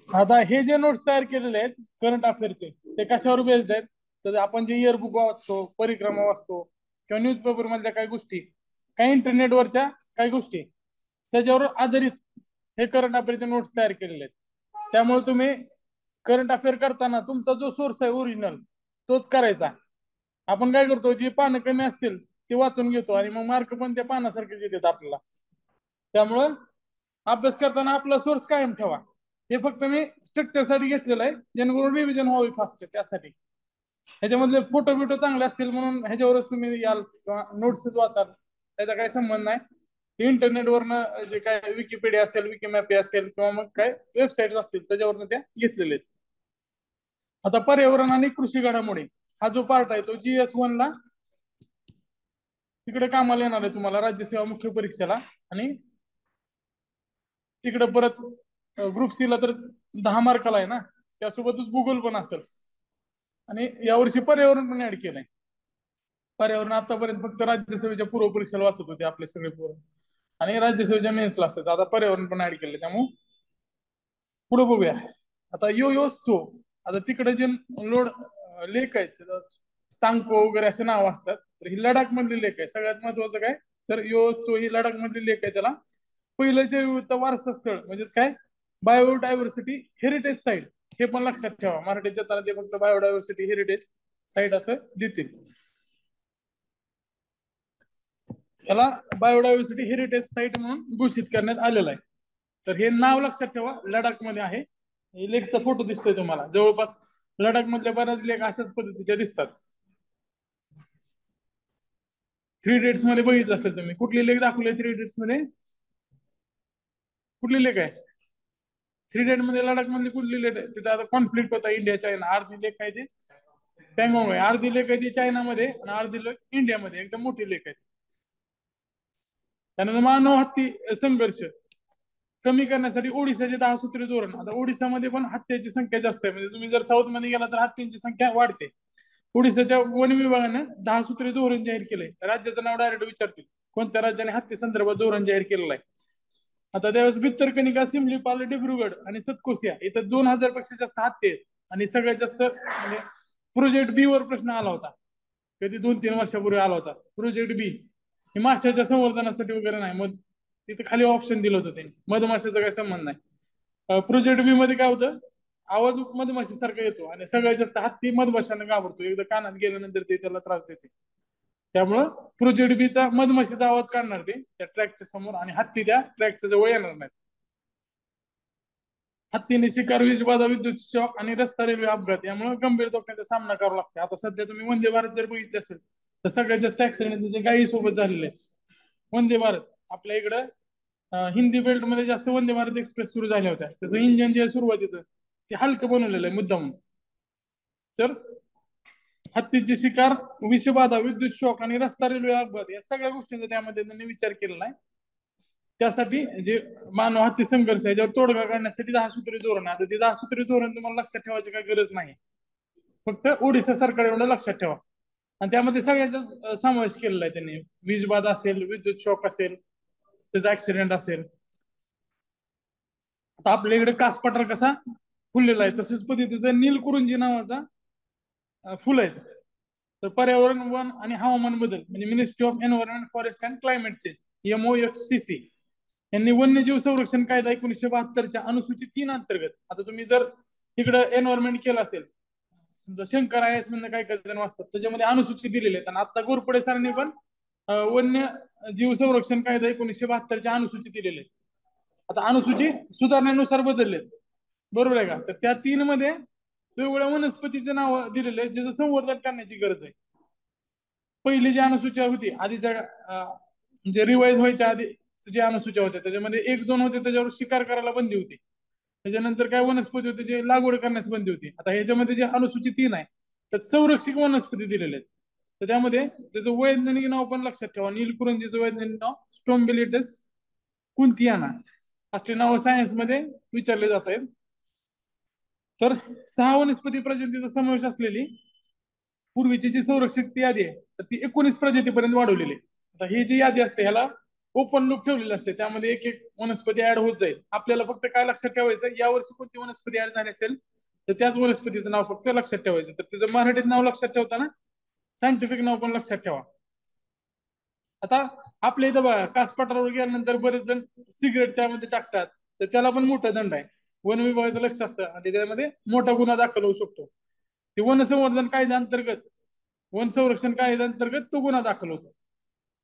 आता हे जे नोट्स तयार केलेले आहेत करंट अफेअरचे, ते कशावर बेस्ड आहेत? तर आपण जे इयरबुक वाचतो, परिक्रमा वाचतो, किंवा न्यूजपेपर मधल्या काही गोष्टी, काही इंटरनेटवरच्या काही गोष्टी, त्याच्यावर आधारित हे करंट अफेअरचे नोट्स तयार केलेले आहेत. त्यामुळे तुम्ही करंट अफेअर करताना तुमचा जो सोर्स आहे ओरिजिनल तोच करायचा. आपण काय करतो, जी पानं कमी असतील ते वाचून घेतो आणि मग मार्क पण त्या पानासारखेच येतात आपल्याला. त्यामुळं अभ्यास करताना आपला सोर्स कायम ठेवा. हे फक्त मी स्ट्रक्चरसाठी घेतलेलं आहे, जेणेकरून रिव्हिजन व्हावी फास्ट त्यासाठी. ह्याच्यामधले फोटो बिटो चांगले असतील म्हणून ह्याच्यावरच तुम्ही याल किंवा नोट्सच वाचाल, त्याचा काही संबंध नाही. इंटरनेटवरनं जे काय विकिपीडिया असेल, विकिमॅपी असेल, किंवा मग काय वेबसाईट असतील त्याच्यावरनं त्या घेतलेले आहेत. आता पर्यावरण आणि कृषी घडामोडी हा जो पार्ट आहे तो GS1 ला तिकडे कामाला येणार आहे तुम्हाला, राज्यसेवा मुख्य परीक्षेला. आणि तिकडे परत ग्रुप सी ला तर 10 मार्काला आहे ना, त्यासोबतच भूगोल पण असेल. आणि यावर्षी पर्यावरण पण ऍड केलंय. पर्यावरण आतापर्यंत फक्त राज्यसेवेच्या पूर्व परीक्षेला वाचत होते आपले सगळे पोरं, आणि राज्यसेवेच्या मेन्सला असायचं. आता पर्यावरण पण ऍड केलं, त्यामुळे पुढे बघूया. आता योयोत्सव, आता तिकडे जे लोड लेक आहेत स्तांको वगैरे असे नाव असतात, तर ही लडाख मधली लेक आहे. सगळ्यात महत्वाचं काय तर योत्सव ही लडाख मधली लेक आहे. त्याला पहिलं जैवविविधता वारसा स्थळ म्हणजेच काय बायोडायव्हर्सिटी हेरिटेज साईट, हे पण लक्षात ठेवा. मराठीत देताना ते फक्त बायोडायव्हर्सिटी हेरिटेज साईट असं देतील. याला बायोडायव्हर्सिटी हेरिटेज साईट म्हणून घोषित करण्यात आलेलं आहे. तर हे नाव लक्षात ठेवा, लडाख मध्ये आहे. लेकचा फोटो दिसतोय तुम्हाला, जवळपास लडाख मधल्या बऱ्याच लेक अशाच पद्धतीच्या दिसतात. 3 डेट्स मध्ये बघितलं असेल तुम्ही. कुठली लेक दाखवली 3 डेट्स मध्ये? कुठली लेक आहे 3 डेट मध्ये? लडाख मध्ये कुठली लेक आहे? तिथे आता कॉन्फ्लिक्ट होता इंडिया चायना. अर्धी लेक आहे ती पॅंगॉंग आहे, अर्धी लेक आहे ती चायनामध्ये, आणि अर्धी लेक इंडियामध्ये. एकदम मोठी लेक आहे. त्यानंतर मानव हत्ती संघर्ष कमी करण्यासाठी ओडिशाचे 10 सूत्री धोरण. आता ओडिशामध्ये पण हत्तीची संख्या जास्त आहे. म्हणजे तुम्ही जर साऊथ मध्ये गेला तर हत्तींची संख्या वाढते. ओडिशाच्या वन विभागाने 10 सूत्री धोरण जाहीर केलंय. राज्याचं नाव डायरेक्ट विचारतील कोणत्या राज्याने हत्ती संदर्भात धोरण जाहीर केलेलं आहे. आता त्यावेळेस भित्तरकनिका, सिमलीपाल, डिब्रुगड आणि सतकोसिया इथं 2000 पेक्षा जास्त हत्ती आहेत. आणि सगळ्यात जास्त म्हणजे प्रोजेक्ट बी वर प्रश्न आला होता, कधी 2-3 वर्षापूर्वी आला होता. प्रोजेक्ट बी हे माशाच्या संवर्धनासाठी वगैरे नाही, मग तिथे खाली ऑप्शन दिलं होतं त्यांनी. मधमाशाचा काही संबंध नाही. प्रोजेक्ट बी मध्ये काय होतं, आवाज मधमाशीसारखा येतो आणि सगळ्यात जास्त हत्ती मधमाशांना घाबरतो. एकदा कानात गेल्यानंतर ते त्याला त्रास देते. त्यामुळं प्रोजेक्ट बीचा मधमाशीचा आवाज काढणार ते त्या ट्रॅकच्या समोर, आणि हत्ती त्या ट्रॅकच्या जवळ येणार नाही. हत्तीने शिकार, वीजबाधा, विद्युत शॉक आणि रस्ता रेल्वे अपघात यामुळे गंभीर धोक्याचा सामना करावा लागतो. आता सध्या तुम्ही वंदे भारत जर बघितले असेल तर सगळ्यात जास्त ऍक्सिडेंट गायी सोबत झालेले आहेत. वंदे भारत आपल्या इकडं हिंदी बेल्ट मध्ये जास्त वंदे भारत एक्सप्रेस सुरू झाल्या होत्या. त्याचं इंजन जे सुरुवातीचं ते हलकं बनवलेलं आहे मुद्दाम. तर हत्तीची शिकार, विषबाधा, विद्युत शॉक आणि रस्ता रेल्वे अपघात या सगळ्या गोष्टींचा त्यामध्ये त्यांनी विचार केलेला आहे. त्यासाठी जे मानव हत्ती संघर्ष याच्यावर तोडगा काढण्यासाठी 10 सूत्री धोरण. आता ते 10 सूत्री धोरण तुम्हाला लक्षात ठेवायची काही गरज नाही, फक्त ओडिशा सरकार एवढं लक्षात ठेवा. आणि त्यामध्ये सगळ्यांचा समावेश केलेला आहे त्यांनी. वीजबाधा असेल, विद्युत शॉक असेल, त्याचा ऍक्सिडेंट असेल. आता आपल्या इकडे कास पठार कसा फुललेला आहे, तसेच पद्धतीचा नीलकुरुंजी नावाचा फुल आहे. तर पर्यावरण, वन आणि हवामान बदल म्हणजे ministry of environment, forest and climate change MOFCC यांनी वन्यजीव संरक्षण कायदा 1972च्या अनुसूची 3 अंतर्गत, आता तुम्ही जर तिकडे एन्व्हायरमेंट केलं असेल, समजा शंकर IAS मधनं काही काही जण वाचतात, त्याच्यामध्ये अनुसूची दिलेली आहेत. आणि आता घोरपडे सरांनी पण वन्य जीव संरक्षण कायदा 1972च्या अनुसूची दिलेली आहे. आता अनुसूची सुधारण्यानुसार बदलले, बरोबर आहे का? तर त्या 3 मध्ये वेगवेगळ्या वनस्पतीचे नाव दिलेले आहे ज्याचं संवर्धन करण्याची गरज आहे. पहिली जी अनुसूच्या होती आधीच्या म्हणजे रिवाईज व्हायच्या आधी जे अनुसूच्या होत्या त्याच्यामध्ये 1-2 होते त्याच्यावर शिकार करायला बंदी होती. त्याच्यानंतर काय वनस्पती होते जे लागवड करण्यास बंदी होती. आता ह्याच्यामध्ये जे अनुसूची 3 आहे त्यात संरक्षित वनस्पती दिलेले आहेत. तर त्यामध्ये त्याचं वैज्ञानिक नाव पण लक्षात ठेवा. नीलकुरुंजीचं वैज्ञानिक नाव स्ट्रोम्बिलिटस कुंथियाना, असले नाव सायन्स मध्ये विचारले जात आहेत. तर 6 वनस्पती प्रजातींचा समावेश असलेली पूर्वीची जी संरक्षित यादी आहे तर ती 19 प्रजातीपर्यंत वाढवलेली आहे. आता ही जी यादी असते ह्याला ओपन लूप ठेवलेलं असते, त्यामध्ये एक एक वनस्पती ऍड होत जाईल. आपल्याला फक्त काय लक्षात ठेवायचं, यावर्षी कोणती वनस्पती ऍड झाली असेल तर त्याच वनस्पतीचं नाव फक्त लक्षात ठेवायचं. तर तिचं मराठीत नाव लक्षात ठेवताना सायंटिफिक नाव पण लक्षात ठेवा. आता आपल्या इथं बघा, कास पठारावर गेल्यानंतर बरेच जण सिगरेट त्यामध्ये टाकतात, तर त्याला पण मोठा दंड आहे. वन विभागाचं लक्ष असतं आणि त्यामध्ये मोठा गुन्हा दाखल होऊ शकतो. ते वन संवर्धन कायद्याअंतर्गत, वन संरक्षण कायद्याअंतर्गत तो गुन्हा दाखल होतो.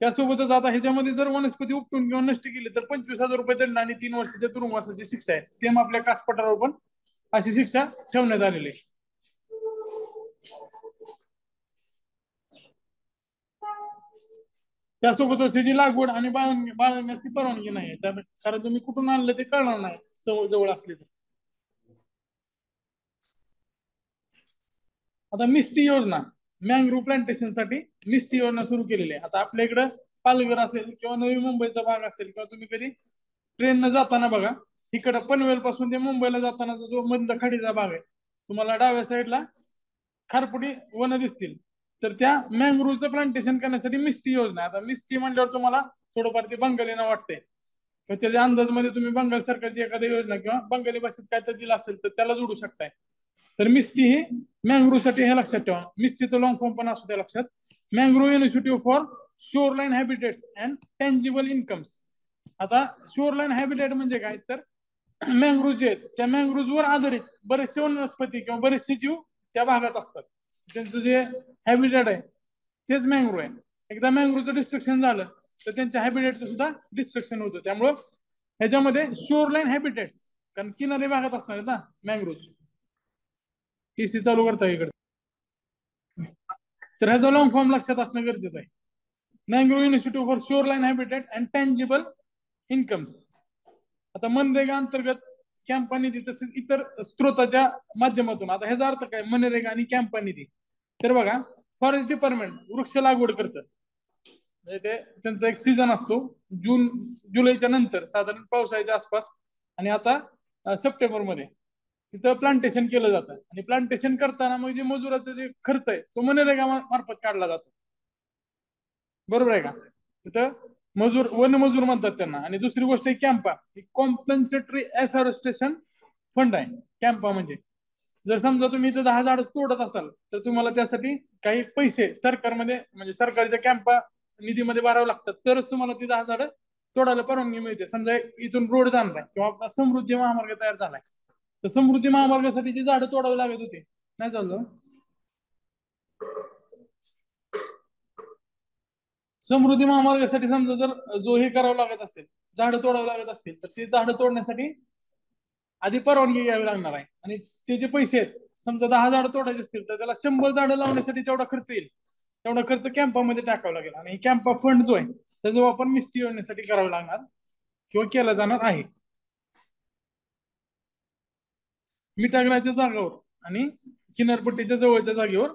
त्यासोबतच आता ह्याच्यामध्ये जर वनस्पती उपटून किंवा नष्ट केली तर 25,000 रुपये दंड आणि 3 वर्षाच्या तुरुंगवासाची शिक्षा आहे. सेम आपल्या कास पठारावर पण अशी शिक्षा ठेवण्यात आलेली आहे. त्यासोबतच त्याची लागवड आणि बाळगण्यास ती परवानगी नाही, कारण तुम्ही कुठून आणलं ते कळणार नाही जवळ असले तर. आता मिस्टी योजना, मँग्रोव्ह प्लांटेशन साठी मिस्टी योजना सुरू केलेली आहे. आता आपल्या इकडं पालघर असेल किंवा नवी मुंबईचा भाग असेल किंवा तुम्ही कधी ट्रेननं जाताना बघा, इकडं पनवेल पासून ते मुंबईला जातानाचा जो मधला खडीचा भाग आहे, तुम्हाला डाव्या साईडला खारपुडी वन दिसतील. तर त्या मँग्रोव्हचं प्लांटेशन करण्यासाठी मिस्टी योजना. आता मिस्टी म्हणल्यावर तुम्हाला थोडंफार ते बंगाली नाव वाटते, तर त्याच्या अंदाजमध्ये तुम्ही बंगाल सरकारची एखादी योजना किंवा बंगाली भाषेत काय तर दिलं असेल तर त्याला जोडू शकताय. तर मिस्टी हे मँग्रोव्ह साठी हे लक्षात ठेवा. मिस्टीचं लॉंग फॉर्म पण असू द्या लक्षात, mangrove initiative for shoreline habitats and tangible incomes. आता शोरलाईन हॅबिटेट म्हणजे काय, तर मँग्रोव्ह जे आहेत त्या मँग्रोव्हवर आधारित बरेचसे वनस्पती किंवा बरेचसे जीव त्या भागात असतात. त्यांचं जे हॅबिटेट आहे तेच मँग्रोव्ह आहे. एकदा मँग्रोव्हचं डिस्ट्रक्शन झालं तर त्यांच्या हॅबिटेटचं सुद्धा डिस्ट्रक्शन होतं. त्यामुळं ह्याच्यामध्ये शोरलाईन हॅबिटेट्स, कारण किनारी भागात असणार आहेत ना मँग्रोव्ह. एसी चालू करता इकडे, तर ह्याचा लॉंग फॉर्म लक्षात असणं गरजेचं आहे. Mangrove initiative for shoreline habitat and tangible incomes. आता मनरेगा अंतर्गत कॅम्पा निधी तसेच इतर स्त्रोताच्या माध्यमातून, आता ह्याचा अर्थ काय मनरेगा आणि कॅम्पा निधी, तर बघा फॉरेस्ट डिपार्टमेंट वृक्ष लागवड करतं. म्हणजे ते त्यांचा एक सीझन असतो, जून जुलैच्या नंतर साधारण पावसाळ्याच्या आसपास, आणि आता सप्टेंबर मध्ये तिथं प्लांटेशन केलं जातं. आणि प्लांटेशन करताना मग जे मजुराचा जे खर्च आहे तो मनरेगा मार्फत काढला जातो. बरोबर आहे का. तिथं मजूर, वन मजूर म्हणतात त्यांना. आणि दुसरी गोष्ट आहे कॅम्पा, कॉम्पन्सेटरी एफॉरेस्टेशन फंड आहे कॅम्पा म्हणजे. जर समजा तुम्ही इथं 10 झाड तोडत असाल तर तुम्हाला त्यासाठी काही पैसे सरकारमध्ये, म्हणजे सरकारच्या कॅम्पा निधीमध्ये भरावे लागतात, तरच तुम्हाला ती 10 झाड तोडायला परवानगी मिळते. समजा इथून रोड जाणार आहे किंवा आपला समृद्धी महामार्ग तयार झालाय, तर समृद्धी महामार्गासाठी जी झाडं तोडावी लागत होती, नाही चाललं, समृद्धी महामार्गासाठी समजा जर जो हे करावं लागत असेल, झाडं तोडावं लागत असतील, तर ती झाडं तोडण्यासाठी आधी परवानगी घ्यावी लागणार आहे. आणि ते जे पैसे आहेत, समजा 10 झाडं तोडायचे असतील तर त्याला 100 झाडं लावण्यासाठी जेवढा खर्च येईल तेवढा खर्च कॅम्पामध्ये टाकावा लागेल. आणि कॅम्पा फंड जो आहे त्याचा वापर मिस्टी योजनेसाठी करावा लागणार किंवा केला जाणार आहे. मिठागराच्या जागेवर आणि किनारपट्टीच्या जवळच्या जागेवर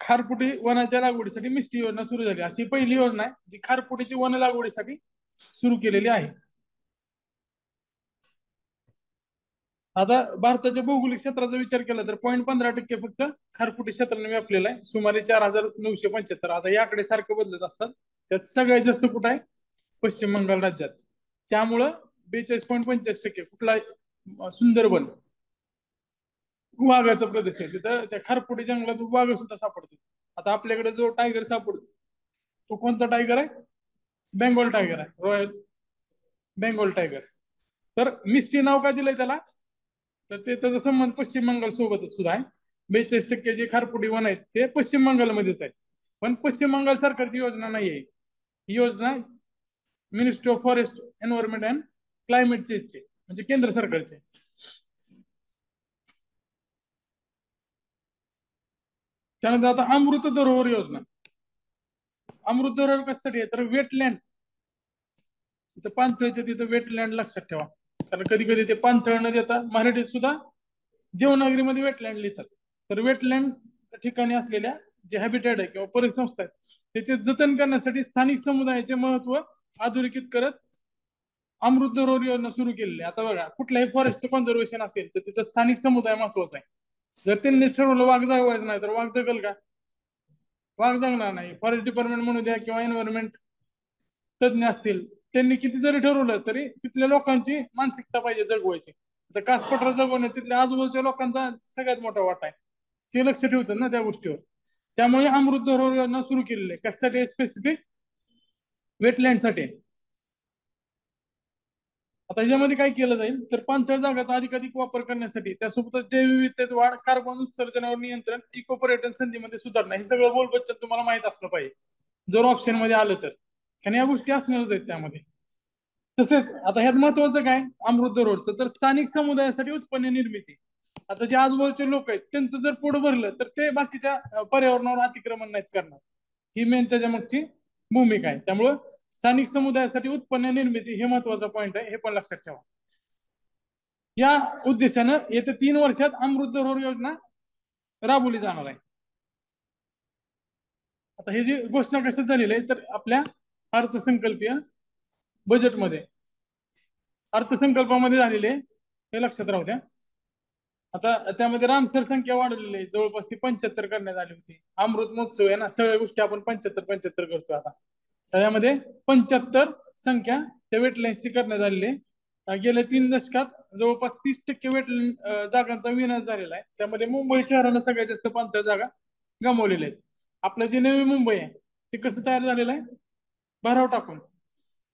खारपुटी वनाच्या लागवडीसाठी मिस्टी योजना सुरू झाली. अशी पहिली योजना आहे जी खारपुटीची वन लागवडीसाठी सुरू केलेली आहे. आता भारताच्या भौगोलिक क्षेत्राचा विचार केला तर 0.15% फक्त खारफुटी क्षेत्राने व्यापलेला आहे, सुमारे 4,975. आता या आकडे सारखं बदलत असतात. त्यात सगळ्यात जास्त कुठं आहे, पश्चिम बंगाल राज्यात. त्यामुळं 42.85% कुठला सुंदरबन वाघाचा प्रदेश आहे, तिथं त्या खारफुटी जंगलात वाघ सुद्धा सापडतो. आता आपल्याकडे जो टायगर सापडतो तो कोणता टायगर आहे, बेंगॉल टायगर आहे, रॉयल बेंगॉल टायगर. तर मिस्टी नाव काय दिलंय त्याला, तर ते त्याचा संबंध पश्चिम बंगाल सोबतच सुद्धा आहे. 42% जे खारपुडी वन आहेत ते पश्चिम बंगालमध्येच आहेत. पण पश्चिम बंगाल सरकारची योजना नाही आहे ही योजना, ministry of forest environment and climate चेंजचे, म्हणजे केंद्र सरकारचे. त्यानंतर आता अमृत धरोहर योजना. अमृत धरोहर कशासाठी आहे, तर वेटलँड, तिथं पाणथळच्या तिथं वेटलँड लक्षात ठेवा. कारण कधी कधी ते पाणथळ न देता मराठीत सुद्धा देवनागरीमध्ये वेटलँड लिहितात. तर वेटलँड ठिकाणी असलेल्या जे हॅबिटेट आहे किंवा परिसंस्था आहेत त्याचे जतन करण्यासाठी स्थानिक समुदायाचे महत्व अधोरेखित करत अमृत धरोहर योजना सुरू केलेली आहे. आता बघा, कुठल्याही फॉरेस्ट कॉन्झर्वेशन असेल तर तिथं स्थानिक समुदाय महत्वाचा आहे. जर त्यांनीच ठरवलं वाघ जागवायचं नाही तर वाघ जगल का, वाघ जगणार नाही. फॉरेस्ट डिपार्टमेंट म्हणू द्या किंवा एन्व्हायरमेंट तज्ज्ञ असतील, त्यांनी किती जरी ठरवलं तरी तिथल्या लोकांची मानसिकता पाहिजे जगवायची. तर कास पठार जगवण्यात तिथल्या आजूबाजूच्या लोकांचा सगळ्यात मोठा वाटा आहे. ते लक्ष ठेवतात ना त्या गोष्टीवर. त्यामुळे अमृत धरोहर योजना सुरू केलेली आहे. कशासाठी? स्पेसिफिक वेटलँडसाठी. आता ह्याच्यामध्ये काय केलं जाईल तर पाणथळ जागाचा अधिकाधिक वापर करण्यासाठी, त्यासोबतच जैवविविधतेत वाढ, कार्बन उत्सर्जनावर नियंत्रण, इको पर्यटन संधीमध्ये सुधारणा, हे सगळं बोलबच्चन तुम्हाला माहित असलं पाहिजे जर ऑप्शन मध्ये आलं तर. कारण या गोष्टी असणारच आहेत त्यामध्ये. तसेच आता ह्यात महत्वाचं काय अमृत रोडचं, तर स्थानिक समुदायासाठी उत्पन्न निर्मिती. आता जे आजूबाजूचे लोक आहेत त्यांचं जर पुढे भरलं तर ते बाकीच्या पर्यावरणावर अतिक्रमण नाहीत करणार. ही मेन त्याच्या मागची भूमिका आहे. त्यामुळं स्थानिक समुदायासाठी उत्पन्न निर्मिती हे महत्वाचा पॉईंट आहे, हे पण लक्षात ठेवा. या उद्देशानं येत्या 3 वर्षात अमृत धरोहर योजना राबवली जाणार आहे. आता ही जी घोषणा कशात झालेली आहे तर आपल्या अर्थसंकल्पीय बजेटमध्ये, अर्थसंकल्पामध्ये झालेले हे लक्षात राहू द्या. आता त्यामध्ये रामसर संख्या वाढवलेली आहे, जवळपास ती 75 करण्यात आली होती. अमृत महोत्सव आहे ना, सगळ्या गोष्टी आपण 75 करतो आता. त्यामध्ये 75 संख्या त्या वेटलँड्सची करण्यात आलेली आहे. गेल्या 3 दशकात जवळपास 30% वेटलँड जागांचा विनाश झालेला आहे. त्यामध्ये मुंबई शहरानं सगळ्यात जास्त पाणथळ जागा गमावलेल्या आहेत. आपलं जे नवी मुंबई आहे ते कसं तयार झालेलं आहे? भराव टाकून.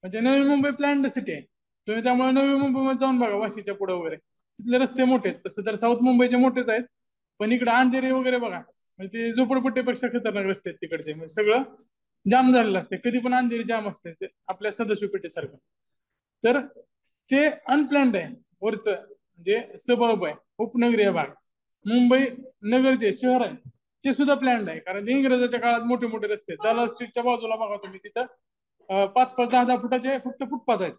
म्हणजे नवी मुंबई प्लॅन्ड सिटी आहे तुम्ही, त्यामुळे नवी मुंबईमध्ये जाऊन बघा, वाशीच्या पुढे वगैरे तिथले रस्ते मोठे आहेत. तसं तर साऊथ मुंबईचे मोठेच आहेत, पण इकडे अंधेरी वगैरे बघा, म्हणजे ते झोपडपट्टीपेक्षा खतरनाक रस्ते आहेत तिकडचे. म्हणजे सगळं जाम झालेलं असते, कधी पण अंधेरी जाम असते आपल्या सदस्यू पेठेसारखं. तर ते अनप्लॅन्ड आहे वरचं, जे सबब आहे, उपनगरीय भाग. मुंबई नगर जे शहर आहे ते सुद्धा प्लॅन्ड आहे, कारण इंग्रजाच्या काळात मोठे मोठे रस्ते. दलाल स्ट्रीटच्या बाजूला बघा तुम्ही, तिथं 5-5, 10-10 फुटाचे फक्त फुटपाथ आहेत.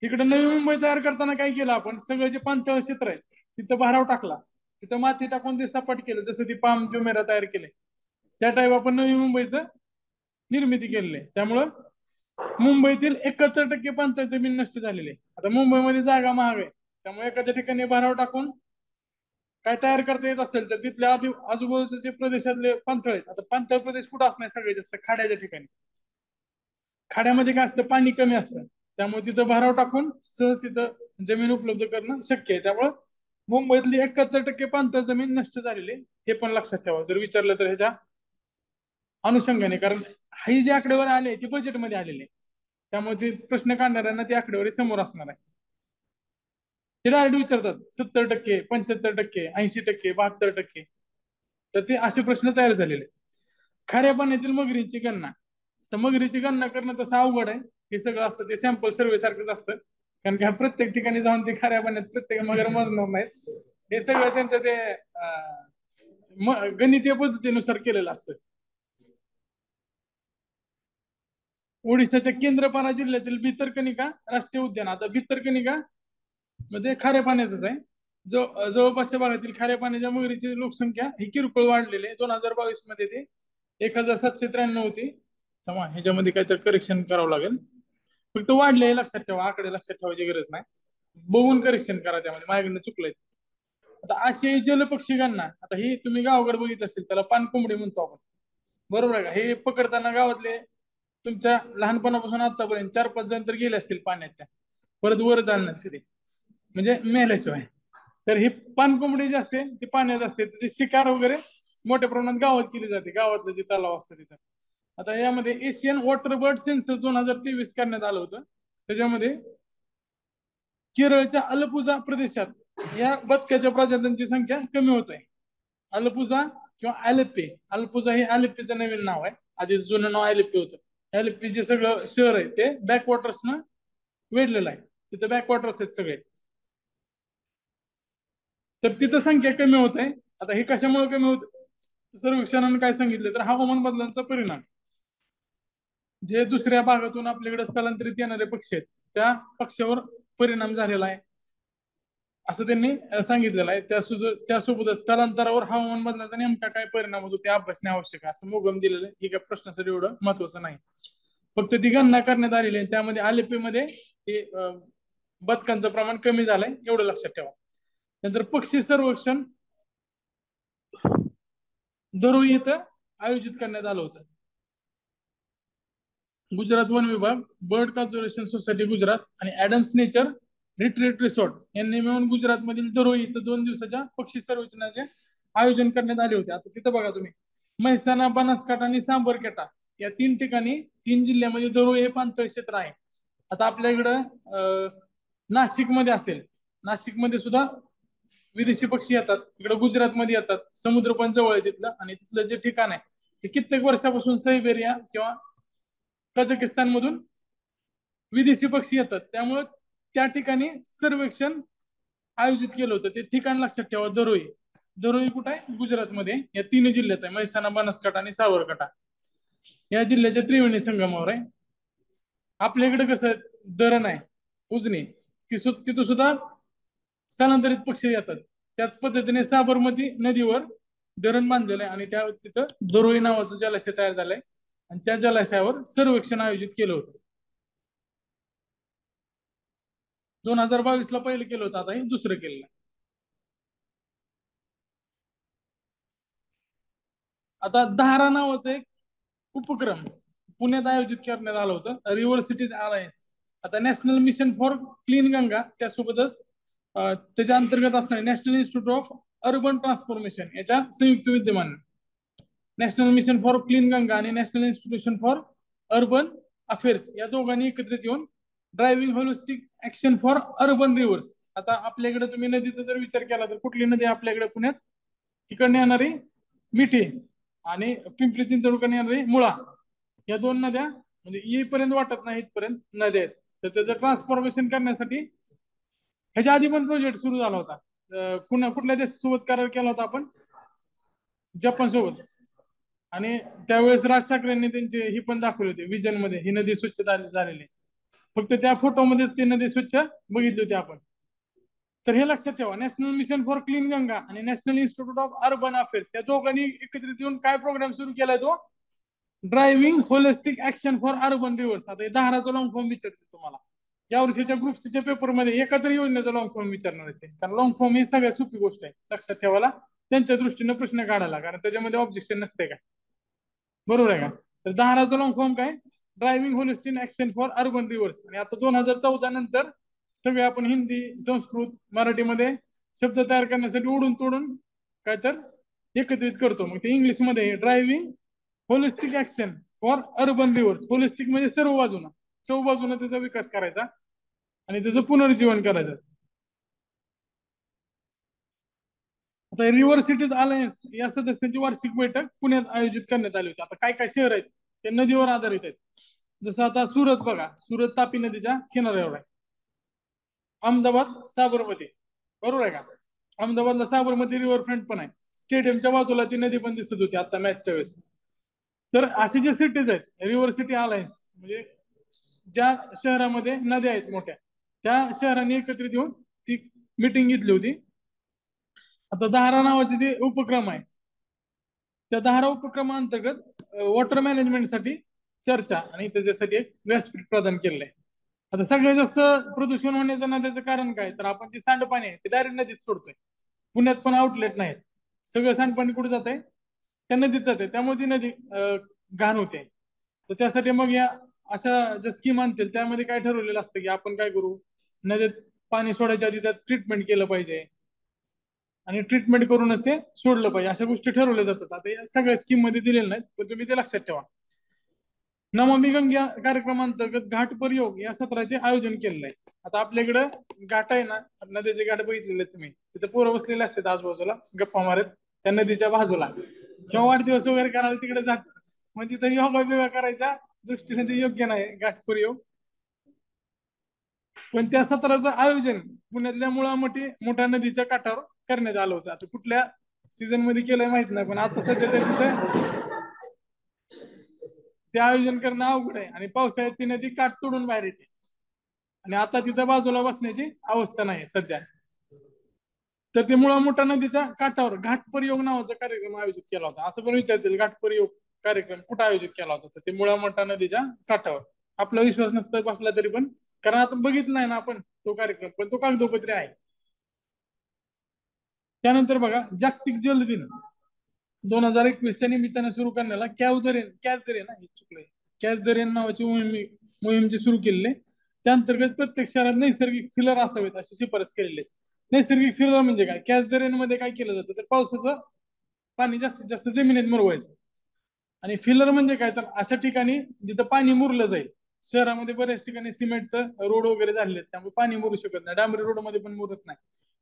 इकडे नवी मुंबई तयार करताना काय केलं आपण, सगळं जे पाणथळ क्षेत्र आहे तिथं भराव टाकला, तिथं माती टाकून ते सपाट केलं, जसं ती पाम जुमेरा तयार केले त्या टाईप आपण नवी मुंबईचं निर्मिती केलेली आहे. त्यामुळं मुंबईतील 71% पाणथळ जमीन नष्ट झालेली आहे. आता मुंबईमध्ये जागा महाग आहे, त्यामुळे एखाद्या ठिकाणी भराव टाकून काय तयार करता येत असेल तर तिथल्या आजूबाजूचे जे प्रदेशातले पाणथळ आहेत, आता पाणथळ प्रदेश कुठं असणार सगळे जास्त? खाड्याच्या ठिकाणी. खाड्यामध्ये काय असतं? पाणी कमी असतं, त्यामुळे तिथं भराव टाकून सहज तिथं जमीन उपलब्ध करणं शक्य आहे. त्यामुळे मुंबईतली 71% पाणथळ जमीन नष्ट झालेली, हे पण लक्षात ठेवा जर विचारलं तर ह्याच्या अनुषंगाने. कारण ही जी आकडेवारी आली ती बजेटमध्ये आलेली आहे, त्यामुळे ते प्रश्न काढणाऱ्यांना ती आकडेवारी समोर असणार आहे. ते डायरेक्ट विचारतात 70%, 75%, 80%, 72%. तर ते असे प्रश्न तयार झालेले. खाऱ्या पाण्यातील मगरींची गणना. तर मगरीची गणना करणं तसं अवघड आहे. हे सगळं असतं ते सॅम्पल सर्वे सारखंच असतं, कारण की प्रत्येक ठिकाणी जाऊन ते खाऱ्या पाण्यात प्रत्येक मगर मोजणार नाहीत. हे सगळं त्यांचं ते गणितीय पद्धतीनुसार केलेलं असतं. ओडिशाच्या केंद्रपारा जिल्ह्यातील भितरकनिका राष्ट्रीय उद्यान. आता भितरकनिका मध्ये खाऱ्या पाण्याच आहे. जवळपासच्या भागातील खाऱ्या पाण्याच्या मगरीची लोकसंख्या ही किरकोळ वाढलेली आहे. 2022 मध्ये ते 1793 होती. तेव्हा ह्याच्यामध्ये काहीतरी करेक्शन करावं लागेल. फक्त वाढले हे लक्षात ठेवा, आकडे लक्षात ठेवायची गरज नाही, बघून करेक्शन करा, त्यामध्ये माझ्याकडनं चुकलंय. आता आशियाई जलपक्षी गणना. आता ही तुम्ही गावाकडे बघितलं असेल, त्याला पानकोंबडी म्हणतो आपण, बरोबर आहे का? हे पकडताना गावातले तुमच्या लहानपणापासून आतापर्यंत 4-5 जण तर गेले असतील पाण्यात, त्या परत वर जाणार तिथे, म्हणजे मेल्याशिवाय. तर ही पानकोंबडी जी असते ती पाण्यात असते, त्याची शिकार वगैरे मोठ्या प्रमाणात गावात केली जाते, गावातलं जे तलाव असतं तिथं. आता यामध्ये एशियन वॉटर बर्ड सेन्सस 2023 करण्यात आलं होतं. त्याच्यामध्ये केरळच्या अलपुझा प्रदेशात या बदकाच्या प्रजातींची संख्या कमी होत आहे. अलपुझा किंवा अलेप्पे, अल्पुझा हे अलेप्पेचं नवीन नाव आहे, आधी जुनं नाव अलेप्पे होतं. अलेप्पे जे सगळं शहर आहे ते बॅकवॉटर्सनं वेढलेलं आहे, तिथं बॅकवॉटर्स आहेत सगळे. तर तिथं संख्या कमी होत आहे. आता हे कशामुळे कमी होत? सर्वेक्षणाने काय सांगितलं तर हवामान बदलांचा परिणाम, जे दुसऱ्या भागातून आपल्याकडे स्थलांतरित येणारे पक्षी आहेत त्या पक्षावर परिणाम झालेला आहे, असं त्यांनी सांगितलेलं आहे. त्यासोबत स्थलांतरावर हवामान बदलाचा नेमका काय परिणाम होतो ते अभ्यासणे आवश्यक आहे, असं मोगम दिलेलं आहे. ही काय प्रश्नासाठी एवढं महत्वाचं नाही, फक्त ती गणना करण्यात आलेली आहे. त्यामध्ये आलेपीमध्ये हे बदकांचं प्रमाण कमी झालंय एवढं लक्षात ठेवा. नंतर पक्षी सर्वेक्षण दरोई इथं आयोजित करण्यात आलं होतं. गुजरात वन विभाग, बर्ड कन्झर्वेशन सोसायटी गुजरात आणि ऍडम्स नेचर रिट्रीट रिसॉर्ट यांनी मिळून गुजरातमधील दरोई इथं 2 दिवसाच्या पक्षी सर्वेक्षणाचे आयोजन करण्यात आले होते. आता तिथं बघा तुम्ही, म्हैसाणा, बनासकांठा आणि साबरकांठा या 3 ठिकाणी 3 जिल्ह्यामध्ये दरोई हे पाणथळ क्षेत्र आहे. आता आपल्या इकडं नाशिकमध्ये असेल, नाशिकमध्ये सुद्धा विदेशी पक्षी येतात, इकडे गुजरातमध्ये येतात, समुद्र पण जवळ आहे तिथलं, आणि तिथलं जे ठिकाण आहे ते कित्येक वर्षापासून सायबेरिया किंवा कझाकिस्तान मधून विदेशी पक्षी येतात. त्यामुळे त्या ठिकाणी सर्वेक्षण आयोजित केलं होतं. ते ठिकाण लक्षात ठेवा, दरोई. दरोई कुठं आहे? गुजरातमध्ये. या 3 जिल्ह्यात आहे, म्हैसाणा, बनासकांठा आणि साबरकांठा या जिल्ह्याच्या त्रिवेणी संगमावर आहे. आपल्याकडे कसं धरण आहे उजनी, तिथं सुद्धा स्थलांतरित पक्षी येतात. त्याच पद्धतीने साबरमती नदीवर धरण बांधलेलं आहे आणि त्या तिथं दरोई नावाचं जलाशय तयार झालंय आणि त्या जलाशयावर सर्वेक्षण आयोजित केलं होतं. 2022 ला पहिलं केलं होतं, आता हे दुसरं केलेलं. आता दाहरा नावाचं एक उपक्रम पुण्यात आयोजित करण्यात आलं होतं, रिव्हर सिटीज अलायन्स. आता national mission for clean Ganga त्यासोबतच त्याच्या अंतर्गत असणारे national institute of urban transformation याच्या संयुक्त विद्यमान national mission for clean Ganga आणि national institution for urban affairs या दोघांनी एकत्रित येऊन driving holistic action for urban rivers. आता आपल्याकडे तुम्ही नदीचा जर विचार केला तर कुठली नदी आपल्याकडे पुण्यात? इकडे येणारी मिठी आणि पिंपरी चिंचवडकडे येणारी मुळा, या 2 नद्या म्हणजे येईपर्यंत वाटत नाही इथपर्यंत नद्या आहेत. तर त्याचं ट्रान्सफॉर्मेशन करण्यासाठी ह्याच्या आधी पण प्रोजेक्ट सुरू झाला होता. कुठल्या देशासोबत करार केला होता आपण? जपान सोबत. आणि त्यावेळेस राज ठाकरेंनी त्यांचे ही पण दाखवली होती विजन मध्ये, ही नदी स्वच्छ झालेली. फक्त त्या फोटोमध्येच ती नदी स्वच्छ बघितली होती आपण. तर हे लक्षात ठेवा, national mission for clean Ganga आणि national institute of urban affairs या दोघांनी एकत्रित येऊन काय प्रोग्राम सुरू केलाय? तो driving holistic action for urban rivers. आता हे 10 लॉंग फॉर्म विचारते तुम्हाला या वर्षीच्या ग्रुप सीच्या पेपरमध्ये, एका तरी योजनेचा लॉंग फॉर्म विचारणार आहे ते, कारण लॉंग फॉर्म ही सगळ्यात सोपी गोष्ट आहे लक्षात ठेवायला, त्यांच्या दृष्टीने प्रश्न काढायला, कारण त्याच्यामध्ये ऑब्जेक्शन नसते काय. बरोबर आहे का? तर 10 लॉंग फॉर्म काय? Driving holistic action for urban reverse. आणि आता 2014 नंतर सगळे आपण हिंदी, संस्कृत, मराठीमध्ये शब्द तयार करण्यासाठी ओढून तोडून काय तर एकत्रित करतो. मग ते इंग्लिशमध्ये driving holistic action for urban reverse. Holistic म्हणजे सर्व बाजूनं, चौबाजूनं त्याचा विकास करायचा आणि त्याचं पुनर्जीवन करायचं. आता रिव्हर सिटीज अलायन्स या सदस्यांची वार्षिक बैठक पुण्यात आयोजित करण्यात आली होती. आता काय काय शहर आहेत ते नदीवर आधारित आहेत. जसं आता सुरत बघा, सुरत तापी नदीच्या किनाऱ्यावर आहे. अहमदाबाद साबरमती, बरोबर आहे का? अहमदाबादला साबरमती रिव्हरफ्रंट पण आहे. स्टेडियमच्या बाजूला ती नदी पण दिसत होती आता मॅचच्या वेळेस. तर असे जे सिटीज आहेत रिव्हर सिटी अलायन्स, म्हणजे ज्या शहरामध्ये नद्या आहेत मोठ्या, त्या शहरांनी एकत्रित येऊन ती मिटिंग घेतली होती. आता दाहरा नावाचे जे उपक्रम आहे, त्या दाहरा उपक्रमाअंतर्गत वॉटर मॅनेजमेंटसाठी चर्चा आणि त्याच्यासाठी एक व्यासपीठ प्रदान केलेलं आहे. आता सगळ्यात जास्त प्रदूषण होण्याचं नद्याचं कारण काय? तर आपण जे सांडपाणी आहे ते डायरेक्ट नदीत सोडतोय. पुण्यात पण आउटलेट नाहीत, सगळं सांडपाणी कुठे जात आहे? त्या नदीत जाते, त्यामुळे ती नदी घाण होते. तर त्यासाठी मग या अशा ज्या स्कीम आणतील त्यामध्ये काय ठरवलेलं असतं की आपण काय करू, नदीत पाणी सोडायच्या आधी त्यात ट्रीटमेंट केलं पाहिजे आणि ट्रीटमेंट करूनच ते सोडलं पाहिजे, अशा गोष्टी ठरवल्या जातात. आता या सगळ्या स्कीम मध्ये दिलेल्या नाहीत, पण तुम्ही ते लक्षात ठेवा. नमामि गंगा कार्यक्रमांतर्गत घाट परियोग या सत्राचे आयोजन केलेलं आहे. आता आपल्याकडे घाट आहे ना, नदीचे घाट बघितलेले तुम्ही, तिथे पोरं बसलेले असतात आजूबाजूला गप्पा मारत त्या नदीच्या बाजूला, किंवा वाढदिवस वगैरे करायला तिकडे जात. मग तिथे योगा बिगा करायच्या दृष्टीने ते योग्य नाही घाट परियोग. पण त्या सत्राचं आयोजन पुण्यातल्या मुळामठी मोठ्या नदीच्या काठावर करण्यात आलं होतं. आता कुठल्या सीझन मध्ये केलंय माहित नाही, पण आता सध्या तिथे ते आयोजन करणं अवघड आहे आणि पावसाळ्यात ती नदी काठ तोडून बाहेर येते आणि आता तिथं बाजूला बसण्याची अवस्था नाही सध्या. तर ते मुळा मोठा नदीच्या काठावर घाट परियोग नावाचा कार्यक्रम आयोजित केला होता. असं पण विचारतील घाट परियोग कार्यक्रम कुठं आयोजित केला होता? तर ते मुळा मोठा नदीच्या काठावर. आपला विश्वास नसता बसला तरी पण, कारण आता बघितलं नाही ना आपण तो कार्यक्रम, पण तो कागदोपत्री आहे. त्यानंतर बघा, जागतिक जल दिन 2021च्या निमित्ताने सुरू करण्याला कॅच दरे ना, हे चुकलंय, कॅच द रेन नावाची मोहीम जी सुरू केलेली आहे. त्या अंतर्गत प्रत्येक शहरात नैसर्गिक फिलर असावेत अशी शिफारस केलेली आहे. नैसर्गिक फिलर म्हणजे काय? कॅच द रेन मध्ये काय केलं जातं तर पावसाचं पाणी जास्तीत जास्त जमिनीत मुरवायचं. आणि फिलर म्हणजे काय तर अशा ठिकाणी जिथं पाणी मुरलं जाईल. शहरामध्ये बऱ्याच ठिकाणी सिमेंटचं रोड वगैरे झालेले आहेत, त्यामुळे पाणी मुरू शकत नाही. डांबरी रोड मध्ये पण मुरत नाही.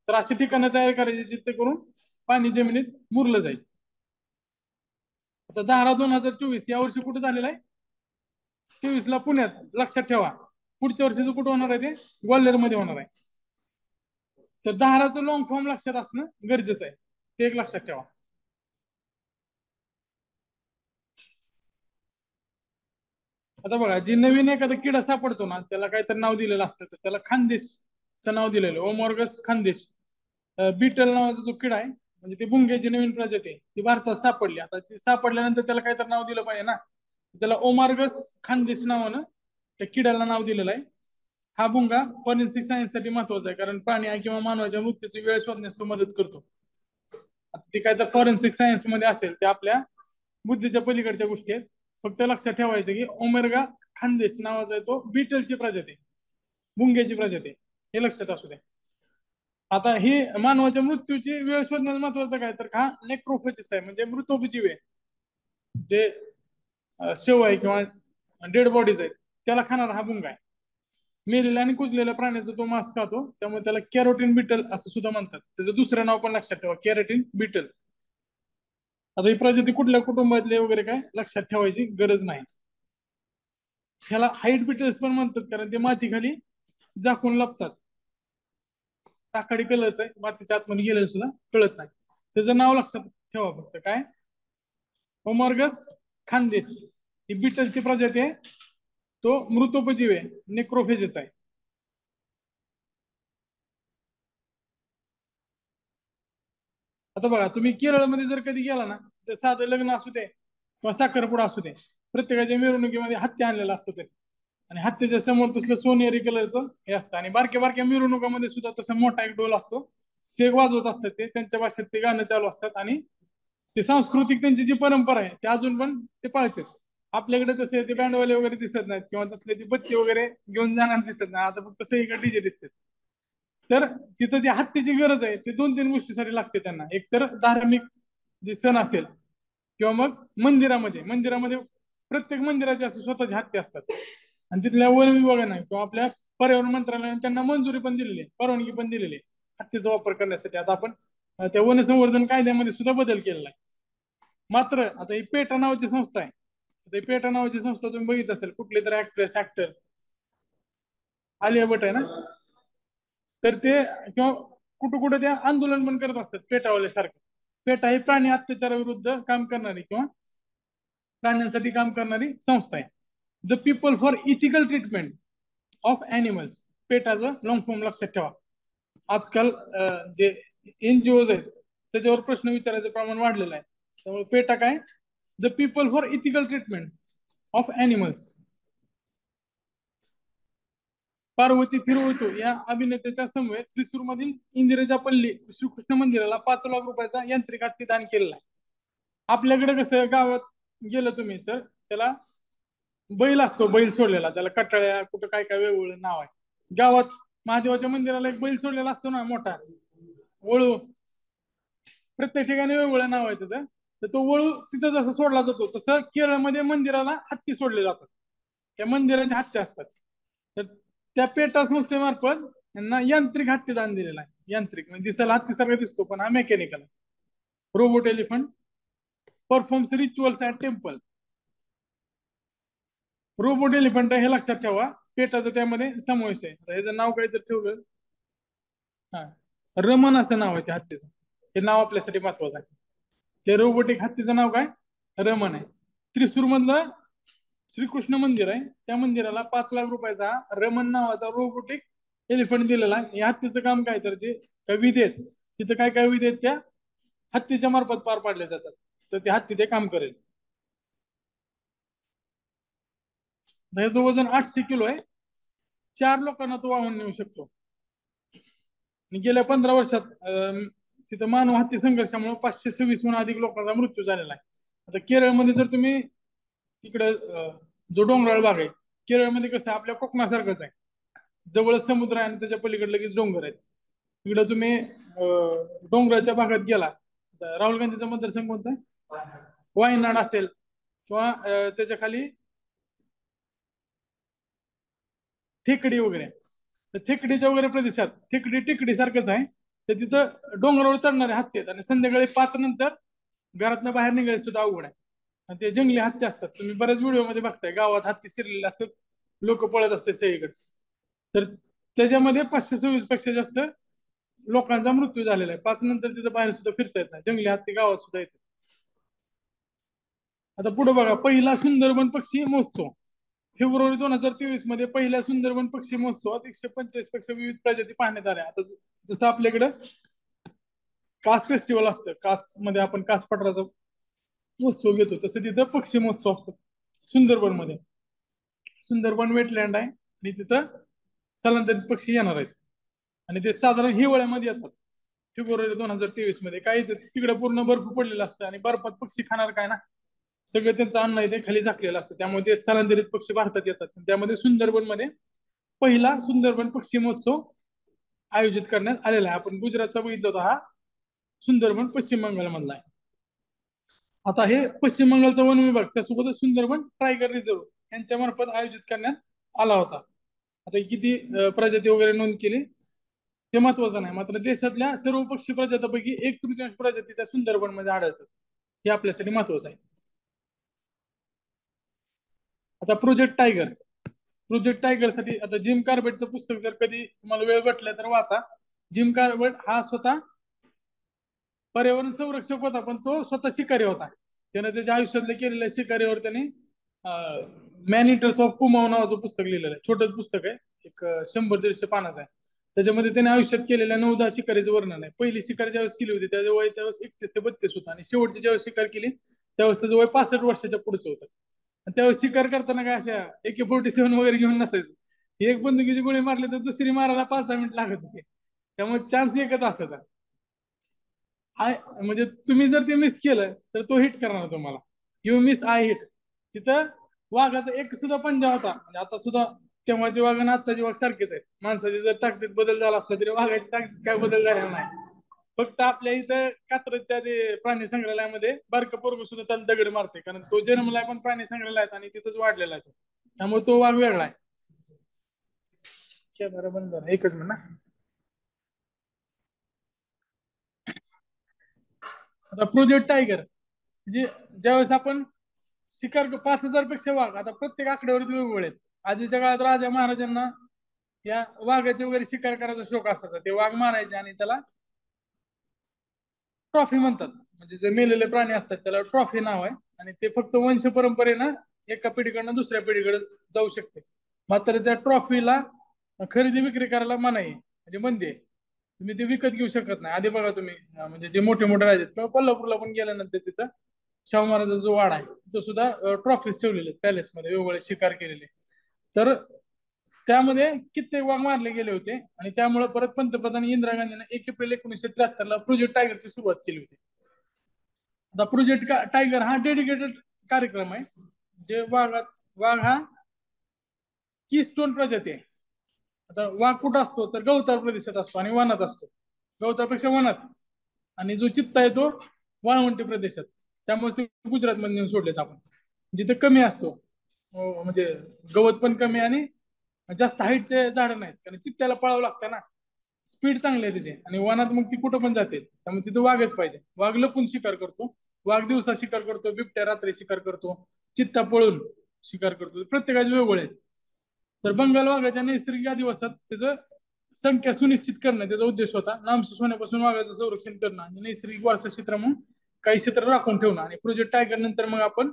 तर अशी ठिकाणं तयार करायची जिथे करून पाणी जमिनीत मुरलं जाईल. आता 10/11/2024 या वर्षी कुठे झालेला आहे? 24 ला पुण्यात. लक्षात ठेवा, पुढच्या वर्षीचं कुठं होणार आहे? ते ग्वाल्हेर मध्ये होणार आहे. तर 10चं लॉंग फॉर्म लक्षात असणं गरजेचं आहे, ते एक लक्षात ठेवा. आता बघा, जी नवीन एखादा किडा सापडतो ना, त्याला काहीतरी नाव दिलेलं असतं. तर त्याला खानदेशचं नाव दिलेलं, ओमॉर्गस खानदेश. बीटल नावाचा जो किडा आहे, म्हणजे ती भुंग्याची नवीन प्रजाती आहे, ती भारतात सापडली. आता ती सापडल्यानंतर त्याला काहीतरी नाव दिलं पाहिजे ना. त्याला ओमार्गस खानदेश नावानं त्या किड्याला नाव दिलेलं आहे. हा भुंगा फॉरेन्सिक सायन्स साठी महत्वाचा आहे, कारण प्राणी किंवा मानवाच्या मृत्यूची वेळ शोधण्यास तो मदत करतो. आता ती काय तर फॉरेन्सिक सायन्स मध्ये असेल, ते आपल्या बुद्धीच्या पलीकडच्या गोष्टी आहेत. फक्त लक्षात ठेवायचं की ओमेर्गा खानदेश नावाचा आहे तो बीटलची प्रजाती, भुंग्याची प्रजाती, हे लक्षात असू द्या. आता ही मानवाच्या मृत्यूची वेळ शोधण्यास महत्वाचं काय तर हा नेक्रोफेजिस आहे, म्हणजे मृतोपजीव आहे. जे शव आहे किंवा डेड बॉडीज आहेत त्याला खाणारा हा भुंगा आहे. मेलेल्या आणि कुजलेल्या प्राण्याचा तो मांस खातो, त्यामुळे त्याला कॅरोटीन बिटल असं सुद्धा म्हणतात. त्याचं दुसरं नाव पण लक्षात ठेवा, कॅरोटीन बिटल. आता ही प्रजाती कुठल्या कुटुंबातले वगैरे काय लक्षात ठेवायची गरज नाही. ह्याला हाईट बिटल्स पण म्हणतात, कारण ते मातीखाली झाकून लपतात. टाकाडी कलरच आहे, मातीच्या आतमध्ये गेलेलं सुद्धा कळत नाही. त्याचं नाव लक्षात ठेवा फक्त, काय? होमॉर्गस खानदेश ही बिटलची प्रजाती आहे. तो मृतोपजीव आहे, नेक्रोफेजिस आहे. आता बघा, तुम्ही केरळमध्ये जर कधी गेला ना, तर साधं लग्न असू दे किंवा साखरपुडा असू दे, प्रत्येकाच्या मिरवणुकीमध्ये हत्ती आणलेला असतो ते. आणि हत्तीच्या समोर तसलं सोनेरी कलरचं हे असतं. आणि बारक्या बारक्या मिरवणुकामध्ये सुद्धा तसं मोठा एक डोल असतो, ते वाजवत असतात. ते त्यांच्या भाषेत ते गाणं चालू असतात. आणि ते सांस्कृतिक त्यांची जी परंपरा आहे ते अजून पण ते पाळतात. आपल्याकडे तसे ते बँडवाले वगैरे दिसत नाहीत, किंवा तसले ती बत्ती वगैरे घेऊन जाणार दिसत नाही. आता फक्त सगळीकडे डीजे दिसतात. तर तिथं ती हत्तीची गरज आहे, ते 2-3 गोष्टीसाठी लागते त्यांना. एक तर धार्मिक जे सण असेल, किंवा मग मंदिरामध्ये मंदिरामध्ये प्रत्येक मंदिराचे असे स्वतःचे हत्ती असतात. आणि तिथल्या वन विभागाने किंवा आपल्या पर्यावरण मंत्रालयाने त्यांना मंजुरी पण दिलेली आहे, परवानगी पण दिलेली आहे हत्तीचा वापर करण्यासाठी. आता आपण त्या वन संवर्धन कायद्यामध्ये सुद्धा बदल केलेला आहे. मात्र आता ही पेटा नावाची संस्था आहे. आता ही पेटा नावाची संस्था तुम्ही बघित असेल, कुठले तर ऍक्ट्रेस ऍक्टर आलिया भट आहे ना, तर ते किंवा कुठं कुठं ते आंदोलन पण करत असतात पेटावाले सारखं. पेटा ही प्राणी अत्याचाराविरुद्ध काम करणारी किंवा प्राण्यांसाठी काम करणारी संस्था आहे. The people for ethical treatment of animals, पेटाचं लॉंग फॉर्म लक्षात ठेवा. आजकाल जे एनजीओ आहेत त्याच्यावर प्रश्न विचारायचं प्रमाण वाढलेलं आहे. त्यामुळे पेटा काय? The people for ethical treatment of animals. Parvathy Thiruvothu या अभिनेत्याच्या समवेत थ्रिसूर मधील इंदिराजापल्ली श्रीकृष्ण मंदिराला 5 लाख रुपयाचा यांत्रिक हत्ती दान केलेला आहे. आपल्याकडे कसं गावात गेलं तुम्ही तर त्याला बैल असतो, बैल सोडलेला, त्याला कटाळ्या कुठं काय काय वेगवेगळं नाव आहे. गावात महादेवाच्या मंदिराला एक बैल सोडलेला असतो ना, मोठा वळू. प्रत्येक ठिकाणी वेगवेगळं नाव आहे त्याचं. तर तो वळू तिथं जसं सोडला जातो, तसं केरळमध्ये मंदिराला हत्ती सोडले जातात. त्या मंदिराचे हत्ती असतात. तर त्या पेटा संस्थेमार्फत यांना यांत्रिक हत्ती दान दिलेला आहे. यांत्रिक म्हणजे दिसायला हत्ती सारखा दिसतो, पण हा mechanical. Robot elephant performs rituals at temple. Robot elephant हे लक्षात ठेवा, पेटाचं त्यामध्ये समावेश आहे. ह्याचं नाव काय तर ठेवलं, हा, रमन असं नाव आहे त्या हत्तीचं. हे नाव आपल्यासाठी महत्वाचं आहे. ते रोबोटिक हत्तीचं नाव काय? रमन आहे. त्रिसूर मधलं श्रीकृष्ण मंदिर आहे, त्या मंदिराला 5 लाख रुपयाचा रमन नावाचा रोबोटिक एलिफंट दिलेला आहे. या हत्तीचं काम काय तर जे काही विधी आहेत, तिथं काय काय विधी आहेत त्या हत्तीच्या मार्फत पार पाडले जातात. तर ते हत्ती ते काम करेल. ह्याचं वजन 800 किलो आहे. 4 लोकांना तो वाहून नेऊ शकतो. आणि गेल्या 15 वर्षात तिथं मानव हत्ती संघर्षामुळे 526 अधिक लोकांचा मृत्यू झालेला आहे. आता केरळमध्ये जर तुम्ही इकडे जो डोंगराळ भाग आहे. केरळमध्ये कसं आपल्या कोकणासारखंच आहे, जवळ समुद्र आहे आणि त्याच्या पलीकडे लगेच डोंगर आहेत. इकडे तुम्ही डोंगराच्या भागात गेला, राहुल गांधीचा मतदारसंघ कोणता आहे? वायनाड असेल किंवा त्याच्या खाली थेकडी वगैरे. तर थेकडीच्या वगैरे प्रदेशात थेकडी टेकडी सारखंच आहे. तर तिथं डोंगरावर चढणारे हत्ती आहेत आणि संध्याकाळी 5 नंतर घरातनं बाहेर निघायचं सुद्धा अवघड आहे. आणि ते जंगली हत्ती असतात, तुम्ही बऱ्याच व्हिडिओमध्ये बघताय गावात हत्ती शिरलेले असतात, लोक पळत असते सगळीकडे. तर त्याच्यामध्ये 526 पेक्षा जास्त लोकांचा मृत्यू झालेला आहे. 5 नंतर तिथं बाहेर सुद्धा फिरता येत नाही, जंगली हत्ती गावात सुद्धा येते. आता पुढे बघा, पहिला सुंदरबन पक्षी महोत्सव फेब्रुवारी 2023 मध्ये पहिल्या सुंदरबन पक्षी महोत्सवात 145 पेक्षा विविध प्रजाती पाहण्यात आल्या. आता जसं आपल्याकडे कास फेस्टिवल असतं, कास मध्ये आपण कास पठाराचा महोत्सव घेतो, तसं तिथं पक्षी महोत्सव असतो सुंदरबन मध्ये. सुंदरबन वेटलँड आहे आणि तिथं स्थलांतरित पक्षी येणार आहेत आणि ते साधारण हिवाळ्यामध्ये येतात. फेब्रुवारी 2023 मध्ये काही तिकडे पूर्ण बर्फ पडलेला असतं आणि बर्फात पक्षी खाणार काय ना, सगळं त्यांचं अन्न आहे ते खाली झाकलेलं असतं, त्यामुळे ते स्थलांतरित पक्षी भारतात येतात. त्यामध्ये सुंदरबन मध्ये पहिला सुंदरबन पक्षी महोत्सव आयोजित करण्यात आलेला आहे. आपण गुजरातचा बघितला होता, हा सुंदरबन पश्चिम बंगाल मधला आहे. आता हे पश्चिम बंगालचा वन विभाग त्यासोबतच सुंदरबन टायगर रिझर्व यांच्या मार्फत आयोजित करण्यात आला होता. आता किती प्रजाती वगैरे नोंद केली ते महत्वाचं नाही, मात्र देशातल्या सर्व पक्षी प्रजातीपैकी 1/3 प्रजाती त्या सुंदरबन मध्ये आढळतात, हे आपल्यासाठी महत्वाचं आहे. आता प्रोजेक्ट टायगर साठी आता जिम कार्बेटचं पुस्तक जर कधी तुम्हाला वेळ भेटला तर वाचा. जिम कार्बेट हा स्वतः पर्यावरण संरक्षक होता, पण तो स्वतः शिकारी होता. त्याने त्याच्या आयुष्यातल्या केलेल्या शिकारीवर त्याने मॅन इटर्स ऑफ कुमाव नावाचं पुस्तक लिहिलेलं आहे. छोटं पुस्तक आहे, एक 100-150 पानाचं आहे. त्याच्यामध्ये त्याने आयुष्यात केलेल्या 9-10 शिकारीचं वर्णन आहे. पहिली शिकार ज्यावेळेस केली होती त्याचं वय त्यावेळेस 31 ते 32 होतं आणि शेवटची ज्यावेळेस शिकार केली त्यावेळेस त्याचं वय 65 वर्षाच्या पुढचं होतं. आणि त्यावेळेस शिकार करताना काय अशा AK-47 वगैरे घेऊन नसायचं. एक बंदुकीची गोळी मारली तर दुसरी मारायला 5-10 मिनिट लागत होते, त्यामुळे चान्स एकच असायचा. म्हणजे तुम्ही जर ते मिस केलं तर तो हिट करणार तुम्हाला. You miss I hit. तिथं वाघाचा एक सुद्धा पंजा होता, म्हणजे आता सुद्धा तेव्हाचे वाघ आणि आत्ताचे वाघ सारखेच आहेत. माणसाची जर ताकदीत बदल झाला असला तरी वाघाची ताकदीत काय बदल झालेला नाही. फक्त आपल्या इथं कात्रजच्या ते प्राणी संग्रहालयामध्ये बारकं पोरगं सुद्धा त्याला दगड मारते, कारण तो जन्मलाय पण प्राणी संग्रहालयात आणि तिथंच वाढलेला आहे तो, त्यामुळे तो वाघ वेगळा आहे. कॅमेरा बंद झाला, एकच मिनिट. आता प्रोजेक्ट टायगर म्हणजे ज्यावेळेस आपण शिकार 5,000 पेक्षा वाघ, आता प्रत्येक आकड्यावरती वेगवेगळे आहेत. आधीच्या काळात राजा महाराजांना या वाघाचे वगैरे शिकार करायचा शौक असायचा, ते वाघ मारायचे आणि त्याला ट्रॉफी म्हणतात. म्हणजे जे मेलेले प्राणी असतात त्याला ट्रॉफी नाव आहे आणि ते फक्त वंश परंपरेनं एका पिढीकडनं दुसऱ्या पिढीकडे जाऊ शकते. मात्र त्या ट्रॉफीला खरेदी विक्री करायला मनाई आहे, म्हणजे बंदी आहे. तुम्ही ते विकत घेऊ शकत नाही. आधी बघा तुम्ही म्हणजे जे मोठे मोठे राजे आहेत किंवा कोल्हापूरला पण गेल्यानंतर तिथं शाहू महाराजांचा जो वाडा आहे तिथं सुद्धा ट्रॉफीज ठेवलेले आहेत पॅलेसमध्ये, वेगवेगळे शिकार केलेले. तर त्यामध्ये कित्येक वाघ मारले गेले होते आणि त्यामुळे परत पंतप्रधान इंदिरा गांधीने 1 एप्रिल 1973 प्रोजेक्ट टायगरची सुरुवात केली होती. आता प्रोजेक्ट टायगर हा डेडिकेटेड कार्यक्रम आहे. जे वाघ हा की स्टोन प्रजाती आहे. आता वाघ कुठं असतो तर गवताळ प्रदेशात असतो आणि वनात असतो, गवताळपेक्षा वनात. आणि जो चित्ता आहे तो वाळवंटी प्रदेशात, त्यामुळे ते गुजरात मध्ये नेऊन सोडलेत आपण, जिथे कमी असतो. म्हणजे गवत पण कमी आणि जास्त हाईटचे झाड नाहीत, कारण चित्त्याला पळावं लागतं ना, स्पीड चांगली आहे त्याची. आणि वनात मग ती कुठं पण जाते, त्यामुळे तिथे वाघच पाहिजे. वाघ लपून शिकार करतो, वाघ दिवसा शिकार करतो, बिबट्या रात्री शिकार करतो, चित्ता पळून शिकार करतो. प्रत्येकाचे वेगवेगळे आहेत. तर बंगाल वाघाच्या नैसर्गिक अधिवासात त्याचं संख्या सुनिश्चित करणं त्याचा उद्देश होता. नामशेष होण्यापासून वाघाचं संरक्षण करणं आणि नैसर्गिक वारसा क्षेत्र म्हणून काही क्षेत्र राखून ठेवणं. आणि प्रोजेक्ट टायगर नंतर मग आपण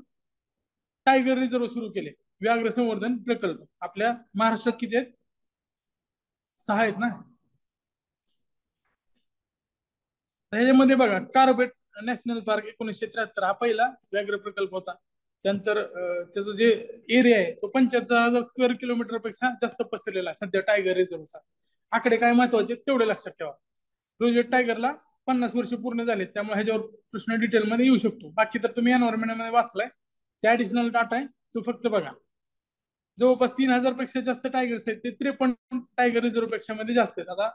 टायगर रिझर्व सुरू केले, व्याघ्र संवर्धन प्रकल्प. आपल्या महाराष्ट्रात किती आहेत? 6 आहेत ना. ह्याच्यामध्ये बघा, कार्बेट नॅशनल पार्क 1973 हा पहिला व्याघ्र प्रकल्प होता. त्यानंतर त्याचं जे एरिया आहे तो 75,000 स्क्वेअर किलोमीटर पेक्षा जास्त पसरलेला आहे सध्या टायगर रिझर्वचा. आकडे काय महत्वाचे तेवढे लक्षात ठेवा. प्रोजेक्ट टायगरला 50 वर्ष पूर्ण झाले, त्यामुळे ह्याच्यावर प्रश्न डिटेलमध्ये येऊ शकतो. बाकी तर तुम्ही एन्व्हायरमेंट मध्ये वाचलाय, त्या ऍडिशनल डाटा आहे तो फक्त बघा. जवळपास 3,000 पेक्षा जास्त टायगर्स आहेत. ते 53 टायगर रिझर्व पेक्षा मध्ये जास्त आहेत. आता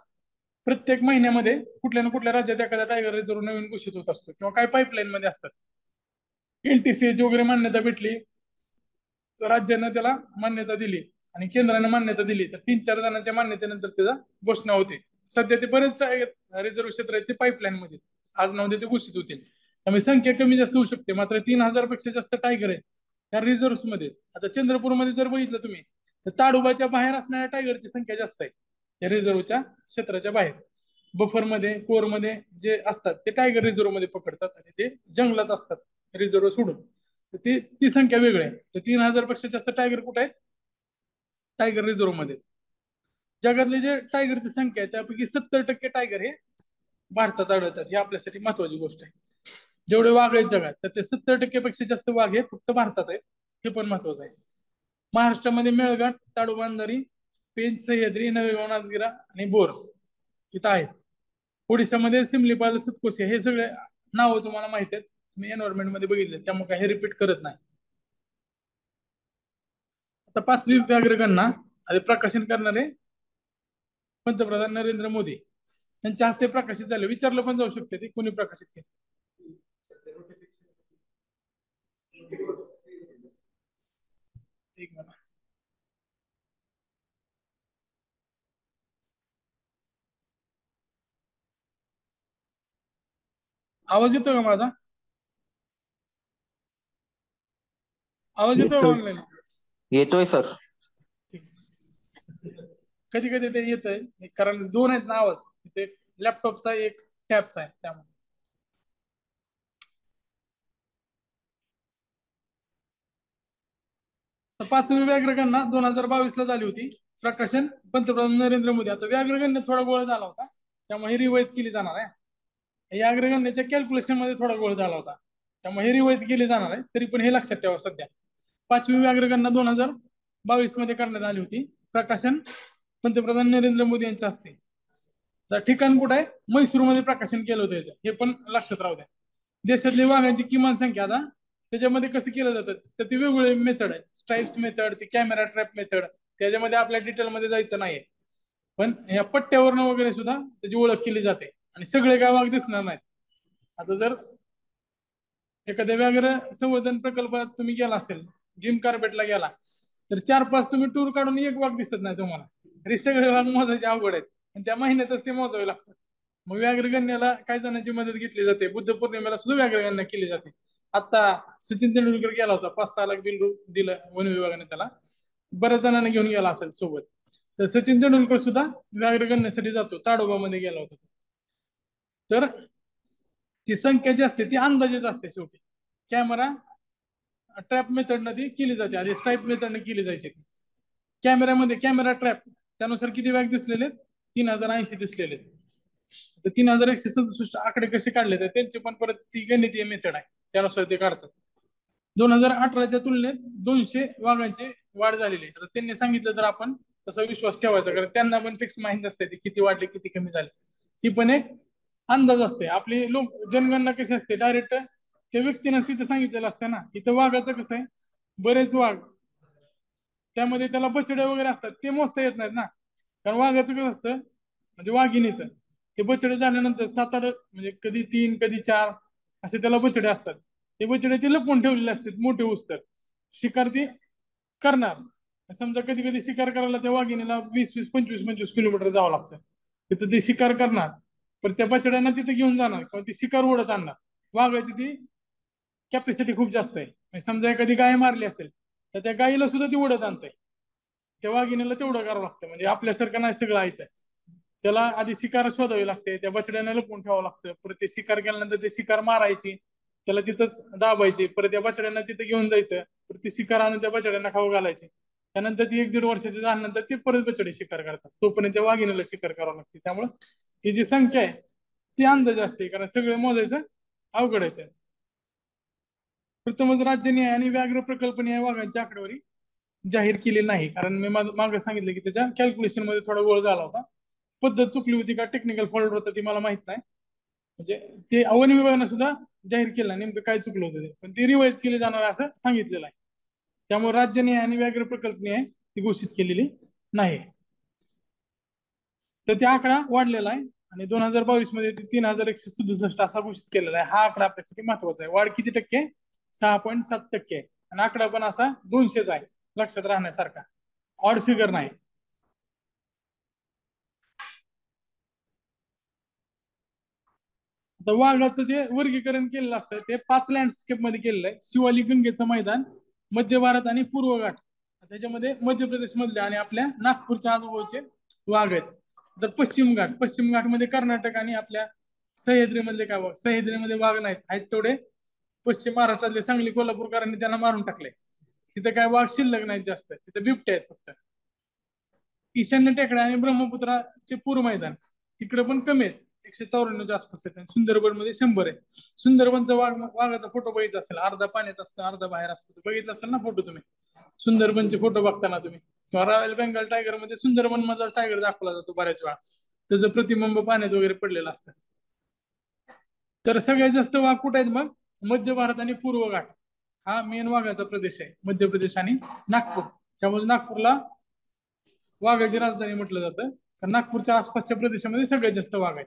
प्रत्येक महिन्यामध्ये कुठल्या ना कुठल्या राज्यात एखादा टायगर रिझर्व नवीन घोषित होत असतो किंवा काही पाईपलाईन मध्ये असतात. NTCA वगैरे मान्यता भेटली, राज्यानं त्याला मान्यता दिली आणि केंद्रानं मान्यता दिली, तर 3-4 जणांच्या मान्यतेनंतर त्याचा घोषणा होते. सध्या ते बरेच रिझर्व क्षेत्र आहेत ते पाईपलाईन मध्ये, आज ना उद्या ते घोषित होतील. त्यामुळे संख्या कमी जास्त होऊ शकते. मात्र 3,000 पेक्षा जास्त टायगर आहेत त्या रिझर्व्ह मध्ये. आता चंद्रपूरमध्ये जर बघितलं तुम्ही, तर ताडोबाच्या बाहेर असणाऱ्या टायगरची संख्या जास्त आहे त्या रिझर्वच्या क्षेत्राच्या बाहेर. बफरमध्ये, कोरमध्ये जे असतात ते टायगर रिझर्व मध्ये पकडतात आणि ते जंगलात असतात रिझर्व सोडून. तर ती संख्या वेगळी आहे. तर 3,000 पेक्षा जास्त टायगर कुठे आहेत? टायगर रिझर्व मध्ये. जगातले जे टायगरची संख्या आहे त्यापैकी 70% टायगर हे भारतात आढळतात. ही आपल्यासाठी महत्वाची गोष्ट आहे. जेवढे वाघ आहेत जगात, तर ते 70% पेक्षा जास्त वाघ हे फक्त भारतात आहेत. हे पण महत्वाचं आहे. महाराष्ट्रामध्ये मेळघाट, ताडोबा, अंधारी, पेंच, सह्याद्री, नवेगाव, नासगिरा आणि बोर इथं आहेत. ओडिशामध्ये सिमलीपाल, सतकोशी हे सगळे नावं तुम्हाला माहित आहेत. मी एन्व्हायरमेंट मध्ये बघितले, त्यामुळे काही रिपीट करत नाही. आता 5वी व्याघ्रगणना आधी प्रकाशन करणारे पंतप्रधान नरेंद्र मोदी यांच्या हस्ते प्रकाशित झाले. विचारलं पण जाऊ शकते ते कोणी प्रकाशित केले. एक मिनिट. आवाज येतोय का माझा? आवाज येतोय का येतोय ऑनलाईन? येतोय सर. कधी कधी ते येत आहे, कारण दोन आहेत ना आवाज, ते लॅपटॉपचा एक टॅबचा आहे त्यामुळे. 5वी व्याघ्रगणना 2022 ला झाली होती. प्रकाशन पंतप्रधान नरेंद्र मोदी. आता व्याघ्रगणने थोडा गोळ झाला होता, त्यामुळे रिवाईज केली जाणार आहे. या व्याघ्रगणनेच्या कॅल्क्युलेशन मध्ये थोडा गोळ झाला होता, त्यामुळे हे रिवाईज केली जाणार आहे. तरी पण हे लक्षात ठेवा. सध्या 5वी व्याघ्रगणना 2022 मध्ये करण्यात आली होती. प्रकाशन पंतप्रधान नरेंद्र मोदी यांच्या हस्ते. तर ठिकाण कुठं आहे? म्हैसूरमध्ये प्रकाशन केलं होतं याचं, हे पण लक्षात राहू द्या. देशातली वाघांची किमान संख्या, आता त्याच्यामध्ये कसं केलं जातं तर ती वेगवेगळे मेथड आहे. स्ट्राईप्स मेथड, ती कॅमेरा ट्रॅप मेथड, त्याच्यामध्ये आपल्या डिटेलमध्ये जायचं नाहीये. पण या पट्ट्यावरनं वगैरे सुद्धा त्याची ओळख केली जाते आणि सगळे काय वाघ दिसणार नाहीत. आता जर एखाद्या व्याघ्र संवर्धन प्रकल्पात तुम्ही गेला असेल, जिम कार्पेटला गेला, तर 4-5 तुम्ही टूर काढून एक वाघ दिसत नाही तुम्हाला. हे सगळे वाघ मोजायचे अवघड आहेत आणि त्या महिन्यातच ते मोजावे लागतात. मग व्याघ्रगणनेला काही जणांची मदत घेतली जाते. बुद्ध पौर्णिमेला सुद्धा व्याघ्रगणना केली जाते. आता सचिन तेंडुलकर गेला होता, 5-6 लाख बिल दिलं वन विभागाने त्याला, बऱ्याच जणांना घेऊन गेला असेल सोबत. तर सचिन तेंडुलकर सुद्धा व्याघ्रगणनेसाठी जातो, ताडोबामध्ये गेला होता. तर ती संख्या जी असते ती अंदाजेच असते. शेवटी कॅमेरा ट्रॅप मेथड ती केली जाते. आधी स्ट्राईप मेथडने केली जायची. कॅमेऱ्यामध्ये कॅमेरा ट्रॅप त्यानुसार किती व्याग दिसलेले? 3,080 दिसलेले. तर 3,167 आकडे कसे काढले तर त्यांची पण परत ती गणितीय मेथड आहे, त्यानुसार ते काढतात. 2018च्या तुलनेत 200 वाघांची वाढ झालेली आहे. तर त्यांनी सांगितलं तर आपण तसा विश्वास ठेवायचा, कारण त्यांना पण फिक्स माहिती असते ते किती वाढले किती कमी झाले. ती पण एक अंदाज असते. आपली लोक जनगणना कशी असते, डायरेक्ट त्या व्यक्तीनंच तिथे सांगितलेलं असतं ना. इथं वाघाचं कसं आहे, बरेच वाघ त्यामध्ये त्याला बछडे वगैरे असतात, ते मोजता येत नाहीत ना. कारण वाघाचं कसं असतं, म्हणजे वाघिणीचं ते बछडे झाल्यानंतर 7-8, म्हणजे कधी 3 कधी 4 असे त्याला बछडे असतात. ते बछडे ते लपवून ठेवलेले असतात मोठे होऊस्तर. शिकार ती करणार. समजा कधी कधी शिकार करायला त्या वाघिणीला 20-20, 25-25 किलोमीटर जावं लागतं. तिथं ते शिकार करणार, पण त्या बछड्यांना तिथे घेऊन जाणार किंवा ती शिकार ओढत आणणार. वाघाची ती कॅपॅसिटी खूप जास्त आहे. म्हणजे समजा एखादी गाय मारली असेल, तर त्या गायीला सुद्धा ती ओढत आणते. त्या वाघिणीला तेवढं करावं लागतं. म्हणजे आपल्यासारखं नाही सगळं ऐकतं. त्याला आधी शिकार शोधावी लागते, त्या बछड्यांना लपवून ठेवावं लागतं. परत ते शिकार केल्यानंतर ते शिकार मारायची, त्याला तिथंच दाबायची, परत त्या बछड्यांना तिथे घेऊन जायचं, परत ती शिकार आणून त्या बछड्यांना खाऊ घालायची. त्यानंतर ती 1-1.5 वर्षाची झाल्यानंतर ते परत बछडे शिकार करतात. तोपर्यंत त्या वाघिणीला शिकार करावं लागते. त्यामुळं ही जी संख्या आहे ती अंदाज असते, कारण सगळे मोजायचं अवघड आहे. प्रथमच राज्यनिहाय आणि व्याघ्र प्रकल्पनिहाय वाघांची आकडेवारी जाहीर केली नाही, कारण मी मागे सांगितलं की त्याच्या कॅल्क्युलेशन मध्ये थोडा गोळ झाला होता. पद्धत चुकली होती का टेक्निकल फॉल्ट होता ती मला माहित नाही. म्हणजे ते वन विभागानं सुद्धा जाहीर केलं नेमकं काय चुकलं होतं ते, पण ते रिवाईज केले जाणार असं सांगितलेलं आहे. त्यामुळे राज्याने आणि व्याघ्र प्रकल्पने ती घोषित केलेली नाही. तर त्या आकडा वाढलेला आहे आणि 2022 मध्ये 3167 असा घोषित केलेला आहे. हा आकडा आपल्यासाठी महत्वाचा आहे. वाढ किती टक्के? 6.7% आहे. आणि आकडा पण असा 200च आहे, लक्षात राहण्यासारखा, ऑड फिगर नाही. तर वाघाचं जे वर्गीकरण केलेलं असतं ते 5 लँडस्केप मध्ये केलेलं आहे. शिवालिक गंगेचं मैदान, मध्य भारत आणि पूर्व घाट, त्याच्यामध्ये मध्य प्रदेश मधले आणि आपल्या नागपूरच्या आजूबाजूचे वाघ आहेत. तर पश्चिम घाट मध्ये कर्नाटक आणि आपल्या सह्याद्री मधले काय वाघ, सह्याद्रीमध्ये वाघ नाहीत, आहेत तेवढे पश्चिम महाराष्ट्रातले सांगली कोल्हापूरकरांनी त्यांना मारून टाकले. तिथे काय वाघ शिल्लक नाहीत जास्त, तिथे बिबटे आहेत फक्त. ईशान्य टेकड्या आणि ब्रह्मपुत्राचे पूर मैदान इकडे पण कमी आहेत, 194च्या आसपास आहेत. सुंदरबन मध्ये 100 आहे. सुंदरबनचा वाघाचा फोटो बघितला असेल, अर्धा पाण्यात असतो अर्धा बाहेर असतो, बघितला असेल ना फोटो तुम्ही, सुंदरबनचे फोटो बघताना तुम्ही. किंवा रॉयल बेंगॉल टायगर मध्ये सुंदरबन मधला टायगर दाखवला जातो बऱ्याच वेळा, त्याचं प्रतिबिंब पाण्यात वगैरे पडलेलं असतं. तर सगळ्यात जास्त वाघ कुठे आहेत मग? मध्य भारत आणि पूर्व घाट हा मेन वाघाचा प्रदेश आहे, मध्य प्रदेश आणि नागपूर. त्यामुळे नागपूरला वाघाची राजधानी म्हटलं जातं, तर नागपूरच्या आसपासच्या प्रदेशामध्ये सगळ्यात जास्त वाघ आहेत.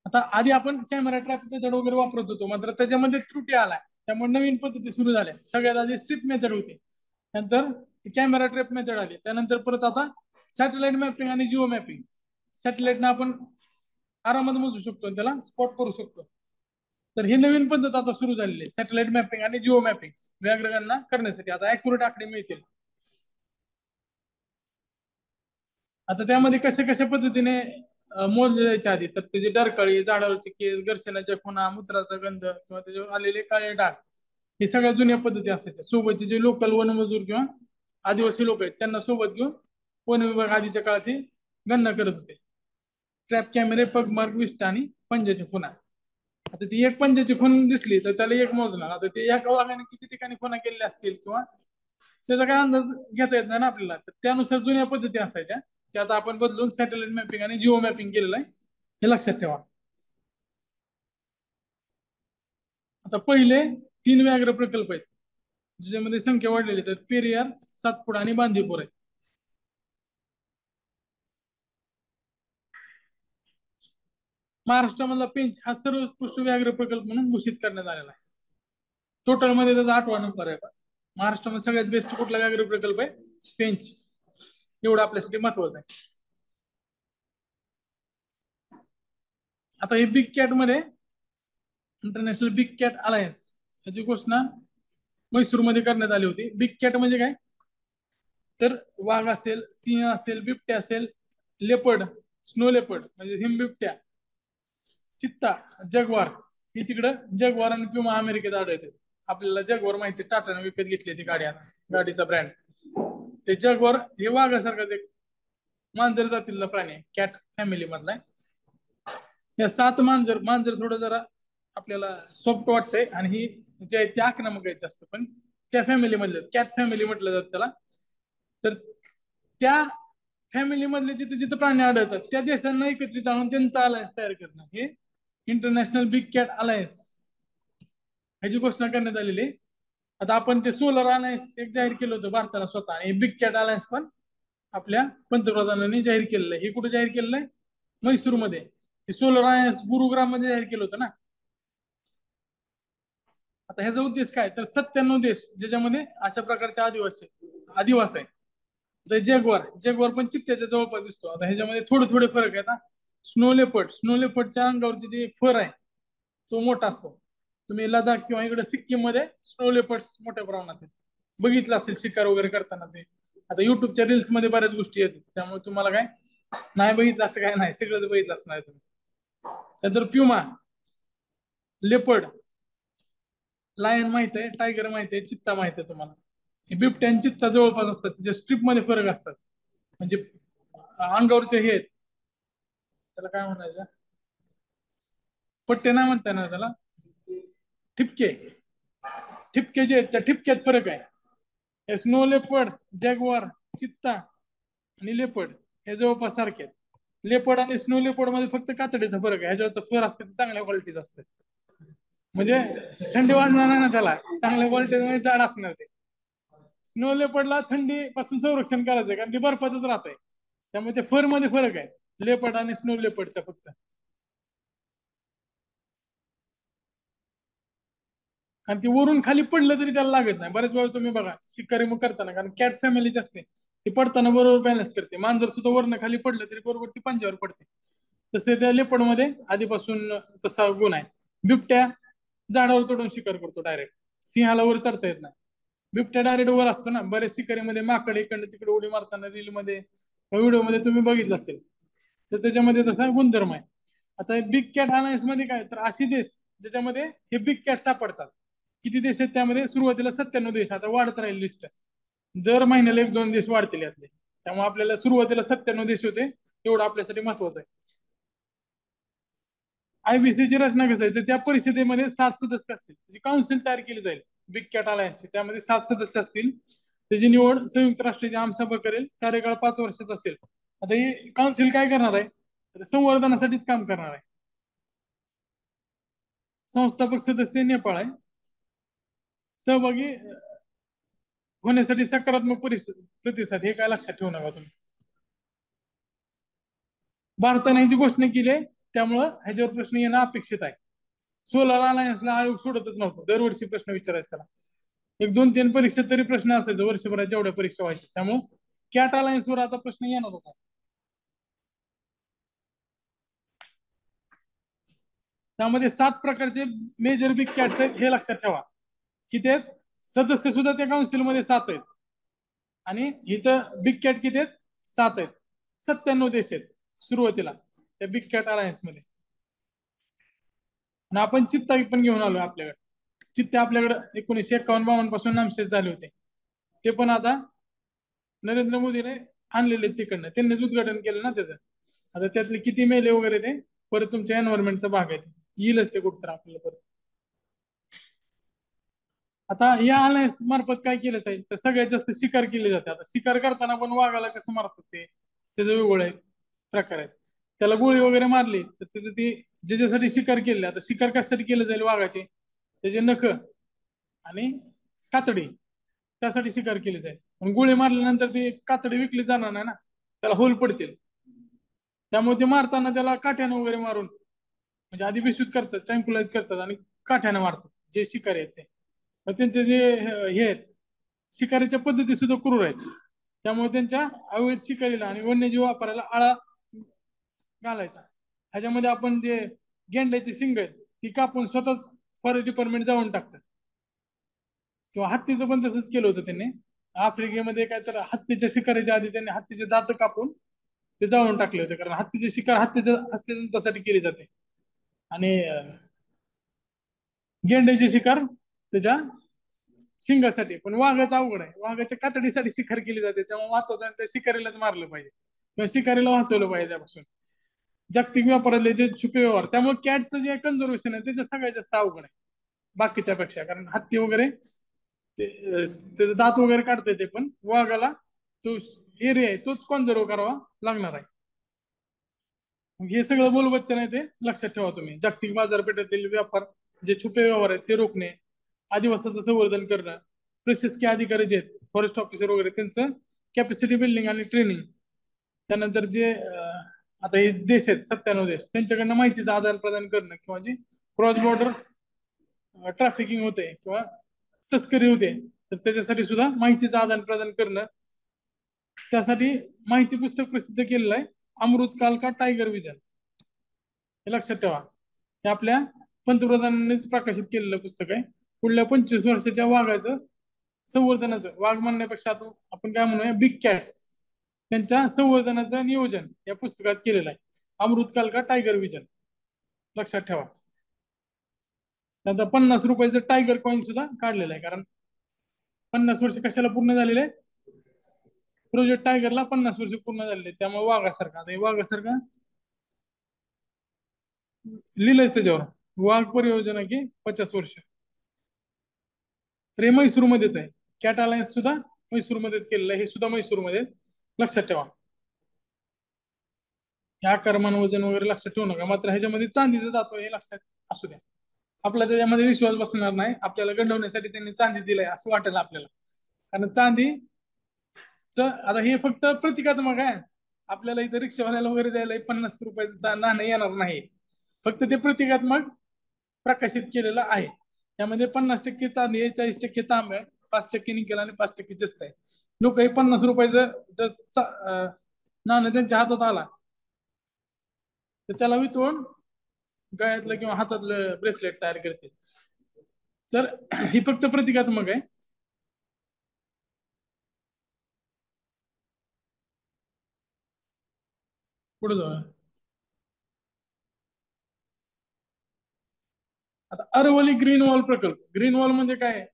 आता आधी आपण कॅमेरा ट्रॅप मेथड वगैरे वापरत होतो, मात्र त्याच्यामध्ये त्रुटी आलाय, त्यामुळे नवीन पद्धती सुरू झाल्या. सगळ्यात आधी स्ट्रिप मेथड होती, नंतर कॅमेरा ट्रॅप मेथड आली, त्यानंतर परत आता सॅटेलाइट मॅपिंग आणि जिओ मॅपिंग. सॅटेलाइटनं आपण आरामात मोजू शकतो आणि त्याला स्पॉट करू शकतो. तर ही नवीन पद्धत आता सुरू झालेली आहे, सॅटेलाइट मॅपिंग आणि जिओ मॅपिंग व्याघ्रांना करण्यासाठी. आता अॅक्युरेट आकडे मिळतील. आता त्यामध्ये कशा कशा पद्धतीने मोजले जायचे आधी, तर त्याची डरकाळी, झाडावरचे केस, घर्षणाच्या खुणा, मूत्राचा गंध किंवा त्याच्यावर आलेले काळे डाग, हे सगळ्या जुन्या पद्धती असायच्या. सोबतचे जे लोकल वनमजूर किंवा आदिवासी लोक आहेत त्यांना सोबत घेऊन वन विभाग आधीच्या काळात हे गणना करत होते. ट्रॅप कॅमेरे, पगमार्क, विष्ट आणि पंजाची खुणा. आता ती एक पंजाची खून दिसली तर त्याला एक मोजणार. आता ते एका वाघाने किती ठिकाणी खुणा केलेल्या असतील किंवा त्याचा काय अंदाज घेता येत नाही ना आपल्याला, तर त्यानुसार जुन्या पद्धती असायच्या, ते आता आपण बदलून सॅटेलाइट मॅपिंग आणि जिओ मॅपिंग केलेलं आहे, हे लक्षात ठेवा. आता पहिले 3 व्याघ्र प्रकल्प आहेत ज्याच्यामध्ये संख्या वाढलेली, तर पेरियार, सातपुडा आणि बांदीपूर आहे. महाराष्ट्रामधला पेंच हा सर्वोत्कृष्ट व्याघ्र प्रकल्प म्हणून घोषित करण्यात आलेला आहे. टोटल मध्ये त्याचा 8वा नंबर आहे. महाराष्ट्रामध्ये सगळ्यात बेस्ट कुठला व्याघ्र प्रकल्प आहे? पेंच. एवढं आपल्यासाठी महत्वाचं आहे. आता हे बिग कॅट मध्ये इंटरनॅशनल बिग कॅट अलायन्स याची घोषणा म्हैसूर मध्ये करण्यात आली होती. बिग कॅट म्हणजे काय? तर वाघ असेल, सिंह असेल, बिबट्या असेल, लेपर्ड, स्नो लेपर्ड म्हणजे हिमबिबट्या, चित्ता, जगवार, ही तिकडं जगवार आणि प्युमा अमेरिकेत आढळते. आपल्याला जगवार माहिती, टाटाने विकत घेतली ती गाडी, गाडीचा ब्रँड. ते जगवार हे वाघासारखाच एक मांजर जातीला प्राणी आहे, कॅट फॅमिली मधला आहे. या 7 मांजर थोडं जरा आपल्याला सॉफ्ट वाटतंय आणि ही जे आहे ते आक्रमक आहेत जास्त, पण त्या फॅमिली मधले, कॅट फॅमिली म्हटलं जातं त्याला. तर त्या फॅमिली मधले जिथे जिथे प्राणी आढळतात त्या देशांना एकत्रित आणून त्यांचा अलायन्स तयार करणं, हे इंटरनॅशनल बिग कॅट अलायन्स ह्याची घोषणा करण्यात आलेली आहे. आता आपण ते सोलर अलायन्स एक जाहीर केलं होतं भारताला स्वतः, आणि बिग कॅट अलायन्स पण आपल्या पंतप्रधानांनी जाहीर केलेलं आहे. हे कुठे जाहीर केलेलं आहे? म्हैसूरमध्ये. हे सोलर अलायन्स गुरुग्राम मध्ये जाहीर केलं होतं ना. आता ह्याचा उद्देश काय? तर 97 देश ज्याच्यामध्ये अशा प्रकारचे आदिवासी आहे. तर जगवार पण चित्त्याच्या जवळपास दिसतो. आता ह्याच्यामध्ये थोडे थोडे फरक आहे. आता स्नो लेपर्डच्या अंगावरचे जे फर आहे तो मोठा असतो. तुम्ही लडाख किंवा इकडे सिक्कीम मध्ये स्नो लेपर्ड्स मोठ्या प्रमाणात आहेत, बघितलं असेल शिकार वगैरे करताना. ते आता युट्यूबच्या रील्स मध्ये बऱ्याच गोष्टी येतात, त्यामुळे तुम्हाला काय नाही बघितलं असं काय नाही, सगळं बघितलं असणार आहे तुम्ही. त्यानंतर प्युमा, लेपर्ड, लायन माहित आहे, टायगर माहित आहे, चित्ता माहित आहे तुम्हाला. हे बिबट्या आणि चित्ता जवळपास असतात, त्याच्या स्ट्रिप मध्ये फरक असतात. म्हणजे अंगावरचे हे आहेत, त्याला काय म्हणायचं, पट्टे नाही म्हणता ना त्याला, ठिपके. ठिपके जे आहेत त्या ठिपक्यात फरक आहे. स्नो लेपर्ड, जॅग्वार, चित्ता आणि लेपर्ड हे जवळपास सारखे आहेत. लेपर्ड आणि स्नो लेपर्ड मध्ये फक्त कातडीचा फरक आहे, ह्याच्यावरचा फर असते ते चांगल्या क्वालिटीचा असते. म्हणजे थंडी वाजणार नाही ना त्याला, चांगल्या क्वालिटी मध्ये जाड असणार ते. स्नो लेपर्डला थंडी पासून संरक्षण करायचंय कारण ती बर्फातच राहत आहे. त्यामुळे ते फर मध्ये फरक आहे लेपर्ड आणि स्नो लेपर्डचा फक्त. कारण ती वरून खाली पडलं तरी त्याला लागत नाही. बऱ्याच वेळा तुम्ही बघा शिकारी मग करताना, कारण कॅट फॅमिलीच असते ती पडताना बरोबर बॅलन्स करते. मांजर सुद्धा वरनं खाली पडलं तरी बरोबर ती पंजावर पडते. तसे त्या लेपर्ड मध्ये आधीपासून तसा गुण आहे. बिबट्या झाडावर चढून शिकार करतो डायरेक्ट, सिंहाला वर चढता येत नाही. बिबट्या डायरेक्ट वर असतो ना. बरेच शिकारीमध्ये माकड इकडे तिकडे उडी मारताना रील मध्ये व्हिडिओ मध्ये तुम्ही बघितलं असेल. तर त्याच्यामध्ये तसा गुणधर्म आहे. आता बिग कॅट अलायन्स मध्ये काय तर अशी देश ज्याच्यामध्ये हे बिग कॅट सापडतात. किती देश आहेत त्यामध्ये? सुरुवातीला 97 देश, आता वाढत राहील लिस्ट. दर महिन्याला एक दोन देश वाढतील यातले. त्यामुळे आपल्याला सुरुवातीला 97 देश होते, एवढं आपल्यासाठी महत्वाचं आहे. आयबीसीची रचना कसं आहे तर त्या परिस्थितीमध्ये 7 सदस्य असतील, त्याची काउन्सिल तयार केली जाईल बिग कॅट अलायन्सची. त्यामध्ये 7 सदस्य असतील, त्याची निवड संयुक्त राष्ट्राची आमसभा करेल. कार्यकाळ 5 वर्षाचा असेल. आता ही काउन्सिल काय करणार आहे तर संवर्धनासाठीच काम करणार आहे. संस्थापक सदस्य नेपाळ आहे. सहभागी होण्यासाठी सकारात्मक प्रतिसाद, हे काय लक्षात ठेवू नका तुम्ही. भारताने ह्याची घोषणा केली आहे, त्यामुळं ह्याच्यावर प्रश्न येणं अपेक्षित आहे. सोलर अलायन्सला आयोग सोडतच नव्हतं, दरवर्षी प्रश्न विचारायचा त्याला. एक दोन तीन परीक्षेत तरी प्रश्न असायचे वर्षभरात जेवढ्या परीक्षा व्हायच्या. त्यामुळे कॅट अलायन्स वर आता प्रश्न येणार होता. त्यामध्ये 7 प्रकारचे मेजर बिग कॅट्स आहेत, हे लक्षात ठेवा. किती आहेत? सदस्य सुद्धा त्या काउन्सिल मध्ये 7 आहेत. आणि इथं बिग कॅट किती आहेत? 7 आहेत. 97 देश आहेत सुरुवातीला त्या बिग कॅट अलायन्स मध्ये. आणि आपण चित्ता पण घेऊन आलो आपल्याकडे. चित्ते आपल्याकडे 1951-52 पासून नामशेष झाले होते. ते पण आता नरेंद्र मोदीने आणलेले तिकडनं, त्यांनीच उद्घाटन केलं ना त्याचं. आता त्यातले किती मेले वगैरे ते परत तुमच्या एन्व्हायरमेंटचा भाग आहे, येईलच ते कुठं आपल्याला परत. आता या अलायन्स मार्फत काय केलं जाईल तर सगळ्यात जास्त शिकार केली जाते. आता शिकार करताना पण वाघाला कसं मारतात ते त्याचं वेगळं आहे, प्रकार आहेत. त्याला गोळी वगैरे मारली तर त्याचं ते ज्याच्यासाठी शिकार केले. आता शिकार कशासाठी केलं जाईल वाघाचे? त्याचे नख आणि कातडी, त्यासाठी शिकार केली जाईल. पण गोळी मारल्यानंतर ती कातडी विकली जाणार नाही ना, त्याला होल पडतील. त्यामुळे ते मारताना त्याला काठ्यानं वगैरे मारून, म्हणजे आधी बेशुद्ध करतात, ट्रँक्युलाइज करतात आणि काठ्यानं मारतात जे शिकारी आहेत ते. मग त्यांचे जे हे आहेत शिकारीच्या पद्धती सुद्धा क्रूर आहेत. त्यामुळे त्यांच्या अवैध शिकारीला आणि वन्यजीव वापरायला आळा घालायचा. ह्याच्यामध्ये आपण जे गेंड्याची शिंग आहेत ती कापून स्वतःच फॉरेस्ट डिपार्टमेंट जाऊन टाकतात. किंवा हत्तीचं पण तसंच केलं होतं त्यांनी. आफ्रिकेमध्ये काय तर हत्तीच्या शिकारीच्या आधी त्यांनी हत्तीचे दात कापून ते जाळून टाकले होते, कारण हत्तीचे शिकार हत्तीच्या हस्तिदंतासाठी केली जाते. आणि गेंड्याची शिकार त्याच्या शिंगासाठी. पण वाघाचा अवघड आहे, वाघाच्या कातडीसाठी शिकार केली जाते. त्यामुळे वाचवताना त्या शिकारीलाच मारलं पाहिजे किंवा शिकारीला वाचवलं पाहिजे त्यापासून. जागतिक व्यापारातले जे छुपे व्यवहार, त्यामुळे कॅटचं जे कन्झर्वेशन आहे त्याचं सगळ्यात जास्त अवघड आहे बाकीच्या पेक्षा. कारण हत्ती वगैरे त्याचे दात वगैरे काढता येते, पण वाघाला तो एरिया आहे तोच कॉन्झर्व करावा लागणार आहे. हे सगळं बोलबच्चन आहे, ते लक्षात ठेवा तुम्ही. जागतिक बाजारपेठेतील व्यापार जे छुपे व्यवहार आहेत ते रोखणे, आदिवासाचं संवर्धन करणं, प्रशासकीय अधिकारी जे आहेत फॉरेस्ट ऑफिसर वगैरे त्यांचं कॅपॅसिटी बिल्डिंग आणि ट्रेनिंग. त्यानंतर जे आता हे देश आहेत 97 देश, त्यांच्याकडनं माहितीचं आदान प्रदान करणं, किंवा जे क्रॉस बॉर्डर ट्रॅफिकिंग होते किंवा तस्करी होते तर त्याच्यासाठी सुद्धा माहितीचं आदान प्रदान करणं. त्यासाठी माहिती पुस्तक प्रसिद्ध केलेलं आहे, अमृतकाल का टायगर विजन, हे लक्षात ठेवा. हे आपल्या पंतप्रधानांनीच प्रकाशित केलेलं पुस्तक आहे. पुढल्या 25 वर्षाच्या वाघाचं संवर्धनाचं, वाघ म्हणण्यापेक्षा आपण काय म्हणूया बिग कॅट, त्यांच्या संवर्धनाचं नियोजन या पुस्तकात केलेलं आहे. अमृतकाल का टायगर विजन, लक्षात ठेवा. नंतर 50 रुपयाचं टायगर कॉइन सुद्धा काढलेलं आहे, कारण 50 वर्ष कशाला पूर्ण झालेले आहे? प्रोजेक्ट टायगरला 50 वर्ष पूर्ण झालेले, त्यामुळे वाघासारखा. आता वाघासारखा लिहिलंच त्याच्यावर, वाघ परियोजना की 50 वर्ष. तर हे म्हैसूरमध्येच आहे. कॅट अलायन्स सुद्धा म्हैसूरमध्येच केलेलं आहे, हे सुद्धा म्हैसूरमध्ये, लक्षात ठेवा. हे आकारमान वजन वगैरे लक्षात ठेवू नका, मात्र ह्याच्यामध्ये चांदीचं धातू हे लक्षात असू द्या. आपला त्याच्यामध्ये विश्वास बसणार नाही, आपल्याला गंडवण्यासाठी त्यांनी चांदी दिलाय असं वाटेल आपल्याला. कारण चांदीच आता हे फक्त प्रतिकात्मक आहे. आपल्याला इथं रिक्षावाल्याला वगैरे द्यायला 50 रुपयाचं नाणं येणार नाही. फक्त ते प्रतिकात्मक प्रकाशित केलेलं आहे. त्यामध्ये 50% चांदी आहे, 40% तांबे आहे, 5% निकेल आणि 5% जस्त आहे. लोक हे 50 रुपयाचं जर नाणं त्यांच्या हातात आला तर त्याला वितळून गळ्यातलं किंवा हातातलं ब्रेसलेट तयार करते. तर ही फक्त प्रतिकात्मक आहे. पुढे जाऊ. आता अरवली ग्रीन वॉल प्रकल्प. ग्रीन वॉल म्हणजे काय?